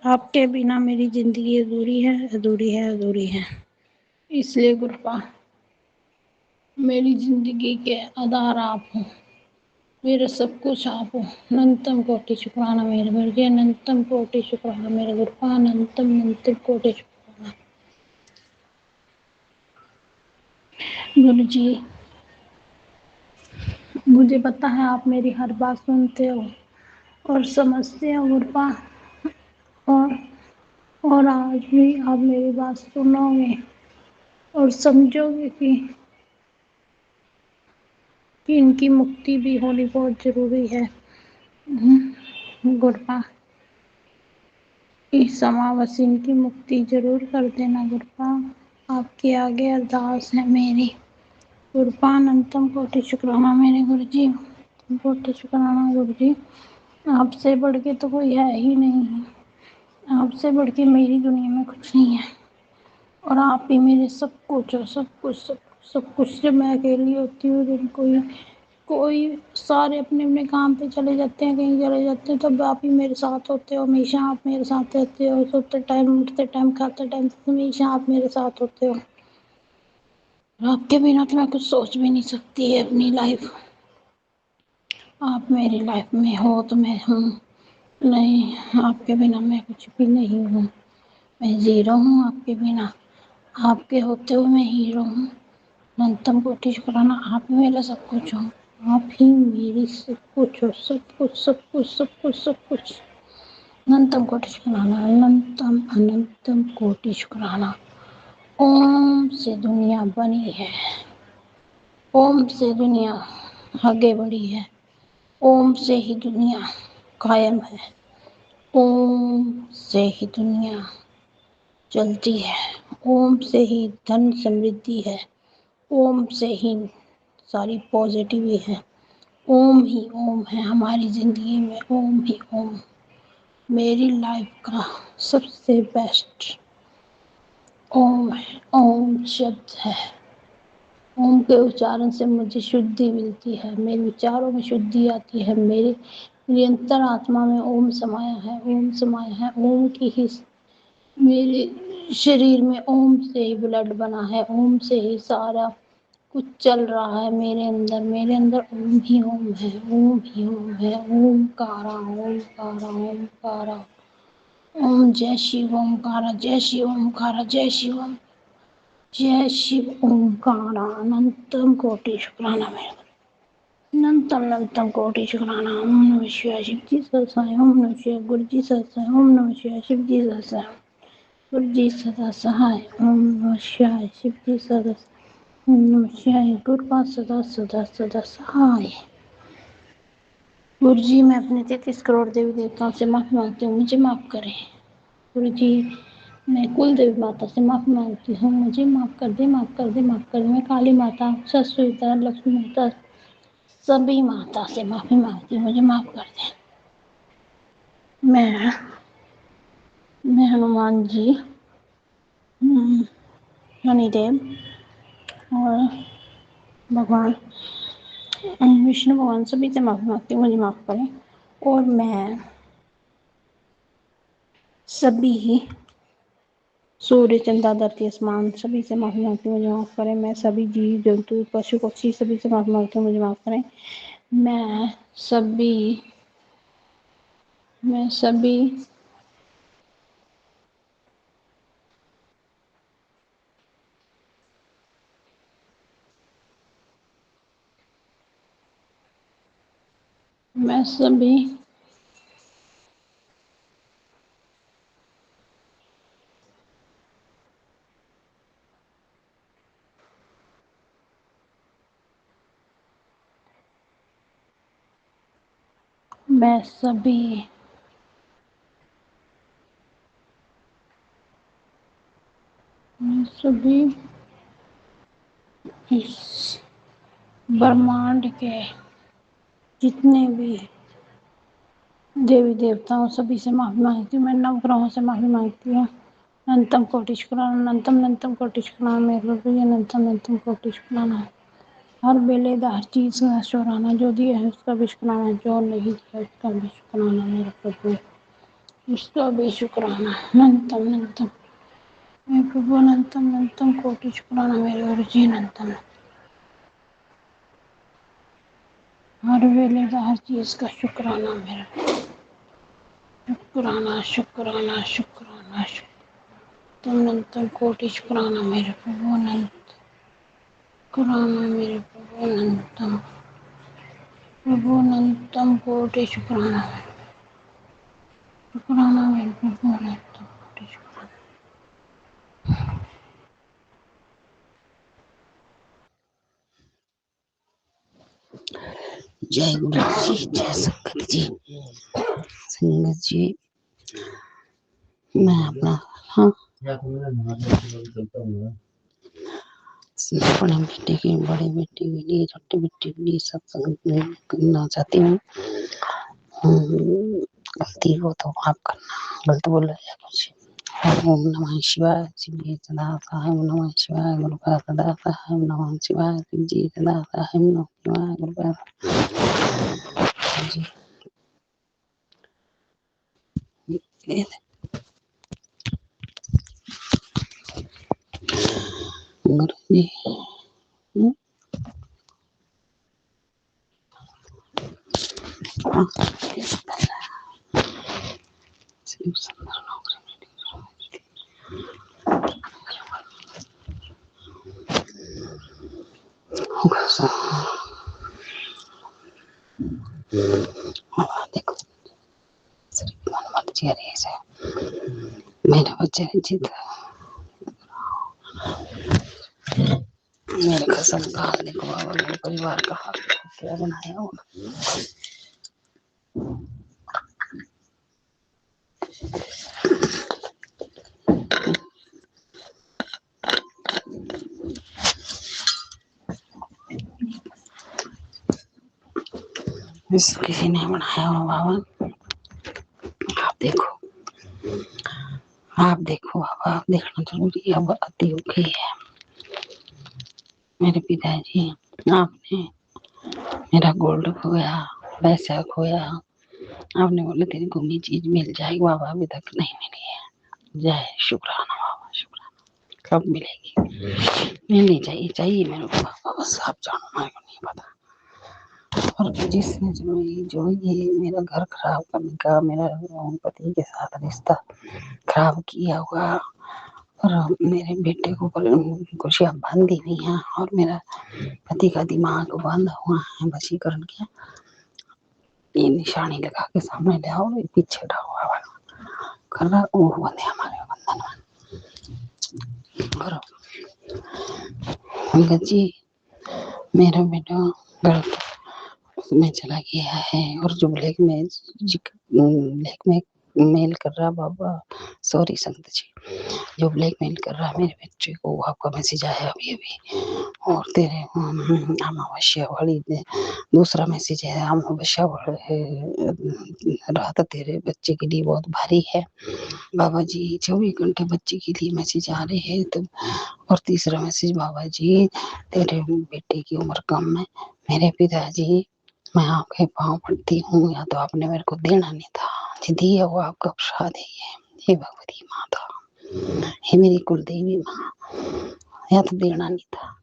आपके बिना मेरी ज़िंदगी अधूरी है, अधूरी है, अधूरी है। इसलिए गुरपा मेरी ज़िंदगी के आधार आप हो, मेरे सब कुछ आप हो। अनंतम कोटि शुक्राना मेरे गुरु जी, अनंतम कोटि शुक्राना मेरे गुरपा, अनंतम अनंतम कोटि शुक्राना गुरु जी। मुझे पता है आप मेरी हर बात सुनते हो और समझते हो गुरपा, और आज भी आप मेरी बात सुनोगे और समझोगे कि इनकी मुक्ति भी होनी बहुत ज़रूरी है गुरपा। इस अमावस्या इनकी मुक्ति जरूर कर देना गुरपा, आपके आगे अरदास है मेरी गुरपा। अनंतम कोटि शुक्राना मेरे गुरु जी, कोटि शुक्राना गुरु जी। आपसे बढ़ के तो कोई है ही नहीं है, आपसे बढ़ के मेरी दुनिया में कुछ नहीं है, और आप ही मेरे सब कुछ हो, सब कुछ, सब कुछ। जब मैं अकेली होती हूँ, दिन कोई सारे अपने अपने काम पे चले जाते हैं, कहीं चले जाते हैं, तब आप ही मेरे साथ होते हो। हमेशा आप मेरे साथ रहते हो, सोते टाइम, उठते टाइम, खाते टाइम, हमेशा आप मेरे साथ होते हो। आपके बिना तो मैं कुछ सोच भी नहीं सकती है अपनी लाइफ। आप मेरी लाइफ में हो तो मैं हूँ, नहीं आपके बिना मैं कुछ भी नहीं हूँ। मैं ज़ीरो हूँ आपके बिना, आपके होते हुए मैं हीरो हूँ। अनंतम कोटि शुक्राना, आप ही मेरा सब कुछ हो, आप ही मेरी सब कुछ हो, सब कुछ, सब कुछ, सब कुछ, सब कुछ। अनंतम कोटि शुक्राना, अनंतम अनंतम कोटि शुक्राना। ओम से दुनिया बनी है, ओम से दुनिया आगे बढ़ी है, ओम से ही दुनिया कायम है, ओम से ही दुनिया चलती है, ओम से ही धन समृद्धि है, ओम से ही सारी पॉजिटिव है, ओम ही ओम है हमारी ज़िंदगी में, ओम ही ओम मेरी लाइफ का सबसे बेस्ट ओम है। ओम शब्द है, ओम के उच्चारण से मुझे शुद्धि मिलती है, मेरे विचारों में शुद्धि आती है, मेरे निरंतर आत्मा में ओम समाया है, ओम समाया है। ओम की ही मेरे शरीर में ओम से ही ब्लड बना है, ओम से ही सारा कुछ चल रहा है मेरे अंदर ओम ही ओम है, ओम ही ओम है। ओमकारा ओमकारा ओमकारा, ओम जय शिव ओमकारा, जय शिव ओमकारा, जय शिव ओम, जय शिव ओमकारा। अनंतम कोटि शुक्राना मेरे, अनंतम अनंतम कोटि शुक्राना। ओम नमः शिवाय, शिव जी सहस्राय, ओम नमः शिवाय, गुरु जी सहस्राय, ओम नमः शिवाय, शिव जी सहस्राय, गुरु जी सदा सहाय, ओम नमः शिवाय, शिव जी सदा, ओम नमः शिवाय, गुरु पास सदा सदा सदा सहाय। गुरु जी, मैं अपने 33 करोड़ देवी देवताओं से माफी मांगती हूँ, मुझे माफ करें। गुरु जी, मैं कुल देवी माता से माफी मांगती हूँ, मुझे माफ कर दे, माफ कर दे, माफ कर दे। मैं काली माता, सरस्वती, लक्ष्मी माता, सभी माता से माफी मांगती हूँ, मुझे माफ कर दे। मैं हनुमान जी, शनिदेव और भगवान विष्णु भगवान सभी से माफी मांगती हूँ, मुझे माफ करें। और मैं सभी सूर्य चंद्र धरती आसमान सभी से माफी मांगती हूँ, मुझे माफ करें। मैं सभी जीव जंतु पशु पक्षी सभी से माफी मांगती हूँ, मुझे माफ करें। मैं सभी मैं सभी मैं सभी मैं सभी मैं सभी इस ब्रह्मांड के जितने भी देवी देवताओं सभी से माफी मांगती हूँ, मैं नवग्रहों से माफी मांगती हूँ। अनंतम कोटि शुक्राना, अनंतम अनंतम कोटि शुक्राना मेरे प्रभु जी, अनंतम अनंतम कोटि शुक्राना। हर बेलेदा हर चीज़ का शुक्राना, जो दिया है उसका भी शुक्राना, जो नहीं दिया उसका भी शुक्राना मेरे प्रभु, उसका भी शुक्राना। अनंतम अनंतम मेरे प्रभु, अनंतम अनंतम कोटि शुक्राना मेरे गुरु जी, अनंतम हर वेलेदा हर चीज़ का शुक्राना मेरा, शुक्राना शुक्राना शुक्राना शुक्राना, अनंतम कोटि शुक्राना मेरे प्रभु, अनंत शुक्राना मेरे प्रभु, अनंतम प्रभु, अनंतम कोटि शुक्राना, शुक्राना मेरे प्रभु, अनंतम कोटि शुक्राना।
जय गुरु जी, जय शंकर जी। संगत जी, मैं अपना अपने बेटे की, बड़े बेटे के लिए, छोटे बेटे के लिए सत्संग करना चाहती हूँ। गलती हो तो माफ करना, गलत बोला या कुछ। ओम नमः शिवाय, शिव जी सदा सहाय, ओम नमः शिवाय, गुरु का सदा सहाय, ओम नमः शिवाय, शिव जी सदा सहाय, ओम नमः शिवाय, गुरु का जी। गुरु जी शिव सुंदर देखो चेहरे से मेरे बच्चे जीत मेरे कसम का हाल देखो बाबा, मेरे परिवार का हाल क्या बनाया होगा।
इसको किसी ने बनाया हो बाबा। आप देखो, आप देखो बाबा, आप देखना जरूरी है। अब अति हो गई है मेरे पिताजी। आपने मेरा गोल्ड खोया, पैसा खोया। आपने बोले तेरी गुमी चीज मिल जाएगी बाबा, अभी तक नहीं मिली है। जय शुक्राना बाबा, शुक्राना। कब मिलेगी? मिलनी चाहिए, चाहिए मेरे को बाबा, बस आप जानो, मेरे को नहीं पता। और जिसने जो ये मेरा घर खराब करने का, मेरा पति के साथ रिश्ता खराब किया हुआ, और मेरे बेटे को खुशियाँ बांधी हुई हैं, और मेरा पति का दिमाग बंद हुआ है वशीकरण किया, ये निशानी लगा के सामने ले आओ, पीछे डाओ कर रहा वो बंदे हमारे बंधन में। और अंगद जी, मेरा बेटा गलत उसमें चला गया है, और जो ब्लैकमेल कर रहा बाबा, सॉरी संत जी, जो ब्लैकमेल कर रहा मेरे बच्चे को, वो आपका मैसेज आया अभी अभी। और तेरे अमावस्या वाली दूसरा मैसेज है, अमावस्या रात तेरे बच्चे के लिए बहुत भारी है बाबा जी। 24 घंटे बच्चे के लिए मैसेज आ रहे हैं तो। और तीसरा मैसेज, बाबा जी तेरे बेटे की उम्र कम है, मेरे पिताजी मैं आपके पाँव पड़ती हूँ, या तो आपने मेरे को देना नहीं था, दिया वो आपका प्रसाद है ये भगवती माता, हे मेरी कुलदेवी माँ, या तो देना नहीं था,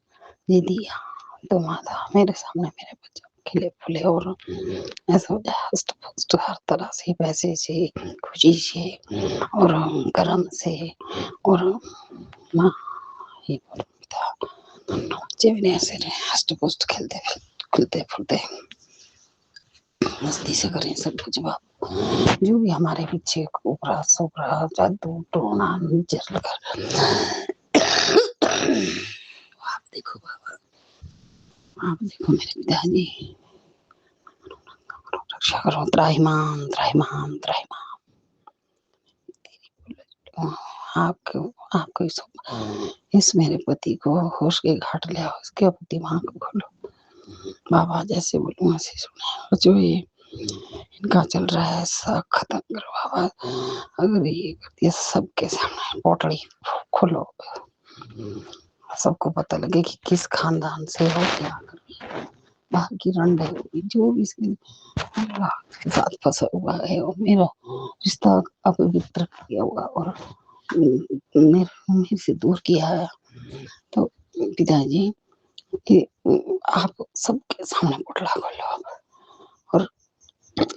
ये दिया तो माता मेरे सामने मेरे बच्चे खिले फुले, और ऐसा हो जाए हस्त पुष्ट हर तरह से, पैसे से, खुशी से, और कर्म से, और माँ ये था बच्चे मेरे ऐसे रहे हस्त पुष्ट खेलते खुलते फुलते मस्ती से करें सब कुछ बाप। जो भी हमारे पीछे कोबरा सोबरा जादू टोना जल कर आप देखो बाबा, आप देखो मेरे पिताजी, रक्षा करो, त्राहिमाम त्राहिमाम त्राहिमाम। आपको आपको इस मेरे पति को होश के घाट ले आओ, इसके दिमाग को खोलो बाबा, जैसे बोलूँ ऐसे सुने। जो ये इनका चल रहा है सब खत्म करो बाबा, अगर ये करती है सबके सामने पोटली खोलो, सबको पता लगे कि किस खानदान से हो, क्या बाहर की रंड है, जो भी इसके साथ फंसा हुआ है, और मेरा रिश्ता अपवित्र किया हुआ, और मेरे से दूर किया है, तो पिताजी आप सबके सामने पोटला खोलो आप, और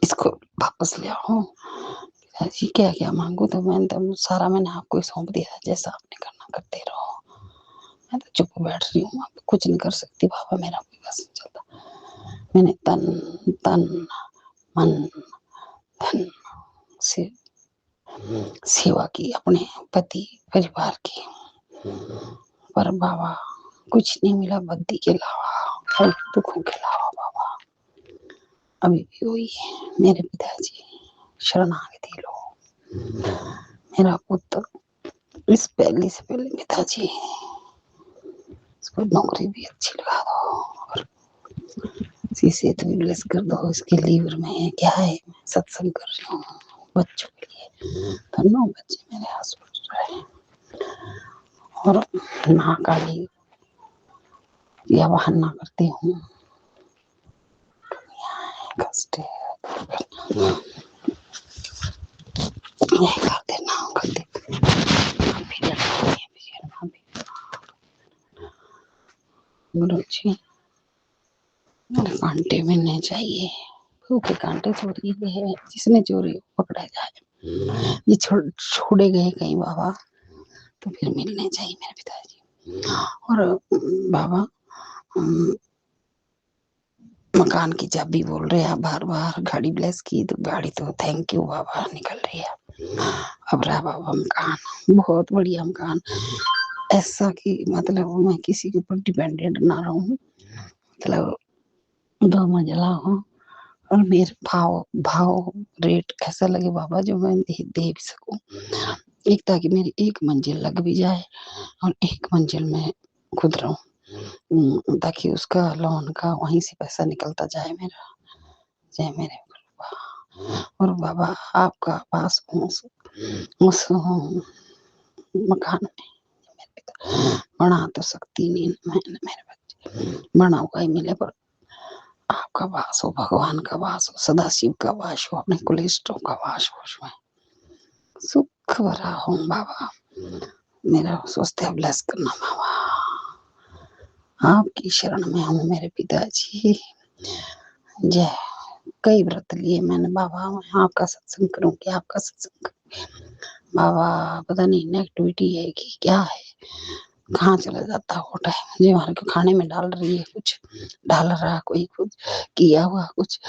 इसको वापस ले आओ। पिताजी क्या क्या मांगो तो मैंने तो सारा मैंने आपको सौंप दिया, जैसा आपने करना करते रहो। मैं तो चुप बैठ रही हूँ, कुछ नहीं कर सकती बाबा, मेरा कोई बस नहीं चलता। मैंने तन तन मन धन से सेवा की अपने पति परिवार की, पर बाबा कुछ नहीं मिला बद्दी के अलावा और दुखों के अलावा बाबा। अभी भी वही मेरे पिताजी शरणागति लो, मेरा पुत्र इस पहले से पहले पिताजी इसको नौकरी भी अच्छी लगा दो, और इसी से तो ब्लेस कर दो, इसके लीवर में क्या है, सत्संग कर रही हूँ बच्चों के लिए, तो 9 बच्चे मेरे हस्बैंड रहे, और महाकाली या बहाना करती हूँ, कष्ट कर देना गुरु जी, मेरे कांटे मिलने चाहिए, भूखे कांटे चोरी गए, जिसने चोरी पकड़ा जाए, ये छोड़े गए कहीं बाबा, तो फिर मिलने चाहिए मेरे पिताजी। और बाबा मकान की चाबी बोल रहे हैं बार बार, गाड़ी ब्लेस की तो गाड़ी तो थैंक यू बाबा निकल रही है। अब रहा बाबा मकान, बहुत बढ़िया मकान, ऐसा कि मतलब मैं किसी के ऊपर डिपेंडेंट ना रहूं, मतलब 2 मंजिला हो, और मेरे भाव रेट ऐसा लगे बाबा जो मैं दे भी सकूं, एक ताकि मेरी 1 मंजिल लग भी जाए, और 1 मंजिल में खुद रहूं, ताकि उसका लोन का वहीं से पैसा निकलता जाए मेरा,
जय मेरे गुरु और बाबा आपका वास उस मकान में मेरे पिता बना तो सकती नहीं मैंने मेरे बच्चे बना हुआ ही मिले पर आपका वास हो, भगवान का वास हो, सदाशिव का वास हो, अपने कुलेष्टों का वास हो, उसमें सुख भरा हो बाबा। मेरा स्वास्थ्य ब्लेस करना बाबा, आपकी शरण में हूँ मेरे पिताजी। जय। कई व्रत लिए मैंने बाबा, मैं आपका सत्संग करूं कि आपका सत्संग करूं बाबा, पता नहीं नेगेटिविटी है कि क्या है, कहाँ चला जाता हो टाइम, मुझे हमारे को खाने में डाल रही है, कुछ डाल रहा कोई, कुछ किया हुआ कुछ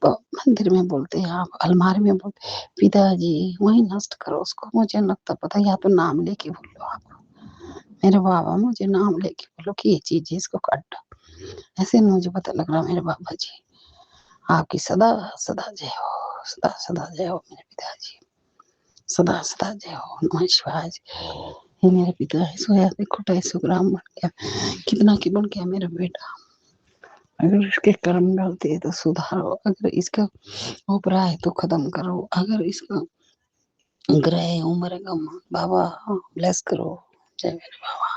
मंदिर में बोलते हैं, आप अलमारी में बोलते पिताजी वही नष्ट करो उसको, मुझे लगता पता या तो नाम लेके बोलो आप मेरे बाबा, मुझे नाम लेके बोलो कि ये चीज है इसको काट दो, ऐसे मुझे पता लग रहा मेरे बाबा जी। आपकी सदा सदा जय हो, सदा सदा जय हो मेरे पिताजी, सदा सदा जय हो। नमः शिवाय। ये मेरे पिता है सोया देखो 250 ग्राम बन गया, कितना की बन गया मेरा बेटा। अगर इसके कर्म गलती है तो सुधारो, अगर इसका उपरा है तो खत्म करो, अगर इसका ग्रह उम्र गम बाबा ब्लेस करो। जय मेरे बाबा।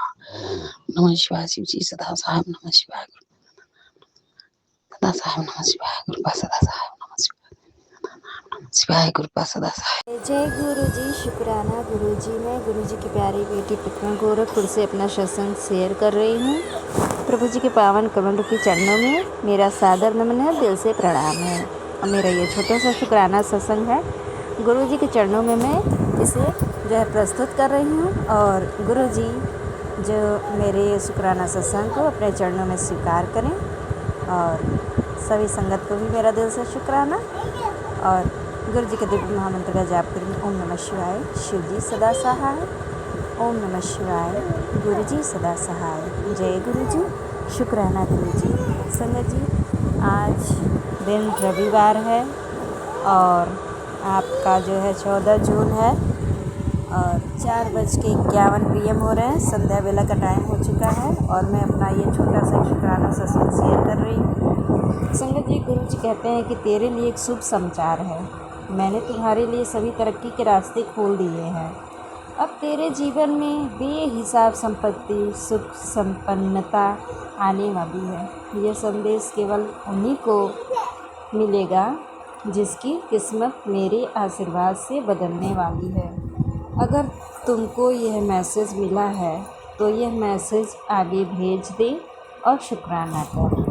नमः शिवाय शिव जी सदा साहब, नमः शिवाय सदा साहब, नमः शिवाय कृपा सदा साहब, नमः शिवाय कृपा सदा साहब।
जय गुरु जी, शुक्राना गुरु जी। मैं गुरु जी की प्यारी बेटी पटना गोरखपुर से अपना सत्संग शेयर कर रही हूँ। प्रभु जी के पावन कमल रूपी चरणों में मेरा सादर नमन है, दिल से प्रणाम है। और मेरा ये छोटा सा शुक्राना सत्संग है, गुरु जी के चरणों में मैं इसे जो है प्रस्तुत कर रही हूँ। और गुरु जी जो मेरे शुक्राना सत्संग को अपने चरणों में स्वीकार करें। और सभी संगत को भी मेरा दिल से शुक्राना। और गुरु जी के दिव्य महामंत्र का जाप करें। ओम नमः शिवाय, शिव जी सदा सहाय। ओम नमः शिवाय, गुरु जी सदा सहाय। जय गुरु जी, शुक्राना गुरु जी। संगत जी, आज दिन रविवार है और आपका जो है 14 जून है और 4:51 PM हो रहे हैं, संध्या वेला का टाइम हो चुका है। और मैं अपना ये छोटा सा शुक्राना सत्संग शेयर कर रही हूँ। संगत जी, गुरु जी कहते हैं कि तेरे लिए एक शुभ समाचार है, मैंने तुम्हारे लिए सभी तरक्की के रास्ते खोल दिए हैं। अब तेरे जीवन में बेहिसाब संपत्ति, सुख, संपन्नता आने वाली है। यह संदेश केवल उन्हीं को मिलेगा जिसकी किस्मत मेरे आशीर्वाद से बदलने वाली है। अगर तुमको यह मैसेज मिला है तो यह मैसेज आगे भेज दे और शुक्राना कर।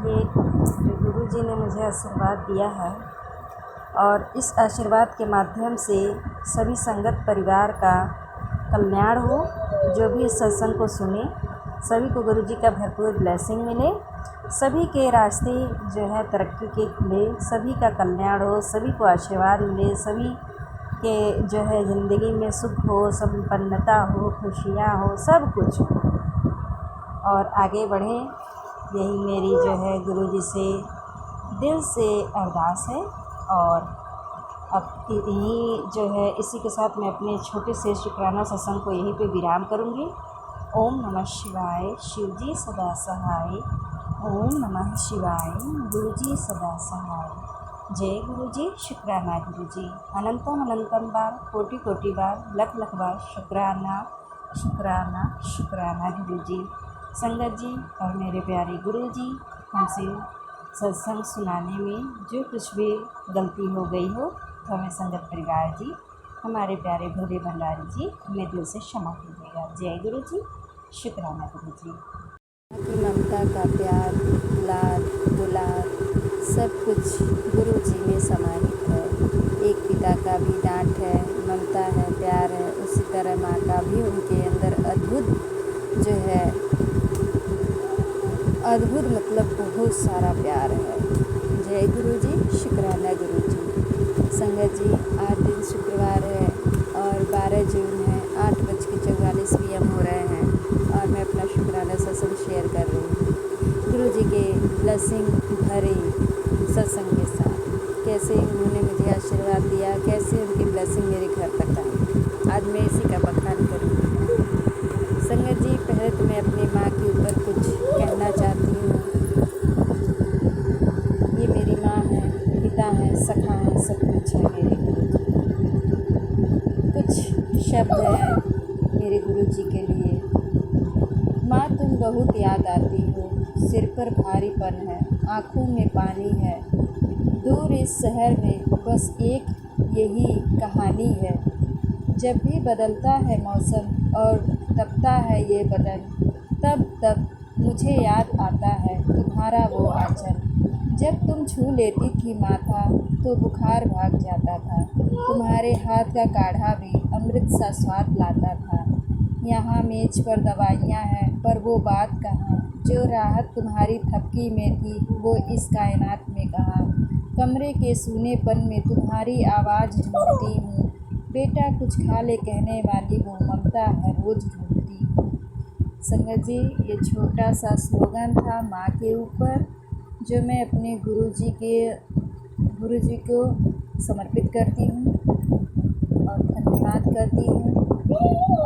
ये जो गुरु जी ने मुझे आशीर्वाद दिया है और इस आशीर्वाद के माध्यम से सभी संगत परिवार का कल्याण हो। जो भी इस सत्संग को सुने सभी को गुरु जी का भरपूर ब्लेसिंग मिले, सभी के रास्ते जो है तरक्की के खुले, सभी का कल्याण हो, सभी को आशीर्वाद मिले, सभी के जो है ज़िंदगी में सुख हो, संपन्नता हो, खुशियाँ हो, सब कुछ हो और आगे बढ़ें। यही मेरी जो है गुरु जी से दिल से अरदास है। और अब यही जो है इसी के साथ मैं अपने छोटे से शुक्राना सत्संग को यहीं पे विराम करूँगी। ओम नमः शिवाय, शिव जी सदा सहाय। ओम नमः शिवाय, गुरु जी सदा सहाय। जय गुरु जी, शुक्राना गुरु जी। अनंतम अनंतम बार, कोटि कोटि बार, लख लख बार शुक्राना शुक्राना शुक्राना गुरु जी। संगत जी और मेरे प्यारे गुरु जी, हमसे सत्संग सुनाने में जो कुछ भी गलती हो गई हो तो हमें संगत परिवार जी, हमारे प्यारे भोले भंडारी जी, हमें दिल से क्षमा कीजिएगा। जय गुरु जी, शुक्राना गुरु जी। आपकी ममता का प्यार, लाड दुलार सब कुछ गुरु जी में समाहित है। एक पिता का भी डांट है, ममता है, प्यार है, उसी तरह माँ का भी उनके अंदर अद्भुत जो है, अद्भुत मतलब बहुत सारा प्यार है। जय गुरु जी, शुक्राना गुरु जी। संगत जी, आज दिन शुक्रवार है और 12 जून है, 8:44 PM हो रहे हैं और मैं अपना शुक्राना सत्संग शेयर कर रही हूँ गुरु जी के ब्लेसिंग भरे सत्संग के साथ। कैसे उन्होंने मुझे आशीर्वाद दिया, कैसे उनकी ब्लेसिंग मेरे घर तक आई, आज मैं इसी का बखान करूँगी। संगत जी, पहले तो मैं अपनी माँ के ऊपर कुछ कहना चाहती हूँ। शब्द हैं मेरे गुरुजी के लिए। माँ तुम बहुत याद आती हो, सिर पर भारीपन है, आँखों में पानी है, दूर इस शहर में बस एक यही कहानी है। जब भी बदलता है मौसम और तपता है ये बदन, तब तब मुझे याद आता है तुम्हारा वो आंचल। जब तुम छू लेती थी माथा तो बुखार भाग जाता था, तुम्हारे हाथ का काढ़ा भी अमृत सा स्वाद लाता था। यहाँ मेज पर दवाइयाँ हैं पर वो बात कहाँ, जो राहत तुम्हारी थपकी में थी वो इस कायनात में कहाँ। कमरे के सूनेपन में तुम्हारी आवाज़ ढूंढती हूँ, बेटा कुछ खा ले कहने वाली वो ममता हर रोज़ ढूंढती हूँ। संगत जी, ये छोटा सा स्लोगन था माँ के ऊपर, जो मैं अपने गुरुजी को समर्पित करती हूँ और धन्यवाद करती हूँ।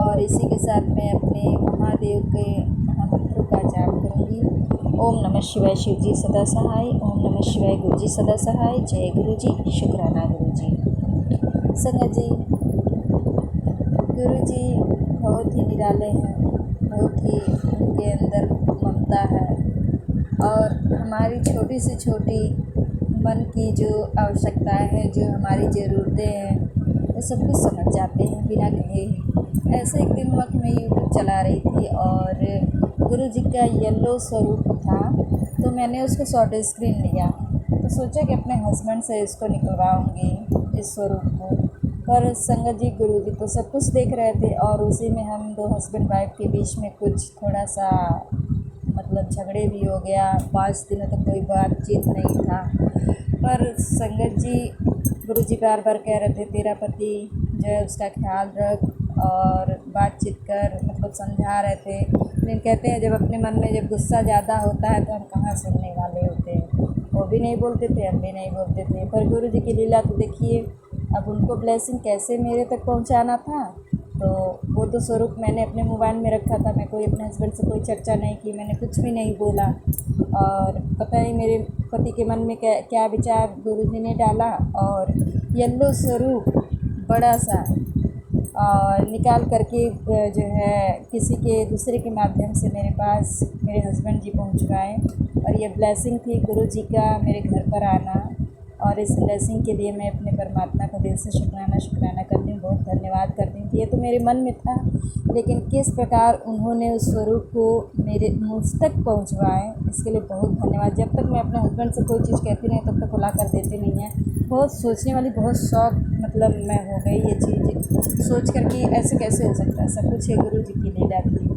और इसी के साथ मैं अपने महादेव के महामंत्रों का जाप करूँगी। ओम नमः शिवाय, शिव जी सदा सहाय। ओम नमः शिवाय, गुरु जी सदा सहाय। जय गुरु जी, शुक्राना गुरु जी। संगत जी, गुरु जी बहुत ही निराले हैं, बहुत ही उनके अंदर ममता है और हमारी छोटी से छोटी मन की जो आवश्यकताएं हैं, जो हमारी ज़रूरतें हैं, वो सब कुछ समझ जाते हैं बिना कहे ही। ऐसे एक दिन वक्त मैं यूट्यूब चला रही थी और गुरु जी का येलो स्वरूप था, तो मैंने उसको शॉर्ट स्क्रीन लिया, तो सोचा कि अपने हस्बैंड से इसको निकलवाऊँगी इस स्वरूप को। पर संगत जी, गुरु जी तो सब कुछ देख रहे थे और उसी में हम दो हस्बैंड वाइफ के बीच में कुछ थोड़ा सा मतलब झगड़े भी हो गया। 5 दिनों तक कोई बातचीत नहीं था। पर संगत जी, गुरु जी बार बार कह रहे थे तेरा पति जो है उसका ख्याल रख और बातचीत कर, मतलब समझा रहे थे। लेकिन कहते हैं जब अपने मन में जब गुस्सा ज़्यादा होता है तो हम कहाँ सुनने वाले होते हैं। वो भी नहीं बोलते थे, हम भी नहीं बोलते थे। पर गुरु जी की लीला तो देखिए, अब उनको ब्लेसिंग कैसे मेरे तक पहुंचाना था, तो वो तो स्वरूप मैंने अपने मोबाइल में रखा था। मैं कोई अपने हस्बैंड से कोई चर्चा नहीं की, मैंने कुछ भी नहीं बोला और पता नहीं मेरे पति के मन में क्या विचार गुरु जी ने डाला और येलो स्वरूप बड़ा सा और निकाल करके जो है किसी के दूसरे के माध्यम से मेरे पास मेरे हस्बैंड जी पहुंच पाए। और ये ब्लेसिंग थी गुरु जी का मेरे घर पर आना, और इस ब्लेसिंग के लिए मैं अपने परमात्मा को दिल से शुक्राना करती हूँ, बहुत धन्यवाद करती हूँ। ये तो मेरे मन में था, लेकिन किस प्रकार उन्होंने उस स्वरूप को मुझ तक पहुँचवाए, इसके लिए बहुत धन्यवाद। जब तक मैं अपने हस्बैंड से कोई चीज़ कहती नहीं तब तक वो ला कर देते नहीं हैं। बहुत सोचने वाली, बहुत शौक मतलब मैं हो गई ये चीज़ सोच कर कि ऐसे कैसे हो सकता है, सब कुछ है गुरु जी की लीला थी।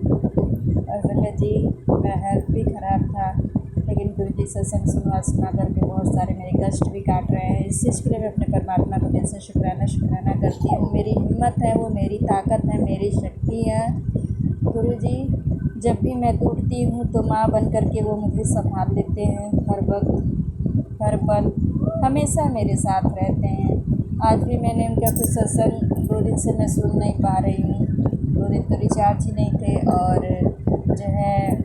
और संगत जी, मेरा हेल्थ भी ख़राब था, लेकिन गुरु जी सत्संग सुना करके बहुत सारे मेरे कष्ट भी काट रहे हैं। इस चीज़ के लिए मैं अपने परमात्मा को दिल से शुक्राना करती हूँ। मेरी हिम्मत है, वो मेरी ताकत है, मेरी शक्ति है। गुरु जी, जब भी मैं टूटती हूँ तो माँ बन कर के वो मुझे संभाल लेते हैं, हर वक्त हर पल हमेशा मेरे साथ रहते हैं। आज भी मैंने उनका कुछ सत्संग 2 दिन से मैं सुन नहीं पा रही हूँ। 2 दिन तो रिचार्ज ही नहीं थे और जो है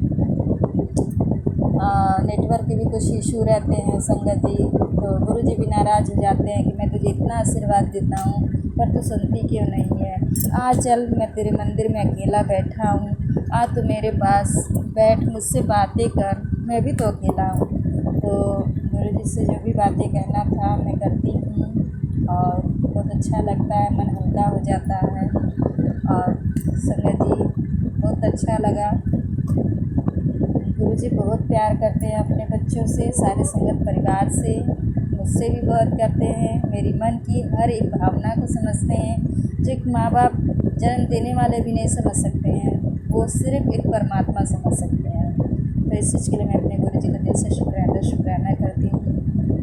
नेटवर्क के भी कुछ इशू रहते हैं संगत जी। तो गुरु जी भी नाराज़ हो जाते हैं कि मैं तुझे इतना आशीर्वाद देता हूँ पर तू सुनती क्यों नहीं है। आ चल, मैं तेरे मंदिर में अकेला बैठा हूँ, आ तू मेरे पास बैठ, मुझसे बातें कर, मैं भी तो अकेला हूँ। तो गुरु जी से जो भी बातें कहना था मैं करती हूँ और बहुत अच्छा लगता है, मन हल्का हो जाता है। और संगत जी, बहुत अच्छा लगा। गुरुजी बहुत प्यार करते हैं अपने बच्चों से, सारे संगत परिवार से, मुझसे भी बहुत करते हैं। मेरी मन की हर एक भावना को समझते हैं, जो एक माँ बाप जन्म देने वाले भी नहीं समझ सकते हैं, वो सिर्फ एक परमात्मा समझ सकते हैं। तो इस चीज़ के लिए मैं अपने गुरु जी को दिल से शुक्राना करती हूँ।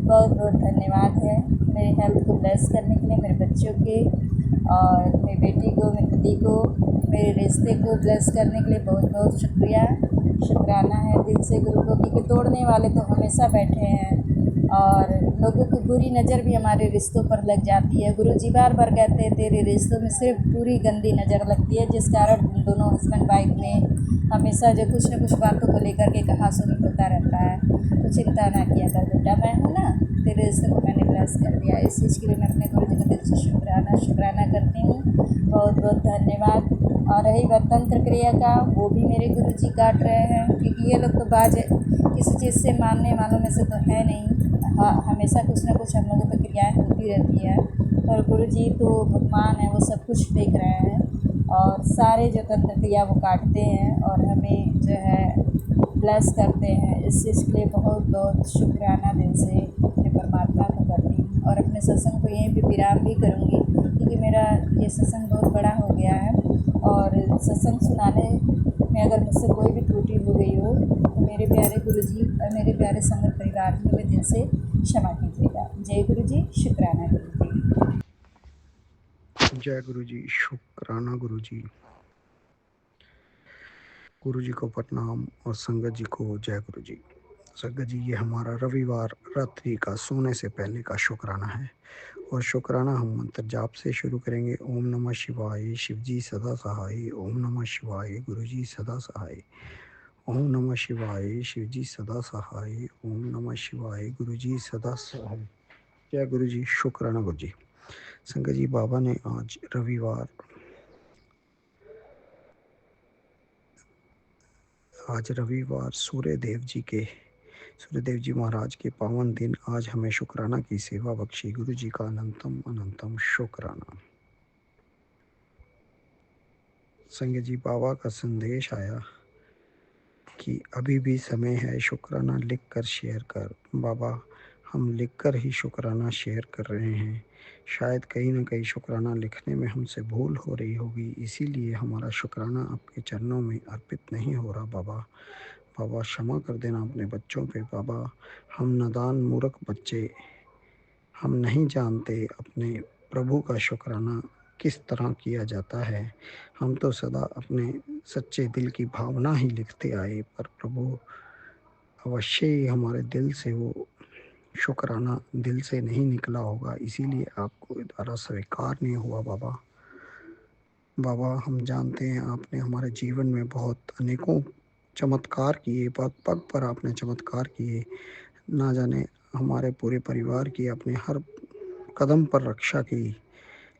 बहुत बहुत धन्यवाद है मेरे हेल्थ को ब्लेस करने के लिए, मेरे बच्चों के और मेरी बेटी को, मेरे पति को, मेरे रिश्ते को ब्लेस करने के लिए बहुत बहुत शुक्राना है दिल से गुरु को, क्योंकि तोड़ने वाले तो हमेशा बैठे हैं और लोगों की बुरी नज़र भी हमारे रिश्तों पर लग जाती है। गुरु जी बार बार कहते हैं तेरे रिश्तों में सिर्फ पूरी गंदी नज़र लगती है, जिस कारण दोनों हस्बैंड वाइफ में हमेशा जो कुछ न कुछ बातों को लेकर के कहा सुनी होता रहता है। तो चिंता ना किया कर बेटा, मैं हूँ ना, तेरे रिश्ते को मैंने ब्लेस कर दिया। इस चीज़ के लिए मैं अपने गुरु जी का दिल से शुक्राना करती हूँ। बहुत बहुत धन्यवाद। और रही बात तंत्र क्रिया का, वो भी मेरे गुरु जी काट रहे हैं, क्योंकि ये लोग तो बाज किसी चीज़ से मानने वालों में से तो है नहीं। हाँ, हमेशा कुछ ना कुछ हम लोगों पर क्रियाएँ होती रहती है, और गुरु जी तो भगवान है, वो सब कुछ देख रहे हैं और सारे जो तंत्र क्रिया वो काटते हैं और हमें जो है ब्लेस करते हैं। इस चीज़ के लिए बहुत बहुत शुक्राना दिल से अपने परमात्मा को करती हूँ। और अपने सत्संग को यहीं पे विराम भी करूँगी, क्योंकि मेरा ये सत्संग बहुत बड़ा हो गया है, और सत्संग सुनाने में अगर मुझसे कोई भी त्रुटि हो गई हो तो मेरे प्यारे गुरुजी और मेरे प्यारे संगत परिवार में दिल से क्षमा कीजिएगा। जय गुरुजी, शुक्राना गुरुजी।
जय गुरु जी, शुक्राना गुरु जी। गुरु जी को प्रणाम और संगत जी को जय गुरु जी। संगत जी, ये हमारा रविवार रात्रि का सोने से पहले का शुक्राना है, और शुक्राना हम मंत्र जाप से शुरू करेंगे। ओम नमः शिवाय, शिव जी सदा सहाय। ओम नमः शिवाय, गुरु जी सदा सहाय। ओम नमः शिवाय, शिव जी सदा सहाय। ओम नमः शिवाय, गुरु जी सदा सहाय। जय गुरु जी, शुक्राना गुरु जी। संगत जी, बाबा ने आज रविवार सूर्यदेव जी महाराज के पावन दिन आज हमें शुक्राना की सेवा बख्शी। गुरु जी का अनंतम अनंतम शुक्राना। संगत जी, बाबा का संदेश आया कि अभी भी समय है, शुक्राना लिख कर शेयर कर। बाबा, हम लिखकर ही शुक्राना शेयर कर रहे हैं। शायद कहीं ना कहीं शुक्राना लिखने में हमसे भूल हो रही होगी, इसीलिए हमारा शुक्राना आपके चरणों में अर्पित नहीं हो रहा। बाबा क्षमा कर देना अपने बच्चों पे। बाबा, हम नादान मूर्ख बच्चे, हम नहीं जानते अपने प्रभु का शुक्राना किस तरह किया जाता है। हम तो सदा अपने सच्चे दिल की भावना ही लिखते आए, पर प्रभु अवश्य ही हमारे दिल से वो शुक्राना दिल से नहीं निकला होगा, इसीलिए आपको द्वारा स्वीकार नहीं हुआ। बाबा, हम जानते हैं आपने हमारे जीवन में बहुत अनेकों चमत्कार किए, पग पग पर आपने चमत्कार किए। ना जाने हमारे पूरे परिवार की आपने हर कदम पर रक्षा की,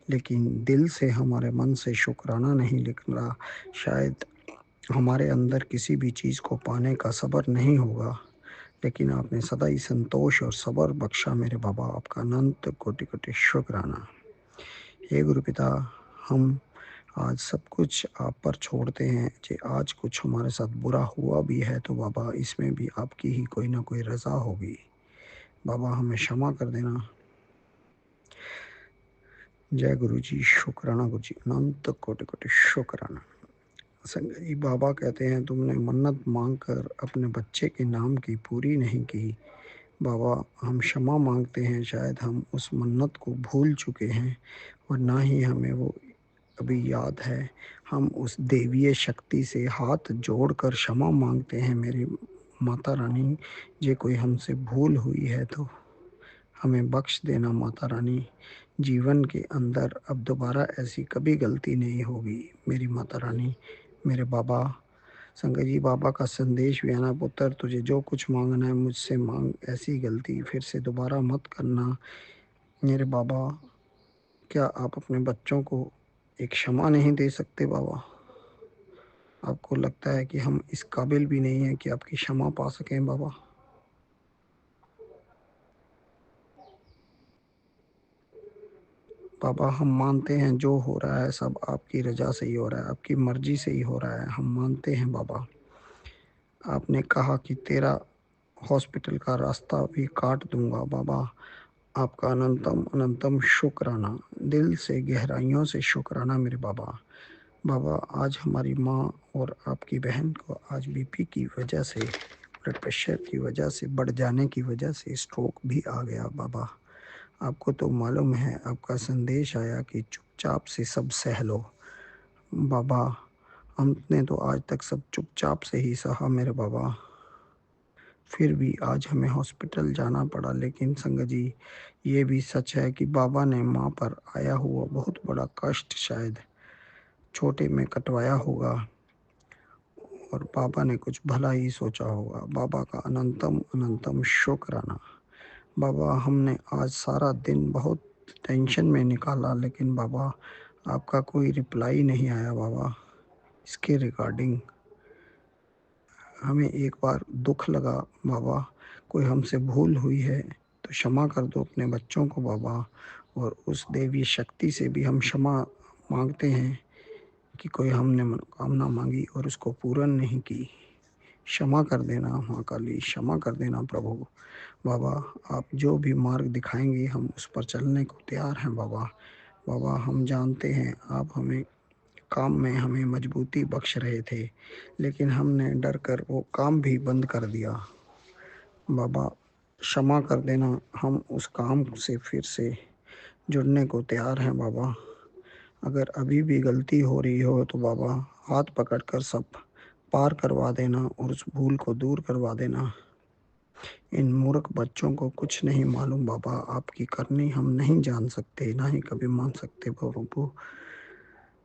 लेकिन दिल से हमारे मन से शुक्राना नहीं लिख रहा। शायद हमारे अंदर किसी भी चीज़ को पाने का सब्र नहीं होगा, लेकिन आपने सदा ही संतोष और सब्र बख्शा मेरे बाबा। आपका अनंत कोटि कोटि शुक्राना। हे गुरु पिता, हम आज सब कुछ आप पर छोड़ते हैं। जे आज कुछ हमारे साथ बुरा हुआ भी है तो बाबा, इसमें भी आपकी ही कोई ना कोई रज़ा होगी। बाबा, हमें क्षमा कर देना। जय गुरु जी, शुक्राना गुरु जी, अनंत कोटि कोटि शुक्राना। संगत जी, बाबा कहते हैं तुमने मन्नत मांग कर अपने बच्चे के नाम की पूरी नहीं की। बाबा, हम क्षमा मांगते हैं, शायद हम उस मन्नत को भूल चुके हैं और ना ही हमें वो अभी याद है। हम उस देवीय शक्ति से हाथ जोड़कर क्षमा मांगते हैं, मेरी माता रानी, जे कोई हमसे भूल हुई है तो हमें बख्श देना माता रानी। जीवन के अंदर अब दोबारा ऐसी कभी गलती नहीं होगी मेरी माता रानी। मेरे बाबा, संगत जी, बाबा का संदेश भी आना, पुत्र तुझे जो कुछ मांगना है मुझसे मांग, ऐसी गलती फिर से दोबारा मत करना। मेरे बाबा, क्या आप अपने बच्चों को एक क्षमा नहीं दे सकते बाबा? आपको लगता है कि हम इस काबिल भी नहीं हैं कि आपकी क्षमा पा सकें बाबा? बाबा, हम मानते हैं जो हो रहा है सब आपकी रजा से ही हो रहा है, आपकी मर्जी से ही हो रहा है, हम मानते हैं बाबा। आपने कहा कि तेरा हॉस्पिटल का रास्ता भी काट दूंगा। बाबा, आपका अनंतम अनंतम शुक्राना, दिल से गहराइयों से शुक्राना मेरे बाबा। बाबा, आज हमारी माँ और आपकी बहन को आज बीपी की वजह से, ब्लड प्रेशर की वजह से, बढ़ जाने की वजह से स्ट्रोक भी आ गया। बाबा, आपको तो मालूम है, आपका संदेश आया कि चुपचाप से सब सह लो। बाबा, हमने तो आज तक सब चुपचाप से ही सहा मेरे बाबा, फिर भी आज हमें हॉस्पिटल जाना पड़ा। लेकिन संगत जी, ये भी सच है कि बाबा ने माँ पर आया हुआ बहुत बड़ा कष्ट शायद छोटे में कटवाया होगा, और बाबा ने कुछ भला ही सोचा होगा। बाबा का अनंतम अनंतम शुक्राना। बाबा हमने आज सारा दिन बहुत टेंशन में निकाला, लेकिन बाबा आपका कोई रिप्लाई नहीं आया। बाबा इसके रिगार्डिंग हमें एक बार दुख लगा। बाबा कोई हमसे भूल हुई है तो क्षमा कर दो अपने बच्चों को बाबा। और उस देवी शक्ति से भी हम क्षमा मांगते हैं कि कोई हमने मनोकामना मांगी और उसको पूर्ण नहीं की। क्षमा कर देना माँ काली, क्षमा कर देना प्रभु। बाबा आप जो भी मार्ग दिखाएंगे हम उस पर चलने को तैयार हैं बाबा। बाबा हम जानते हैं आप हमें काम में हमें मजबूती बख्श रहे थे, लेकिन हमने डर कर वो काम भी बंद कर दिया। बाबा क्षमा कर देना, हम उस काम से फिर से जुड़ने को तैयार हैं बाबा। अगर अभी भी गलती हो रही हो तो बाबा हाथ पकड़कर सब पार करवा देना और उस भूल को दूर करवा देना। इन मूर्ख बच्चों को कुछ नहीं मालूम बाबा, आपकी करनी हम नहीं जान सकते, ना ही कभी मान सकते प्रभु।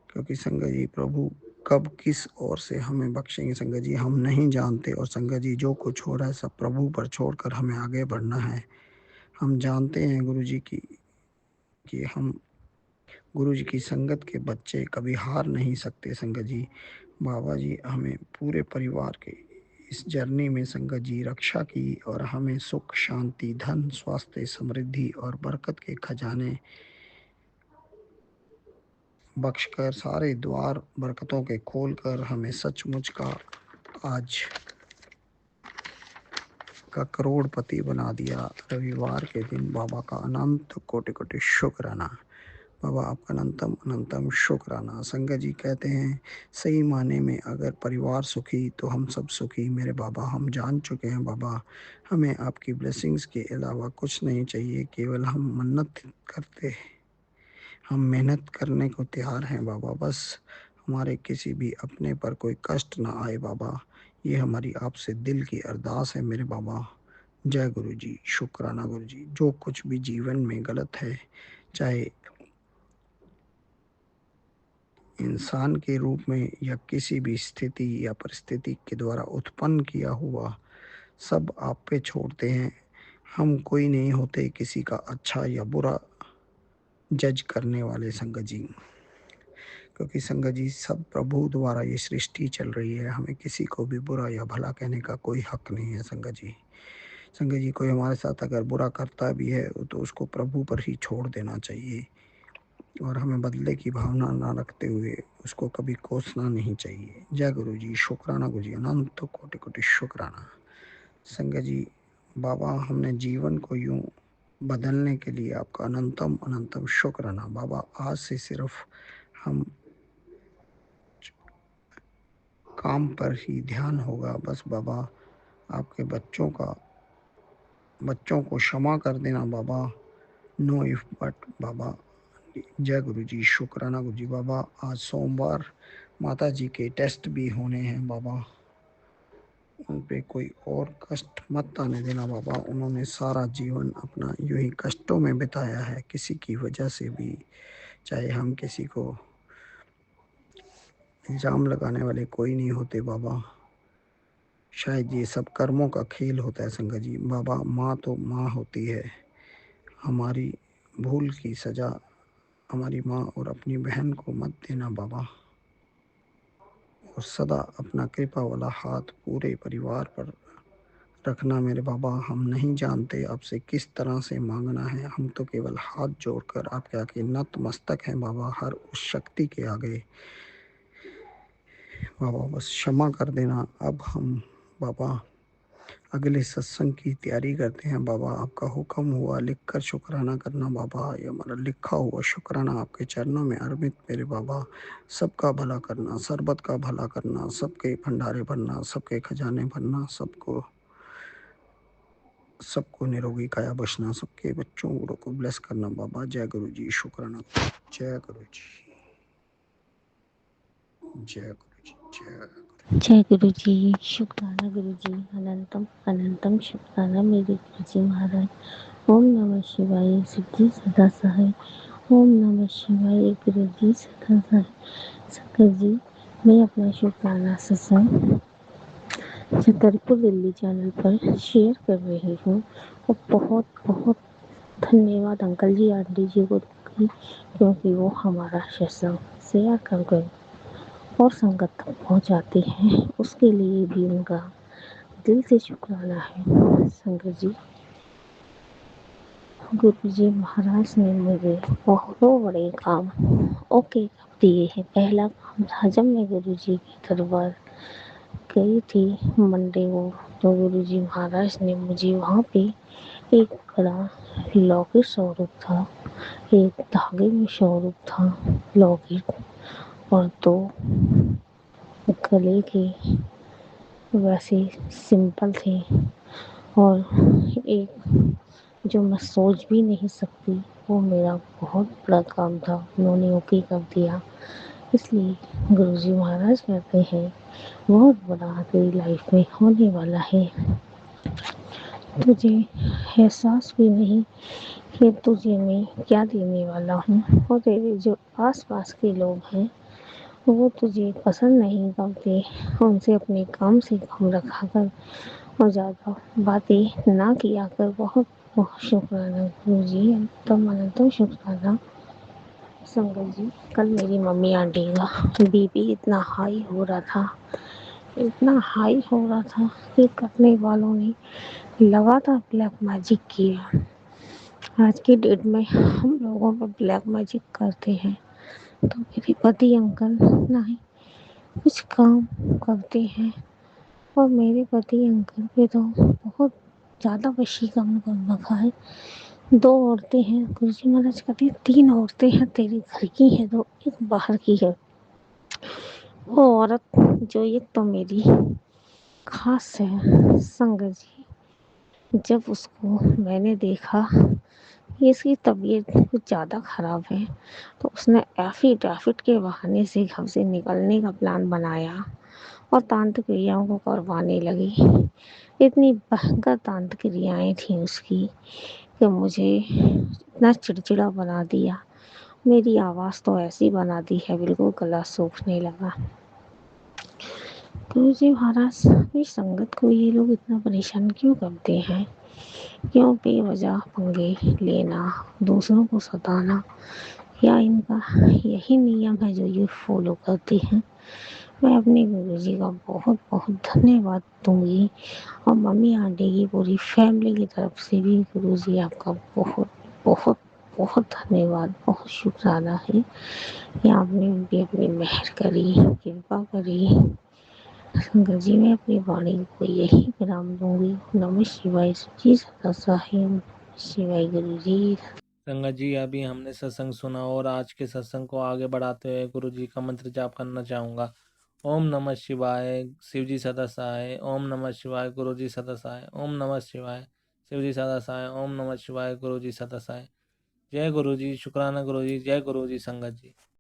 क्योंकि संगत जी प्रभु कब किस ओर से हमें बख्शेंगे संगत जी हम नहीं जानते। और संगत जी जो कुछ हो रहा है सब प्रभु पर छोड़कर हमें आगे बढ़ना है। हम जानते हैं गुरु जी कि हम गुरु जी की संगत के बच्चे कभी हार नहीं सकते संगत जी। बाबा जी हमें पूरे परिवार के इस जर्नी में संगत जी रक्षा की और हमें सुख शांति धन स्वास्थ्य समृद्धि और बरकत के खजाने बख्शकर सारे द्वार बरकतों के खोलकर हमें सचमुच का आज का करोड़पति बना दिया रविवार के दिन। बाबा का अनंत कोटि कोटि शुक्राना। बाबा आपका अनंतम अनंतम शुक्राना। संगत जी कहते हैं सही माने में अगर परिवार सुखी तो हम सब सुखी। मेरे बाबा हम जान चुके हैं बाबा, हमें आपकी ब्लेसिंग्स के अलावा कुछ नहीं चाहिए। केवल हम मन्नत करते, हम मेहनत करने को तैयार हैं बाबा। बस हमारे किसी भी अपने पर कोई कष्ट ना आए बाबा, ये हमारी आपसे दिल की अरदास है मेरे बाबा। जय गुरु जी, शुक्राना गुरु जी। जो कुछ भी जीवन में गलत है, चाहे इंसान के रूप में या किसी भी स्थिति या परिस्थिति के द्वारा उत्पन्न किया हुआ, सब आप पे छोड़ते हैं। हम कोई नहीं होते किसी का अच्छा या बुरा जज करने वाले संगत जी। क्योंकि संगत जी सब प्रभु द्वारा ये सृष्टि चल रही है, हमें किसी को भी बुरा या भला कहने का कोई हक नहीं है संगत जी। संगत जी कोई हमारे साथ अगर बुरा करता भी है तो उसको प्रभु पर ही छोड़ देना चाहिए और हमें बदले की भावना ना रखते हुए उसको कभी कोसना नहीं चाहिए। जय गुरु जी, शुक्राना गुरु जी, अनंत कोटि कोटि शुक्राना। संगत जी बाबा हमने जीवन को यूं बदलने के लिए आपका अनंतम अनंतम शुक्राना। बाबा आज से सिर्फ हम काम पर ही ध्यान होगा। बस बाबा आपके बच्चों को क्षमा कर देना बाबा, नो इफ बट बाबा। जय गुरु जी, शुक्राना गुरु जी। बाबा आज सोमवार माता जी के टेस्ट भी होने हैं बाबा, उन पे कोई और कष्ट मत आने देना बाबा। उन्होंने सारा जीवन अपना यूं ही कष्टों में बिताया है, किसी की वजह से भी। चाहे हम किसी को इल्ज़ाम लगाने वाले कोई नहीं होते बाबा, शायद ये सब कर्मों का खेल होता है संगत जी। बाबा माँ तो माँ होती है, हमारी भूल की सज़ा हमारी माँ और अपनी बहन को मत देना बाबा। और सदा अपना कृपा वाला हाथ पूरे परिवार पर रखना मेरे बाबा। हम नहीं जानते आपसे किस तरह से मांगना है, हम तो केवल हाथ जोड़कर आपके आगे नतमस्तक हैं बाबा, हर उस शक्ति के आगे। बाबा बस क्षमा कर देना। अब हम बाबा अगले सत्संग की तैयारी करते हैं बाबा। आपका हुक्म हुआ लिखकर शुक्राना करना बाबा, ये हमारा लिखा हुआ शुक्राना आपके चरणों में अर्पित मेरे बाबा। सबका भला करना, सरबत का भला करना, सबके भंडारे भरना, सबके खजाने भरना, सबको निरोगी काया बचना, सबके बच्चों को ब्लेस करना बाबा। जय गुरु जी, शुक्राना। जय गुरु जी, जय गुरु जी, जय गुरु।
जय गुरु जी, शुक्राना गुरु जी, अनंतम अनंतम शुक्राना मेरे गुरु जी महाराज। ओम नमः शिवाय, सिद्धि सदा सहाय। ओम नमः शिवाय, गुरु जी सदा सहाय। संगत जी मैं अपना शुक्राना सत्संग छतरपुर दिल्ली चैनल पर शेयर कर रही हूँ। और बहुत बहुत धन्यवाद अंकल जी आंटी जी को, क्योंकि वो हमारा सत्संग शेयर कर गए और संगत तक पहुँचाते हैं। उसके लिए भी उनका दिल से शुक्राना है। संगत जी, गुरु जी महाराज ने मुझे बहुत बड़े काम ओके कर दिए हैं। पहला काम था जब मैं गुरु जी के दरबार गई थी मंडे को, तो गुरु जी महाराज ने मुझे वहाँ पे एक बड़ा लॉकेट स्वरूप था, एक धागे में स्वरूप था लॉकेट, और दो गले के वैसे सिंपल थे, और एक जो मैं सोच भी नहीं सकती, वो मेरा बहुत बड़ा काम था, उन्होंने ओके कर दिया। इसलिए गुरुजी महाराज कहते हैं बहुत बड़ा तेरी लाइफ में होने वाला है। तुझे एहसास भी नहीं कि तुझे मैं क्या देने वाला हूँ, और तेरे जो आस पास के लोग हैं वो तुझे पसंद नहीं करते, उनसे अपने काम से काम रखा कर और ज़्यादा बातें ना किया कर। बहुत बहुत शुक्राना गुरु जी, अनंतम शुक्राना। संगत जी, कल मेरी मम्मी आंटी का बीपी इतना हाई हो रहा था, इतना हाई हो रहा था कि करने वालों ने लगातार ब्लैक मैजिक किया। आज की डेट में हम लोगों पर ब्लैक मैजिक करते हैं, तो मेरे पति अंकल नहीं कुछ काम करते हैं, और मेरे पति अंकल पे तो बहुत ज़्यादा वशीकरण कर रखा है। 2 औरतें हैं, गुरुजी महाराज कहते हैं 3 औरतें हैं तेरे घर की हैं, 2 एक बाहर की है। वो औरत जो एक तो मेरी खास है संगत जी, जब उसको मैंने देखा कि इसकी तबीयत कुछ ज़्यादा ख़राब है, तो उसने एफिडेविट के बहाने से घर से निकलने का प्लान बनाया और तांत्रिक क्रियाओं को करवाने लगी। इतनी भयंकर तांत्रिक क्रियाएँ थीं उसकी कि मुझे इतना चिड़चिड़ा बना दिया। मेरी आवाज़ तो ऐसी बना दी है, बिल्कुल गला सूखने लगा। गुरुजी महाराज, इस संगत को ये लोग इतना परेशान क्यों करते हैं? क्यों बेवजह पंगे लेना, दूसरों को सताना, या इनका यही नियम है जो ये फॉलो करते हैं? मैं अपने गुरुजी का बहुत बहुत धन्यवाद दूंगी, और मम्मी आंटी की पूरी फैमिली की तरफ से भी गुरुजी आपका बहुत बहुत बहुत धन्यवाद, बहुत शुक्राना है कि आपने उन पे अपनी मेहर करी, कृपा करी। संगत जी, मैं अपनी वाणी को यही विराम दूंगी। नमः शिवाय जी, सदा साहिब शिवाय गुरु जी।
संगत जी, अभी हमने सत्संग सुना और आज के सत्संग को आगे बढ़ाते हुए गुरु जी का मंत्र जाप करना चाहूँगा। ओम नमः शिवाय, शिव जी सदा सहाय। ओम नमः शिवाय, गुरु जी सदा सहाय। ओम नमः शिवाय, शिव जी सदा सहाय। ओम नमः शिवाय, गुरु जी सदा सहाय। जय गुरु जी, शुक्राना गुरु जी, जय गुरु जी संगत जी।